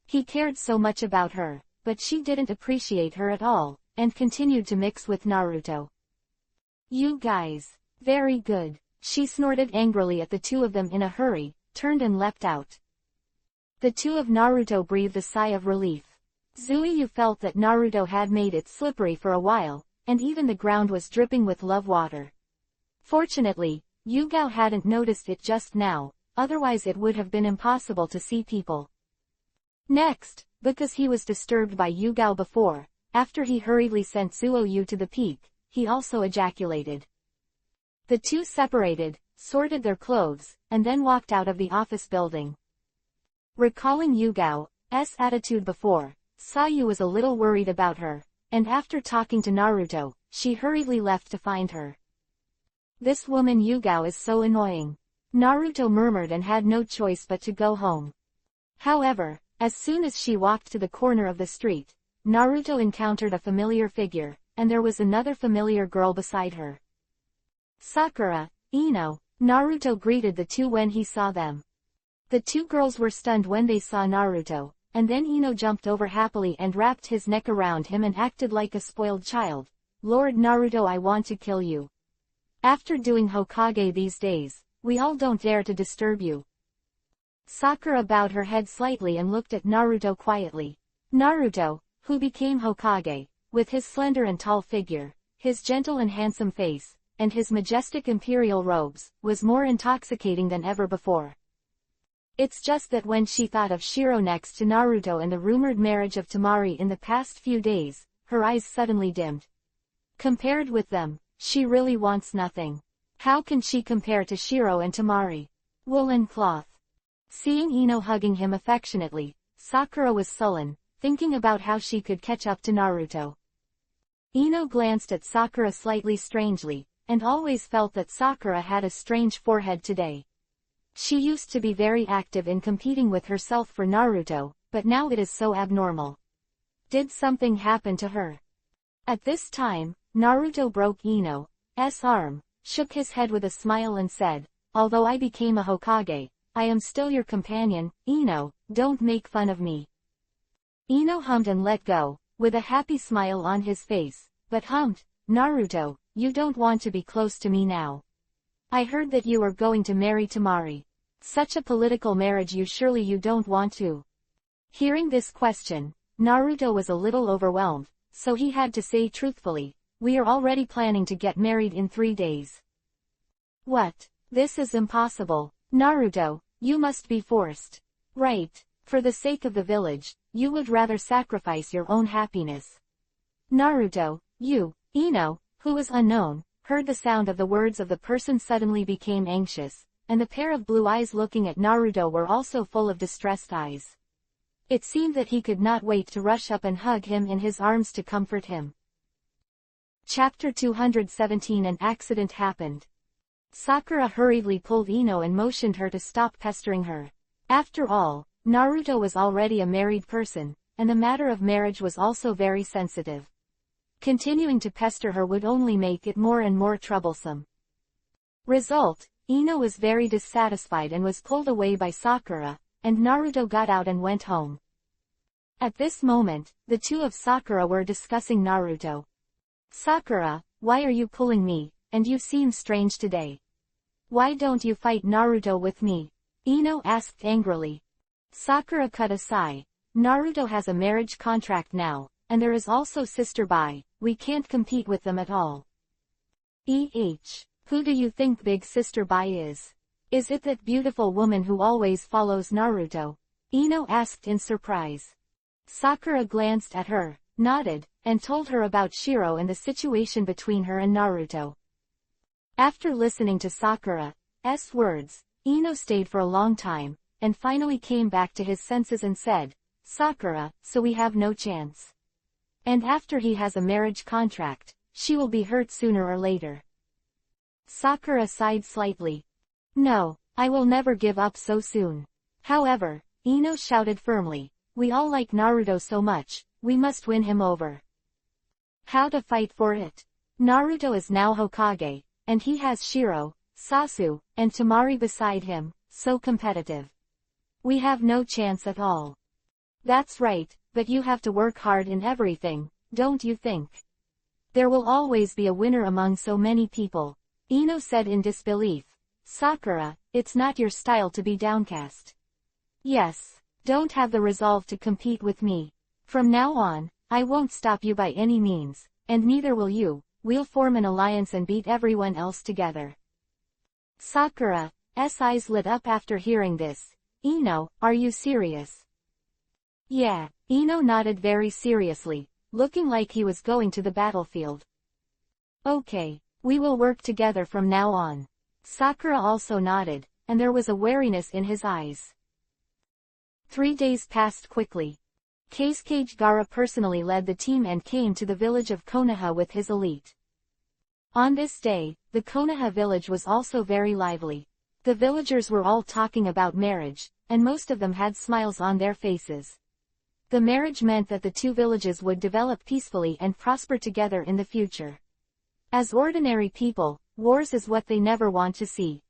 Speaker 1: He cared so much about her, but she didn't appreciate her at all, and continued to mix with Naruto. "You guys, very good," she snorted angrily at the two of them in a hurry, turned and leapt out. The two of Naruto breathed a sigh of relief. Zuiyu felt that Naruto had made it slippery for a while, and even the ground was dripping with love water. Fortunately, Yugao hadn't noticed it just now, otherwise it would have been impossible to see people. Next, because he was disturbed by Yugao before, after he hurriedly sent Zuoyu to the peak, he also ejaculated. The two separated, sorted their clothes, and then walked out of the office building. Recalling Yugao's attitude before, Sayu was a little worried about her, and after talking to Naruto, she hurriedly left to find her. "This woman Yugao is so annoying," Naruto murmured and had no choice but to go home. However, as soon as she walked to the corner of the street, Naruto encountered a familiar figure, and there was another familiar girl beside her. "Sakura, Ino," Naruto greeted the two when he saw them. The two girls were stunned when they saw Naruto, and then Ino jumped over happily and wrapped his neck around him and acted like a spoiled child. "Lord Naruto, I want to kill you. After doing Hokage these days, we all don't dare to disturb you." Sakura bowed her head slightly and looked at Naruto quietly. Naruto, who became Hokage, with his slender and tall figure, his gentle and handsome face, and his majestic imperial robes, was more intoxicating than ever before. It's just that when she thought of Shiro next to Naruto and the rumored marriage of Temari in the past few days, her eyes suddenly dimmed. Compared with them, she really wants nothing. How can she compare to Shiro and Temari? Woolen cloth. Seeing Ino hugging him affectionately, Sakura was sullen, thinking about how she could catch up to Naruto. Ino glanced at Sakura slightly strangely, and always felt that Sakura had a strange forehead today. She used to be very active in competing with herself for Naruto, but now it is so abnormal. Did something happen to her? At this time, Naruto broke Ino's arm, shook his head with a smile and said, "Although I became a Hokage, I am still your companion, Ino, don't make fun of me." Ino hummed and let go, with a happy smile on his face, but hummed, "Naruto, you don't want to be close to me now. I heard that you are going to marry Temari. Such a political marriage you don't want to." Hearing this question, Naruto was a little overwhelmed, so he had to say truthfully, "We are already planning to get married in 3 days." "What? This is impossible. Naruto, you must be forced. Right, for the sake of the village, you would rather sacrifice your own happiness." Naruto, Ino, who was unknown, heard the sound of the words of the person suddenly became anxious, and the pair of blue eyes looking at Naruto were also full of distressed eyes. It seemed that he could not wait to rush up and hug him in his arms to comfort him. Chapter 217 An accident happened. Sakura hurriedly pulled Ino and motioned her to stop pestering her. After all, Naruto was already a married person, and the matter of marriage was also very sensitive. Continuing to pester her would only make it more and more troublesome. Result, Ino was very dissatisfied and was pulled away by Sakura, and Naruto got out and went home. At this moment, the two of Sakura were discussing Naruto. "Sakura, why are you pulling me, and you seem strange today? Why don't you fight Naruto with me?" Ino asked angrily. Sakura cut a sigh. "Naruto has a marriage contract now, and there is also Sister Bai, we can't compete with them at all." Who do you think Big Sister Bai is? Is it that beautiful woman who always follows Naruto? Ino asked in surprise. Sakura glanced at her, nodded, and told her about Shiro and the situation between her and Naruto. After listening to Sakura's words, Ino stayed for a long time, and finally came back to his senses and said, "Sakura, so we have no chance. And after he has a marriage contract, she will be hurt sooner or later." Sakura sighed slightly. "No, I will never give up so soon." However, Ino shouted firmly, "We all like Naruto so much, we must win him over. How to fight for it? Naruto is now Hokage, and he has Shiro, Sasuke, and Temari beside him, so competitive. We have no chance at all." "That's right, but you have to work hard in everything, don't you think? There will always be a winner among so many people." Ino said in disbelief. "Sakura, it's not your style to be downcast. Yes, don't have the resolve to compete with me. From now on, I won't stop you by any means, and neither will you. We'll form an alliance and beat everyone else together." Sakura's eyes lit up after hearing this. "Ino, are you serious?" "Yeah." Ino nodded very seriously, looking like he was going to the battlefield. "Okay, we will work together from now on." Sakura also nodded, and there was a wariness in his eyes. 3 days passed quickly. Kazekage Gaara personally led the team and came to the village of Konoha with his elite. On this day, the Konoha village was also very lively. The villagers were all talking about marriage, and most of them had smiles on their faces. The marriage meant that the two villages would develop peacefully and prosper together in the future. As ordinary people, wars is what they never want to see.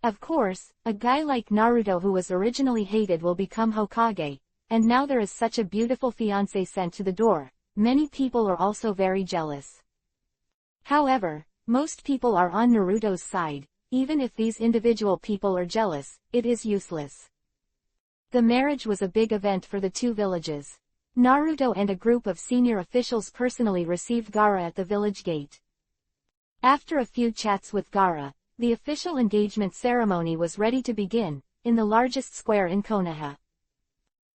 Speaker 1: Of course, a guy like Naruto who was originally hated will become Hokage, and now there is such a beautiful fiancé sent to the door. Many people are also very jealous. However, most people are on Naruto's side. Even if these individual people are jealous, it is useless. The marriage was a big event for the two villages. Naruto and a group of senior officials personally received Gaara at the village gate. After a few chats with Gaara, the official engagement ceremony was ready to begin, in the largest square in Konoha.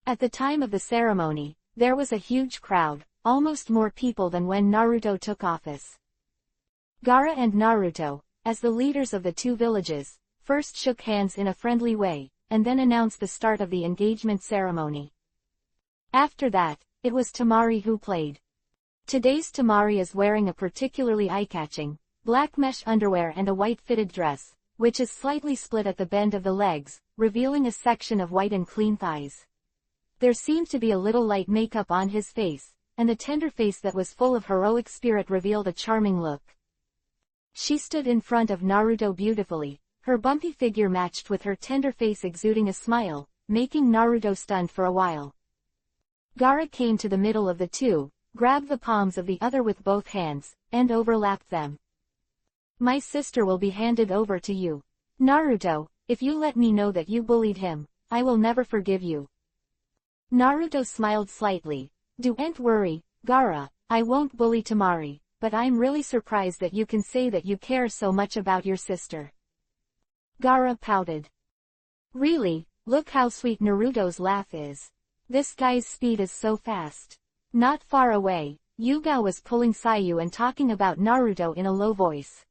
Speaker 1: At the time of the ceremony, there was a huge crowd, almost more people than when Naruto took office. Gaara and Naruto, as the leaders of the two villages, first shook hands in a friendly way, and then announced the start of the engagement ceremony. After that, it was Temari who played. Today's Tamari is wearing a particularly eye-catching, black mesh underwear and a white fitted dress, which is slightly split at the bend of the legs, revealing a section of white and clean thighs. There seemed to be a little light makeup on his face, and the tender face that was full of heroic spirit revealed a charming look. She stood in front of Naruto beautifully, her bumpy figure matched with her tender face exuding a smile, making Naruto stunned for a while. Gaara came to the middle of the two, grabbed the palms of the other with both hands, and overlapped them. My sister will be handed over to you. Naruto, if you let me know that you bullied him, I will never forgive you. Naruto smiled slightly. Don't worry, Gaara, I won't bully Tamari, but I'm really surprised that you can say that you care so much about your sister. Gaara pouted. Really, look how sweet Naruto's laugh is. This guy's speed is so fast. Not far away, Yuga was pulling Sayu and talking about Naruto in a low voice.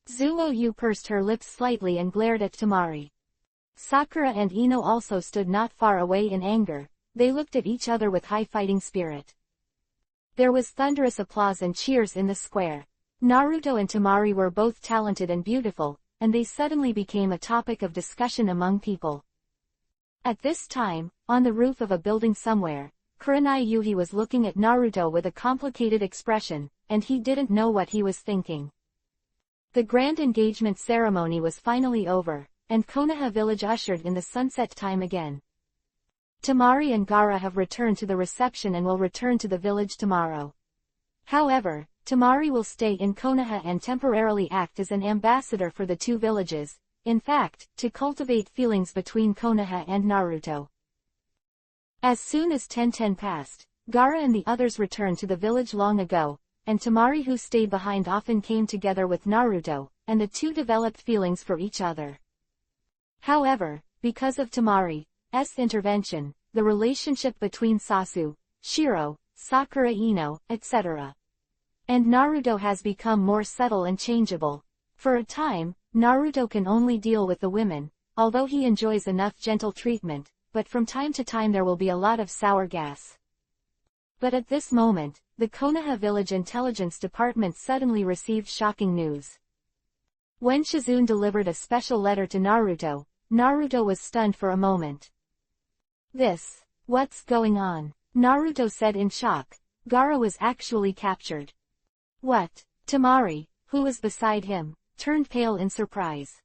Speaker 1: Zuo-yu pursed her lips slightly and glared at Tamari. Sakura and Ino also stood not far away in anger. They looked at each other with high fighting spirit. There was thunderous applause and cheers in the square. Naruto and Tamari were both talented and beautiful, and they suddenly became a topic of discussion among people. At this time, on the roof of a building somewhere, Kurenai Yuhi was looking at Naruto with a complicated expression, and he didn't know what he was thinking. The grand engagement ceremony was finally over, and Konoha village ushered in the sunset time again. Tamari and Gaara have returned to the reception and will return to the village tomorrow. However, Tamari will stay in Konoha and temporarily act as an ambassador for the two villages, in fact, to cultivate feelings between Konoha and Naruto. As soon as 10:10 passed, Gaara and the others returned to the village long ago, and Tamari who stayed behind often came together with Naruto, and the two developed feelings for each other. However, because of Tamari's intervention, the relationship between Sasu, Shiro, Sakura Ino, etc. and Naruto has become more subtle and changeable. For a time, Naruto can only deal with the women, although he enjoys enough gentle treatment, but from time to time there will be a lot of sour gas. But at this moment, the Konoha Village Intelligence Department suddenly received shocking news. When Shizune delivered a special letter to Naruto, Naruto was stunned for a moment. What's going on? Naruto said in shock. Gaara was actually captured. What? Tamari, who was beside him, turned pale in surprise.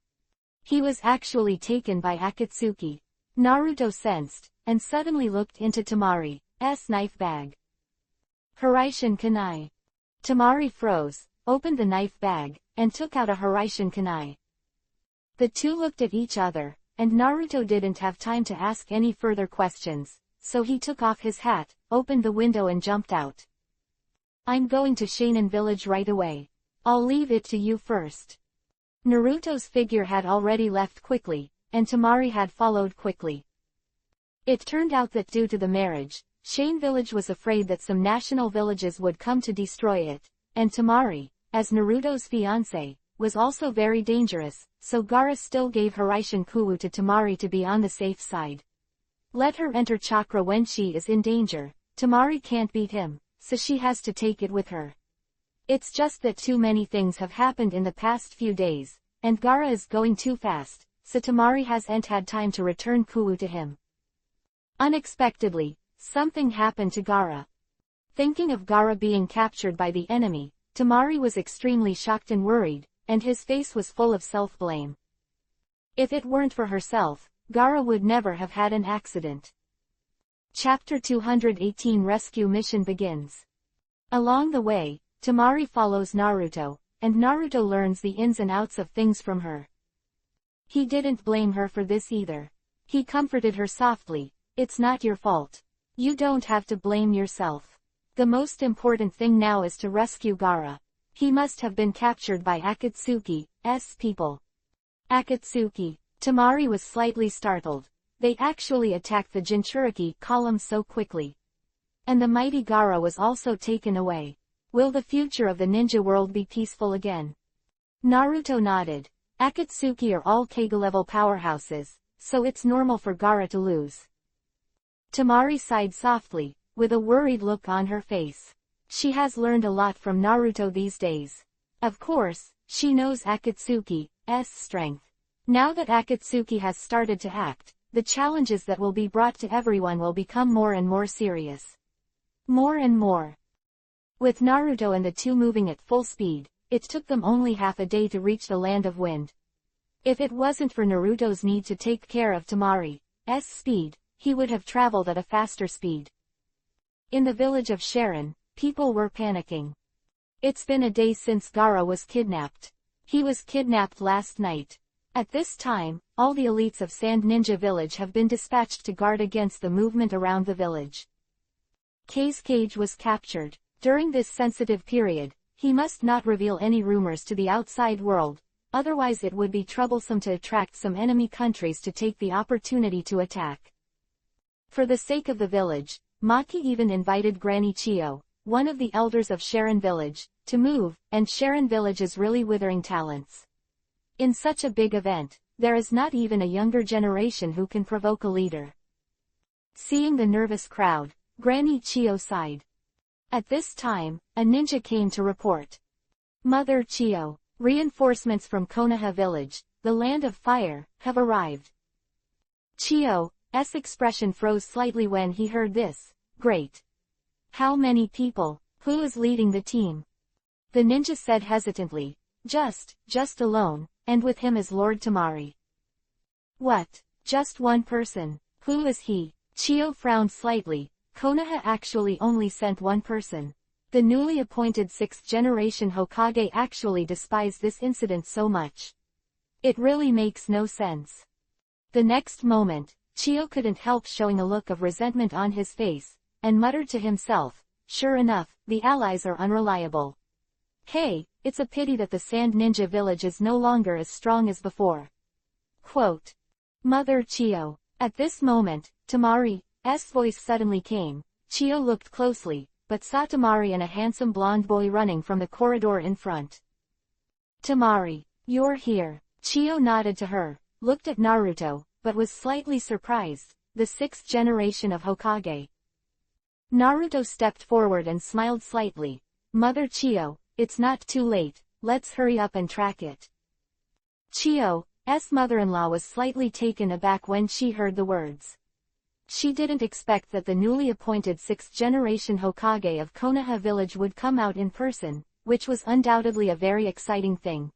Speaker 1: He was actually taken by Akatsuki. Naruto sensed, and suddenly looked into Tamari's knife bag. Hiraishin kunai. Tamari froze, opened the knife bag, and took out a Hiraishin kunai. The two looked at each other, and Naruto didn't have time to ask any further questions, so he took off his hat, opened the window and jumped out. I'm going to Shainin village right away. I'll leave it to you first. Naruto's figure had already left quickly, and Tamari had followed quickly. It turned out that due to the marriage, Shain village was afraid that some national villages would come to destroy it, and Tamari, as Naruto's fiancé, was also very dangerous, so Gaara still gave Hiraishin Kuwu to Tamari to be on the safe side. Let her enter chakra when she is in danger. Tamari can't beat him, so she has to take it with her. It's just that too many things have happened in the past few days, and Gaara is going too fast, so Tamari hasn't had time to return Kuwu to him. Unexpectedly, something happened to Gaara. Thinking of Gaara being captured by the enemy, Tamari was extremely shocked and worried, and his face was full of self-blame. If it weren't for herself, Gaara would never have had an accident. Chapter 218 Rescue Mission begins. Along the way, Tamari follows Naruto, and Naruto learns the ins and outs of things from her. He didn't blame her for this either. He comforted her softly. It's not your fault. You don't have to blame yourself. The most important thing now is to rescue Gaara. He must have been captured by Akatsuki's people. Akatsuki. Tamari was slightly startled. They actually attacked the Jinchuriki column so quickly. And the mighty Gaara was also taken away. Will the future of the ninja world be peaceful again? Naruto nodded. Akatsuki are all Kage-level powerhouses, so it's normal for Gaara to lose. Tamari sighed softly, with a worried look on her face. She has learned a lot from Naruto these days. Of course, she knows Akatsuki's strength. Now that Akatsuki has started to act, the challenges that will be brought to everyone will become more and more serious. More and more. With Naruto and the two moving at full speed, it took them only half a day to reach the Land of Wind. If it wasn't for Naruto's need to take care of Tamari's speed, he would have traveled at a faster speed. In the village of Sharon, people were panicking. It's been a day since Gaara was kidnapped. He was kidnapped last night. At this time, all the elites of Sand Ninja Village have been dispatched to guard against the movement around the village. Kei's cage was captured. During this sensitive period, he must not reveal any rumors to the outside world, otherwise it would be troublesome to attract some enemy countries to take the opportunity to attack. For the sake of the village, Maki even invited Granny Chio, one of the elders of Sharon Village, to move, and Sharon Village is really withering talents. In such a big event, there is not even a younger generation who can provoke a leader. Seeing the nervous crowd, Granny Chio sighed. At this time, a ninja came to report. Mother Chio, reinforcements from Konoha Village, the Land of Fire, have arrived. Chio's expression froze slightly when he heard this. Great. How many people? Who is leading the team? The ninja said hesitantly. Just alone, and with him is Lord Tamari. What? Just one person? Who is he? Chio frowned slightly. Konoha actually only sent one person. The newly appointed 6th-generation Hokage actually despised this incident so much. It really makes no sense. The next moment, Chio couldn't help showing a look of resentment on his face, and muttered to himself, sure enough, the allies are unreliable. Hey, it's a pity that the Sand Ninja Village is no longer as strong as before. Quote. Mother Chio. At this moment, Tamari's voice suddenly came. Chio looked closely, but saw Tamari and a handsome blonde boy running from the corridor in front. Tamari, you're here. Chio nodded to her, looked at Naruto, but was slightly surprised, the 6th generation of Hokage. Naruto stepped forward and smiled slightly. Mother Chio, it's not too late, let's hurry up and track it. Chio's mother-in-law was slightly taken aback when she heard the words. She didn't expect that the newly appointed 6th-generation Hokage of Konoha Village would come out in person, which was undoubtedly a very exciting thing.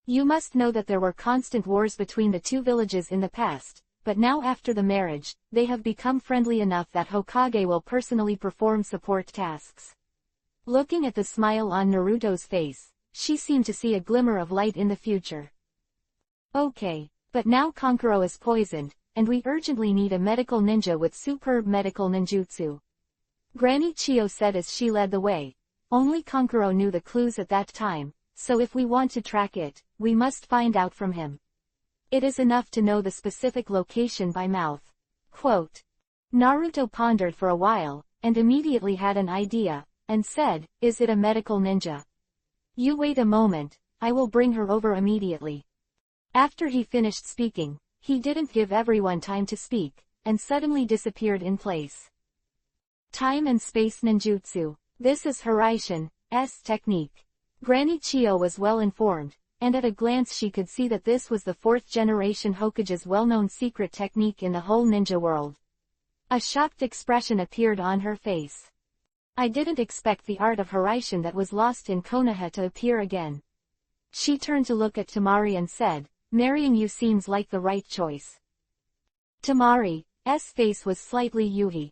Speaker 1: You must know that there were constant wars between the two villages in the past, but now after the marriage, they have become friendly enough that Hokage will personally perform support tasks. Looking at the smile on Naruto's face, she seemed to see a glimmer of light in the future. Okay, but now Kankuro is poisoned, and we urgently need a medical ninja with superb medical ninjutsu. Granny Chio said as she led the way. Only Kankuro knew the clues at that time, so if we want to track it, we must find out from him. It is enough to know the specific location by mouth. Quote. Naruto pondered for a while, and immediately had an idea, and said, is it a medical ninja? You wait a moment, I will bring her over immediately. After he finished speaking, he didn't give everyone time to speak, and suddenly disappeared in place. Time and space ninjutsu. This is Hiraishin's technique. Granny Chio was well informed, and at a glance she could see that this was the 4th-generation Hokage's well-known secret technique in the whole ninja world. A shocked expression appeared on her face. I didn't expect the art of Hiraishin that was lost in Konoha to appear again. She turned to look at Tamari and said, marrying you seems like the right choice. Tamari's face was slightly yuhi.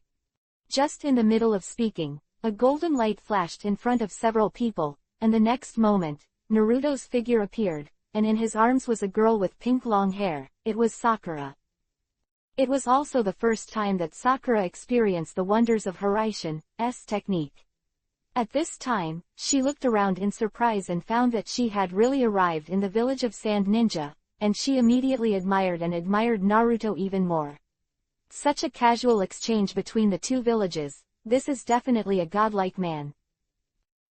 Speaker 1: Just in the middle of speaking, a golden light flashed in front of several people, and the next moment, Naruto's figure appeared, and in his arms was a girl with pink long hair. It was Sakura. It was also the first time that Sakura experienced the wonders of Hiraishin's technique. At this time, she looked around in surprise and found that she had really arrived in the village of Sand Ninja, and she immediately admired Naruto even more. Such a casual exchange between the two villages, this is definitely a godlike man.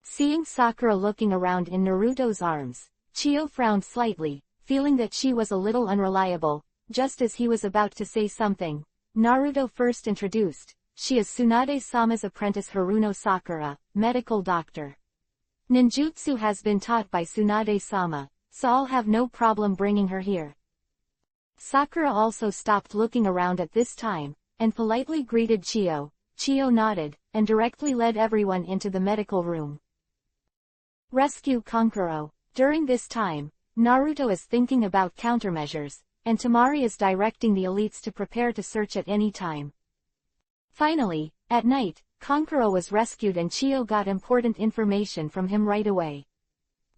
Speaker 1: Seeing Sakura looking around in Naruto's arms, Chio frowned slightly, feeling that she was a little unreliable. Just as he was about to say something, Naruto first introduced, she is Tsunade-sama's apprentice Haruno Sakura, medical doctor. Ninjutsu has been taught by Tsunade-sama, so I'll have no problem bringing her here. Sakura also stopped looking around at this time, and politely greeted Chiyo. Chiyo nodded, and directly led everyone into the medical room. Rescue Kankuro. During this time, Naruto is thinking about countermeasures, and Temari is directing the elites to prepare to search at any time. Finally, at night, Kankuro was rescued and Chiyo got important information from him right away.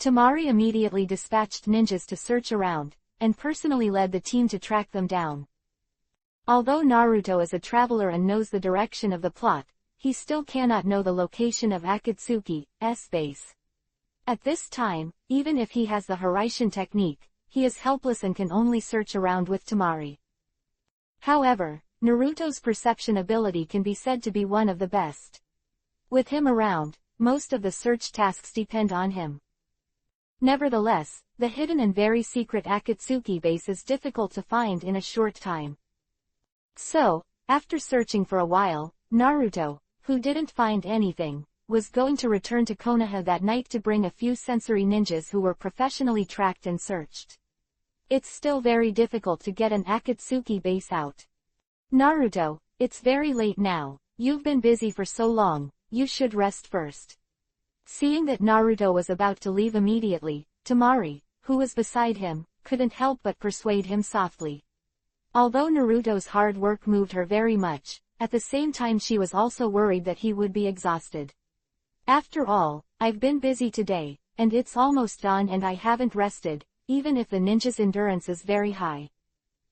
Speaker 1: Temari immediately dispatched ninjas to search around, and personally led the team to track them down. Although Naruto is a traveler and knows the direction of the plot, he still cannot know the location of Akatsuki's base. At this time, even if he has the Hiraishin technique, he is helpless and can only search around with Temari. However, Naruto's perception ability can be said to be one of the best. With him around, most of the search tasks depend on him. Nevertheless, the hidden and very secret Akatsuki base is difficult to find in a short time. So, after searching for a while, Naruto, who didn't find anything, was going to return to Konoha that night to bring a few sensory ninjas who were professionally tracked and searched. It's still very difficult to get an Akatsuki base out. Naruto, it's very late now, you've been busy for so long, you should rest first. Seeing that Naruto was about to leave immediately, Temari, who was beside him, couldn't help but persuade him softly. Although Naruto's hard work moved her very much, at the same time she was also worried that he would be exhausted. After all, I've been busy today, and it's almost dawn and I haven't rested, even if the ninja's endurance is very high.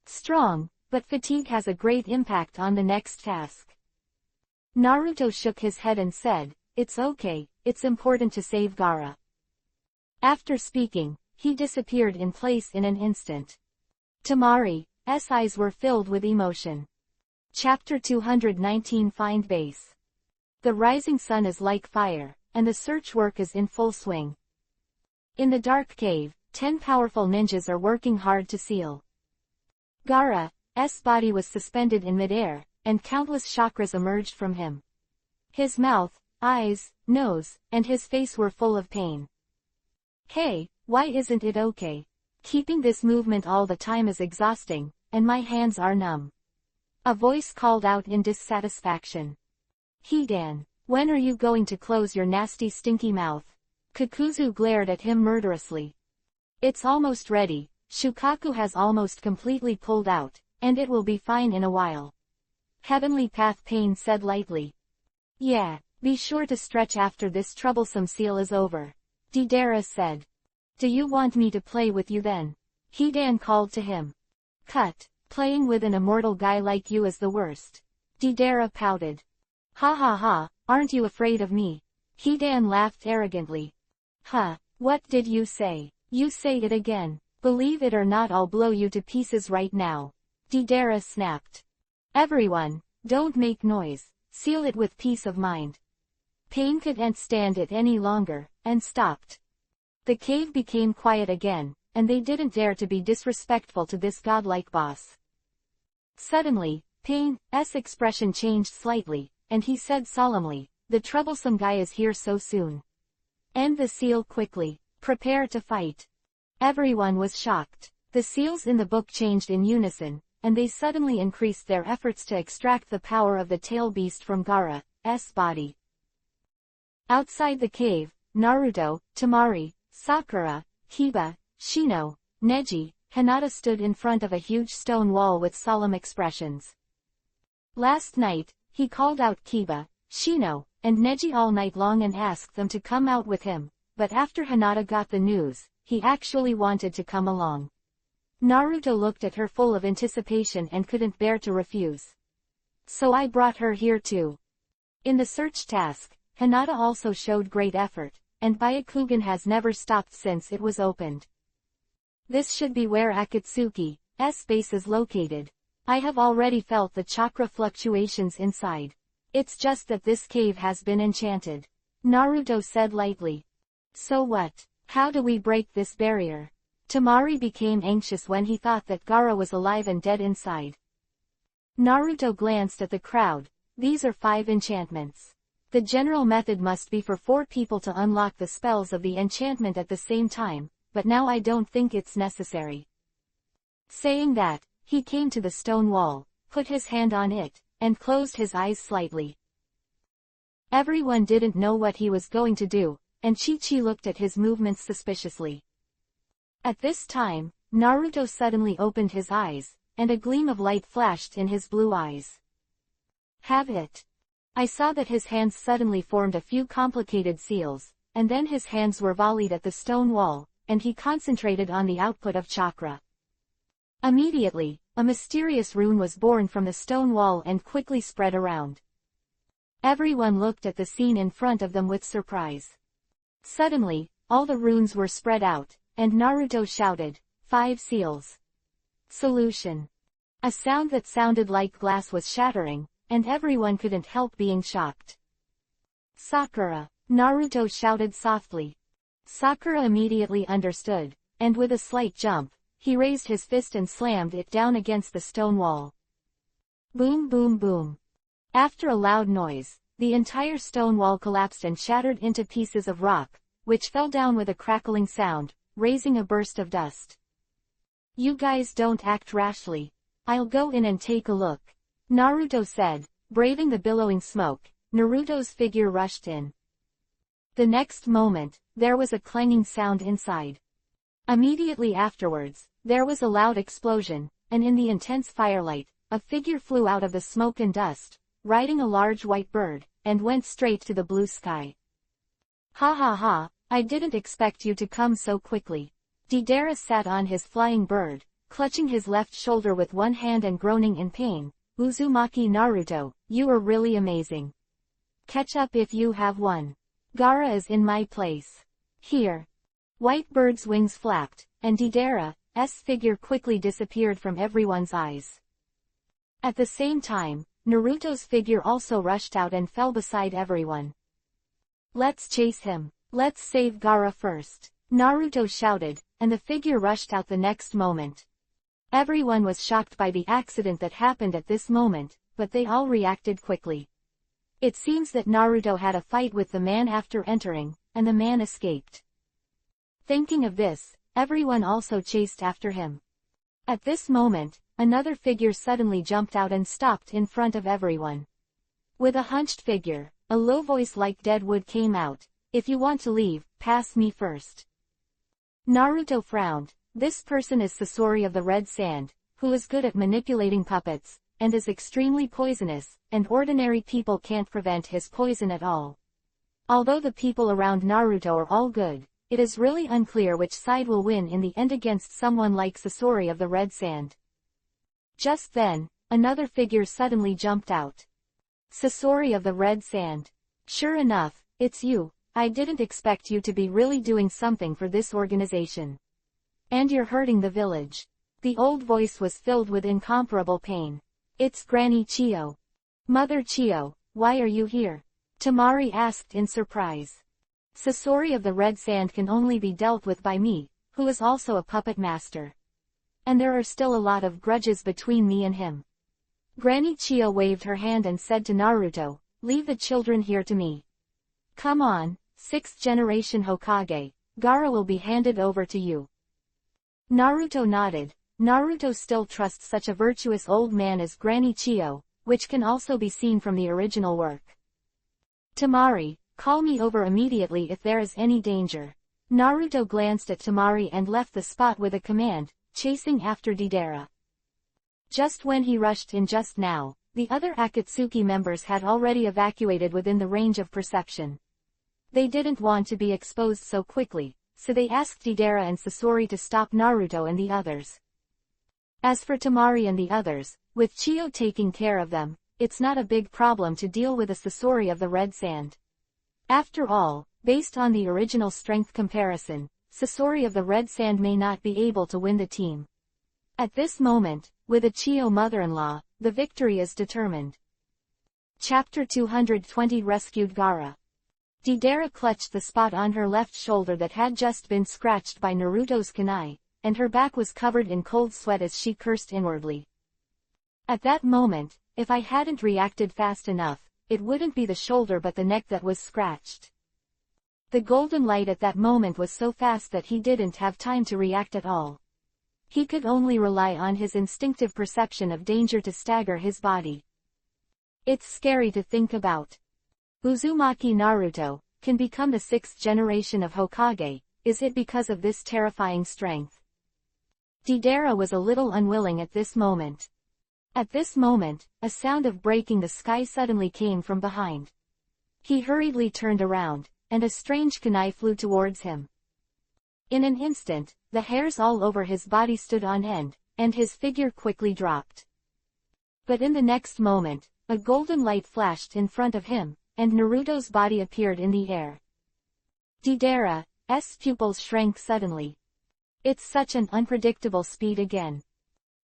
Speaker 1: Strong, but fatigue has a great impact on the next task. Naruto shook his head and said, "It's okay, it's important to save Gaara." After speaking, he disappeared in place in an instant. Temari's eyes were filled with emotion. Chapter 219 Find Base. The rising sun is like fire, and the search work is in full swing. In the dark cave, 10 powerful ninjas are working hard to seal. Gaara's body was suspended in midair, and countless chakras emerged from him. His mouth, eyes, nose, and his face were full of pain. "Hey, why isn't it okay? Keeping this movement all the time is exhausting, and my hands are numb." A voice called out in dissatisfaction. "Hidan, when are you going to close your nasty stinky mouth?" Kakuzu glared at him murderously. "It's almost ready, Shukaku has almost completely pulled out, and it will be fine in a while." Heavenly Path Pain said lightly. "Yeah, be sure to stretch after this troublesome seal is over," Deidara said. "Do you want me to play with you then?" Hidan called to him. "Cut, playing with an immortal guy like you is the worst." Deidara pouted. "Ha ha ha, aren't you afraid of me?" Hidan laughed arrogantly. "Huh, what did you say? You say it again. Believe it or not, I'll blow you to pieces right now." Deidara snapped. "Everyone, don't make noise, seal it with peace of mind." Pain couldn't stand it any longer, and stopped. The cave became quiet again, and they didn't dare to be disrespectful to this godlike boss. Suddenly, Pain's expression changed slightly, and he said solemnly, "The troublesome guy is here so soon. End the seal quickly, prepare to fight." Everyone was shocked. The seals in the book changed in unison, and they suddenly increased their efforts to extract the power of the tail beast from Gaara's body. Outside the cave, Naruto, Temari, Sakura, Kiba, Shino, Neji, Hinata stood in front of a huge stone wall with solemn expressions. Last night, he called out Kiba, Shino, and Neji all night long and asked them to come out with him, but after Hinata got the news, he actually wanted to come along. Naruto looked at her full of anticipation and couldn't bear to refuse. "So I brought her here too." In the search task, Hinata also showed great effort, and Byakugan has never stopped since it was opened. This should be where Akatsuki's base is located. I have already felt the chakra fluctuations inside. It's just that this cave has been enchanted. Naruto said lightly. "So what? How do we break this barrier?" Temari became anxious when he thought that Gaara was alive and dead inside. Naruto glanced at the crowd, these are 5 enchantments. The general method must be for 4 people to unlock the spells of the enchantment at the same time, but now I don't think it's necessary." Saying that, he came to the stone wall, put his hand on it, and closed his eyes slightly. Everyone didn't know what he was going to do, and Chi-Chi looked at his movements suspiciously. At this time, Naruto suddenly opened his eyes, and a gleam of light flashed in his blue eyes. "Have it." I saw that his hands suddenly formed a few complicated seals, and then his hands were volleyed at the stone wall, and he concentrated on the output of chakra. Immediately, a mysterious rune was born from the stone wall and quickly spread around. Everyone looked at the scene in front of them with surprise. Suddenly, all the runes were spread out, and Naruto shouted, "5 seals." Solution. A sound that sounded like glass was shattering, and everyone couldn't help being shocked. "Sakura," Naruto shouted softly. Sakura immediately understood, and with a slight jump, he raised his fist and slammed it down against the stone wall. Boom boom boom. After a loud noise, the entire stone wall collapsed and shattered into pieces of rock, which fell down with a crackling sound, raising a burst of dust. "You guys don't act rashly. I'll go in and take a look," Naruto said, braving the billowing smoke. Naruto's figure rushed in. The next moment, there was a clanging sound inside. Immediately afterwards, there was a loud explosion, and in the intense firelight, a figure flew out of the smoke and dust, riding a large white bird, and went straight to the blue sky. "Ha ha ha, I didn't expect you to come so quickly." Deidara sat on his flying bird, clutching his left shoulder with one hand and groaning in pain. "Uzumaki Naruto, you are really amazing. Catch up if you have one. Gaara is in my place. Here." White bird's wings flapped, and Deidara's figure quickly disappeared from everyone's eyes. At the same time, Naruto's figure also rushed out and fell beside everyone. "Let's chase him. Let's save Gaara first," Naruto shouted, and the figure rushed out the next moment. Everyone was shocked by the accident that happened at this moment, but they all reacted quickly. It seems that Naruto had a fight with the man after entering, and the man escaped. Thinking of this, everyone also chased after him. At this moment, another figure suddenly jumped out and stopped in front of everyone. With a hunched figure, a low voice like dead wood came out, "If you want to leave, pass me first." Naruto frowned. This person is Sasori of the Red Sand, who is good at manipulating puppets, and is extremely poisonous, and ordinary people can't prevent his poison at all. Although the people around Naruto are all good, it is really unclear which side will win in the end against someone like Sasori of the Red Sand. Just then, another figure suddenly jumped out. "Sasori of the Red Sand. Sure enough, it's you. I didn't expect you to be really doing something for this organization. And you're hurting the village." The old voice was filled with incomparable pain. "It's Granny Chio." "Mother Chio, why are you here?" Temari asked in surprise. "Sasori of the Red Sand can only be dealt with by me, who is also a puppet master. And there are still a lot of grudges between me and him." Granny Chio waved her hand and said to Naruto, "Leave the children here to me. Come on, 6th generation Hokage, Gaara will be handed over to you." Naruto nodded. Naruto still trusts such a virtuous old man as Granny Chio, which can also be seen from the original work. "Temari, call me over immediately if there is any danger." Naruto glanced at Temari and left the spot with a command, chasing after Deidara. Just when he rushed in just now, the other Akatsuki members had already evacuated within the range of perception. They didn't want to be exposed so quickly, so they asked Deidara and Sasori to stop Naruto and the others. As for Temari and the others, with Chio taking care of them, it's not a big problem to deal with a Sasori of the Red Sand. After all, based on the original strength comparison, Sasori of the Red Sand may not be able to win the team. At this moment, with a Chio mother-in-law, the victory is determined. Chapter 220 Rescued Gaara. Deidara clutched the spot on her left shoulder that had just been scratched by Naruto's kunai, and her back was covered in cold sweat as she cursed inwardly. At that moment, if I hadn't reacted fast enough, it wouldn't be the shoulder but the neck that was scratched. The golden light at that moment was so fast that he didn't have time to react at all. He could only rely on his instinctive perception of danger to stagger his body. It's scary to think about. Uzumaki Naruto can become the 6th generation of Hokage. Is it because of this terrifying strength? Deidara was a little unwilling at this moment. At this moment, a sound of breaking the sky suddenly came from behind. He hurriedly turned around, and a strange kunai flew towards him. In an instant, the hairs all over his body stood on end, and his figure quickly dropped. But in the next moment, a golden light flashed in front of him, and Naruto's body appeared in the air. Deidara's pupils shrank suddenly. It's such an unpredictable speed again.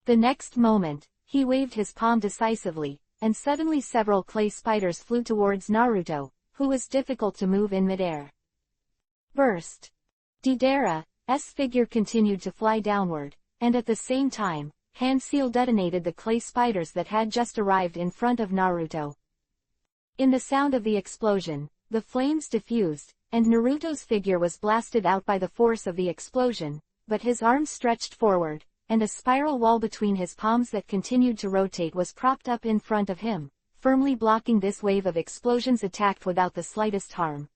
Speaker 1: The next moment, he waved his palm decisively, and suddenly several clay spiders flew towards Naruto, who was difficult to move in midair. Burst! Deidara's figure continued to fly downward, and at the same time, hand seal detonated the clay spiders that had just arrived in front of Naruto. In the sound of the explosion, the flames diffused, and Naruto's figure was blasted out by the force of the explosion, but his arms stretched forward, and a spiral wall between his palms that continued to rotate was propped up in front of him, firmly blocking this wave of explosions attacked without the slightest harm.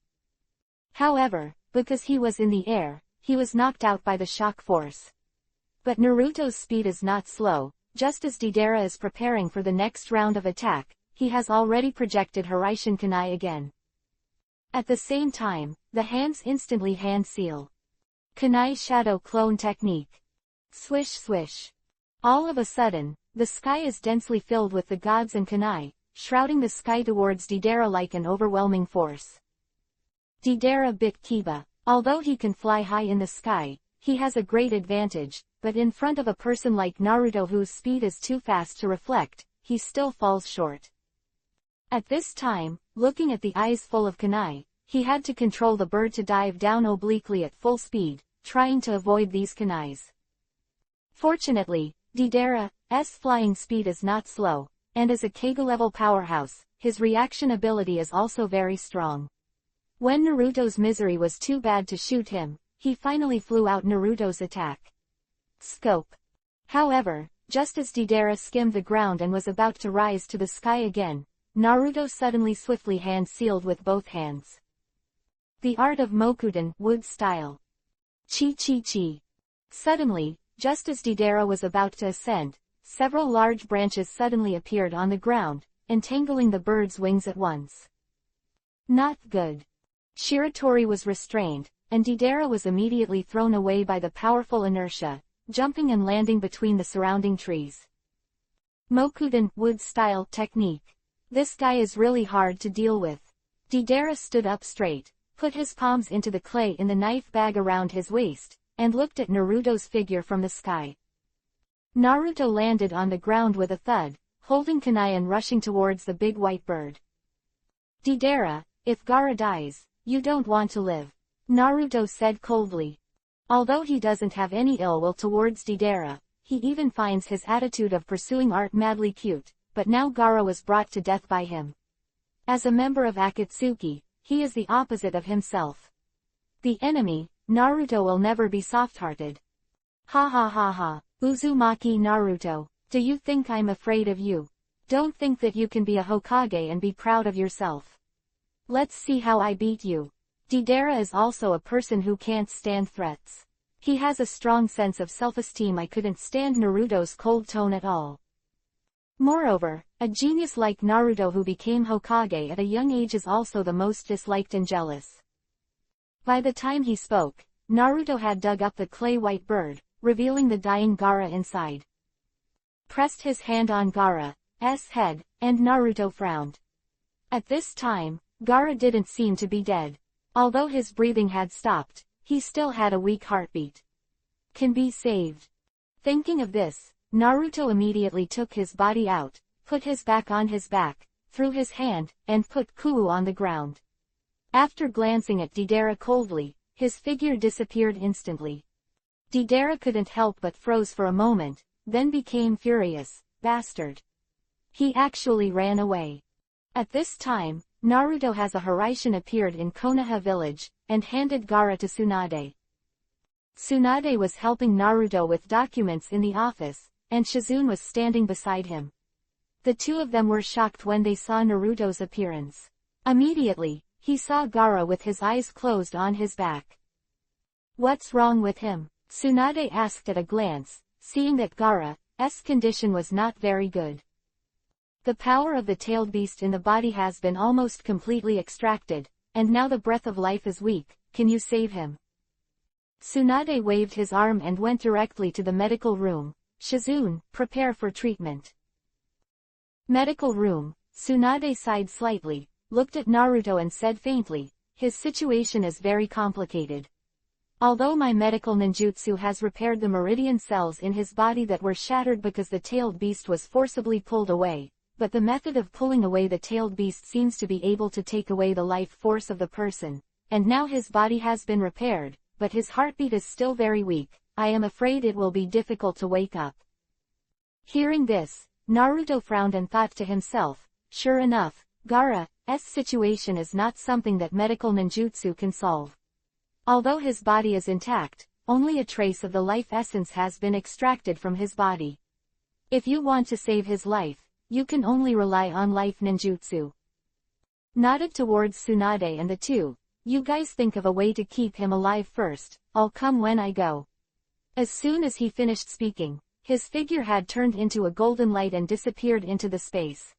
Speaker 1: However, because he was in the air, he was knocked out by the shock force. But Naruto's speed is not slow. Just as Deidara is preparing for the next round of attack, he has already projected Hiraishin Kunai again. At the same time, the hands instantly hand seal. Kunai Shadow Clone Technique. Swish swish. All of a sudden, the sky is densely filled with the gods and kunai, shrouding the sky towards Deidara like an overwhelming force. Deidara bit Kiba. Although he can fly high in the sky, he has a great advantage, but in front of a person like Naruto whose speed is too fast to reflect, he still falls short. At this time, looking at the eyes full of kunai, he had to control the bird to dive down obliquely at full speed, trying to avoid these kunais. Fortunately, Deidara's flying speed is not slow, and as a Kage-level powerhouse, his reaction ability is also very strong. When Naruto's misery was too bad to shoot him, he finally flew out Naruto's attack. Scope. However, just as Deidara skimmed the ground and was about to rise to the sky again, Naruto suddenly swiftly hand-sealed with both hands. The art of Mokuden wood style. Chi. Suddenly, just as Deidara was about to ascend, several large branches suddenly appeared on the ground, entangling the bird's wings at once. Not good. Shiratori was restrained, and Deidara was immediately thrown away by the powerful inertia, jumping and landing between the surrounding trees. Mokuden wood style technique. This guy is really hard to deal with. Deidara stood up straight, put his palms into the clay in the knife bag around his waist, and looked at Naruto's figure from the sky. Naruto landed on the ground with a thud, holding kunai and rushing towards the big white bird. Deidara, if Gaara dies, you don't want to live, Naruto said coldly. Although he doesn't have any ill will towards Deidara, he even finds his attitude of pursuing art madly cute, but now Gaara was brought to death by him. As a member of Akatsuki, he is the opposite of himself. The enemy, Naruto, will never be soft-hearted. Ha ha ha ha, Uzumaki Naruto, do you think I'm afraid of you? Don't think that you can be a Hokage and be proud of yourself. Let's see how I beat you. Deidara is also a person who can't stand threats. He has a strong sense of self-esteem. I couldn't stand Naruto's cold tone at all. Moreover, a genius like Naruto who became Hokage at a young age is also the most disliked and jealous. By the time he spoke, Naruto had dug up the clay white bird, revealing the dying Gaara inside. Pressed his hand on Gaara's head, and Naruto frowned. At this time, Gaara didn't seem to be dead. Although his breathing had stopped, he still had a weak heartbeat. Can be saved. Thinking of this, Naruto immediately took his body out, put his back on his back, threw his hand, and put Kuu on the ground. After glancing at Deidara coldly, his figure disappeared instantly. Deidara couldn't help but froze for a moment, then became furious. Bastard. He actually ran away. At this time, Naruto has a Hiraishin appeared in Konoha village, and handed Gaara to Tsunade. Tsunade was helping Naruto with documents in the office, and Shizune was standing beside him. The two of them were shocked when they saw Naruto's appearance. Immediately, he saw Gaara with his eyes closed on his back. "What's wrong with him?" Tsunade asked at a glance, seeing that Gaara's condition was not very good. "The power of the tailed beast in the body has been almost completely extracted, and now the breath of life is weak. Can you save him?" Tsunade waved his arm and went directly to the medical room. "Shizune, prepare for treatment." Medical room. Tsunade sighed slightly, looked at Naruto and said faintly, "His situation is very complicated. Although my medical ninjutsu has repaired the meridian cells in his body that were shattered because the tailed beast was forcibly pulled away, but the method of pulling away the tailed beast seems to be able to take away the life force of the person, and now his body has been repaired, but his heartbeat is still very weak. I am afraid it will be difficult to wake up." Hearing this, Naruto frowned and thought to himself, sure enough, Gaara's situation is not something that medical ninjutsu can solve. Although his body is intact, only a trace of the life essence has been extracted from his body. If you want to save his life, you can only rely on life ninjutsu. Nodded towards Tsunade and the two. "You guys think of a way to keep him alive first. I'll come when I go." As soon as he finished speaking, his figure had turned into a golden light and disappeared into the space.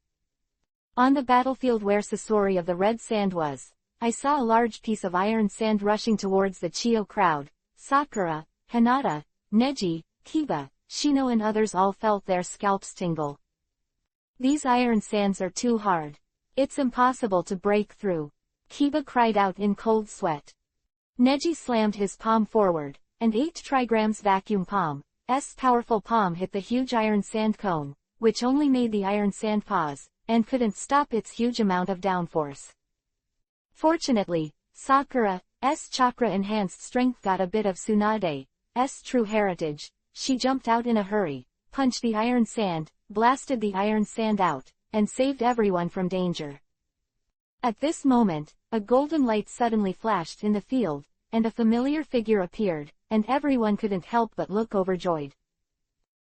Speaker 1: On the battlefield where Sasori of the Red Sand was, I saw a large piece of iron sand rushing towards the Chiyo crowd. Sakura, Hinata, Neji, Kiba, Shino and others all felt their scalps tingle. "These iron sands are too hard. It's impossible to break through." Kiba cried out in cold sweat. Neji slammed his palm forward, and 8 trigrams vacuum palm's powerful palm hit the huge iron sand cone, which only made the iron sand pause, and couldn't stop its huge amount of downforce. Fortunately, Sakura's chakra-enhanced strength got a bit of Tsunade's true heritage. She jumped out in a hurry, punched the iron sand, blasted the iron sand out, and saved everyone from danger. At this moment, a golden light suddenly flashed in the field, and a familiar figure appeared, and everyone couldn't help but look overjoyed.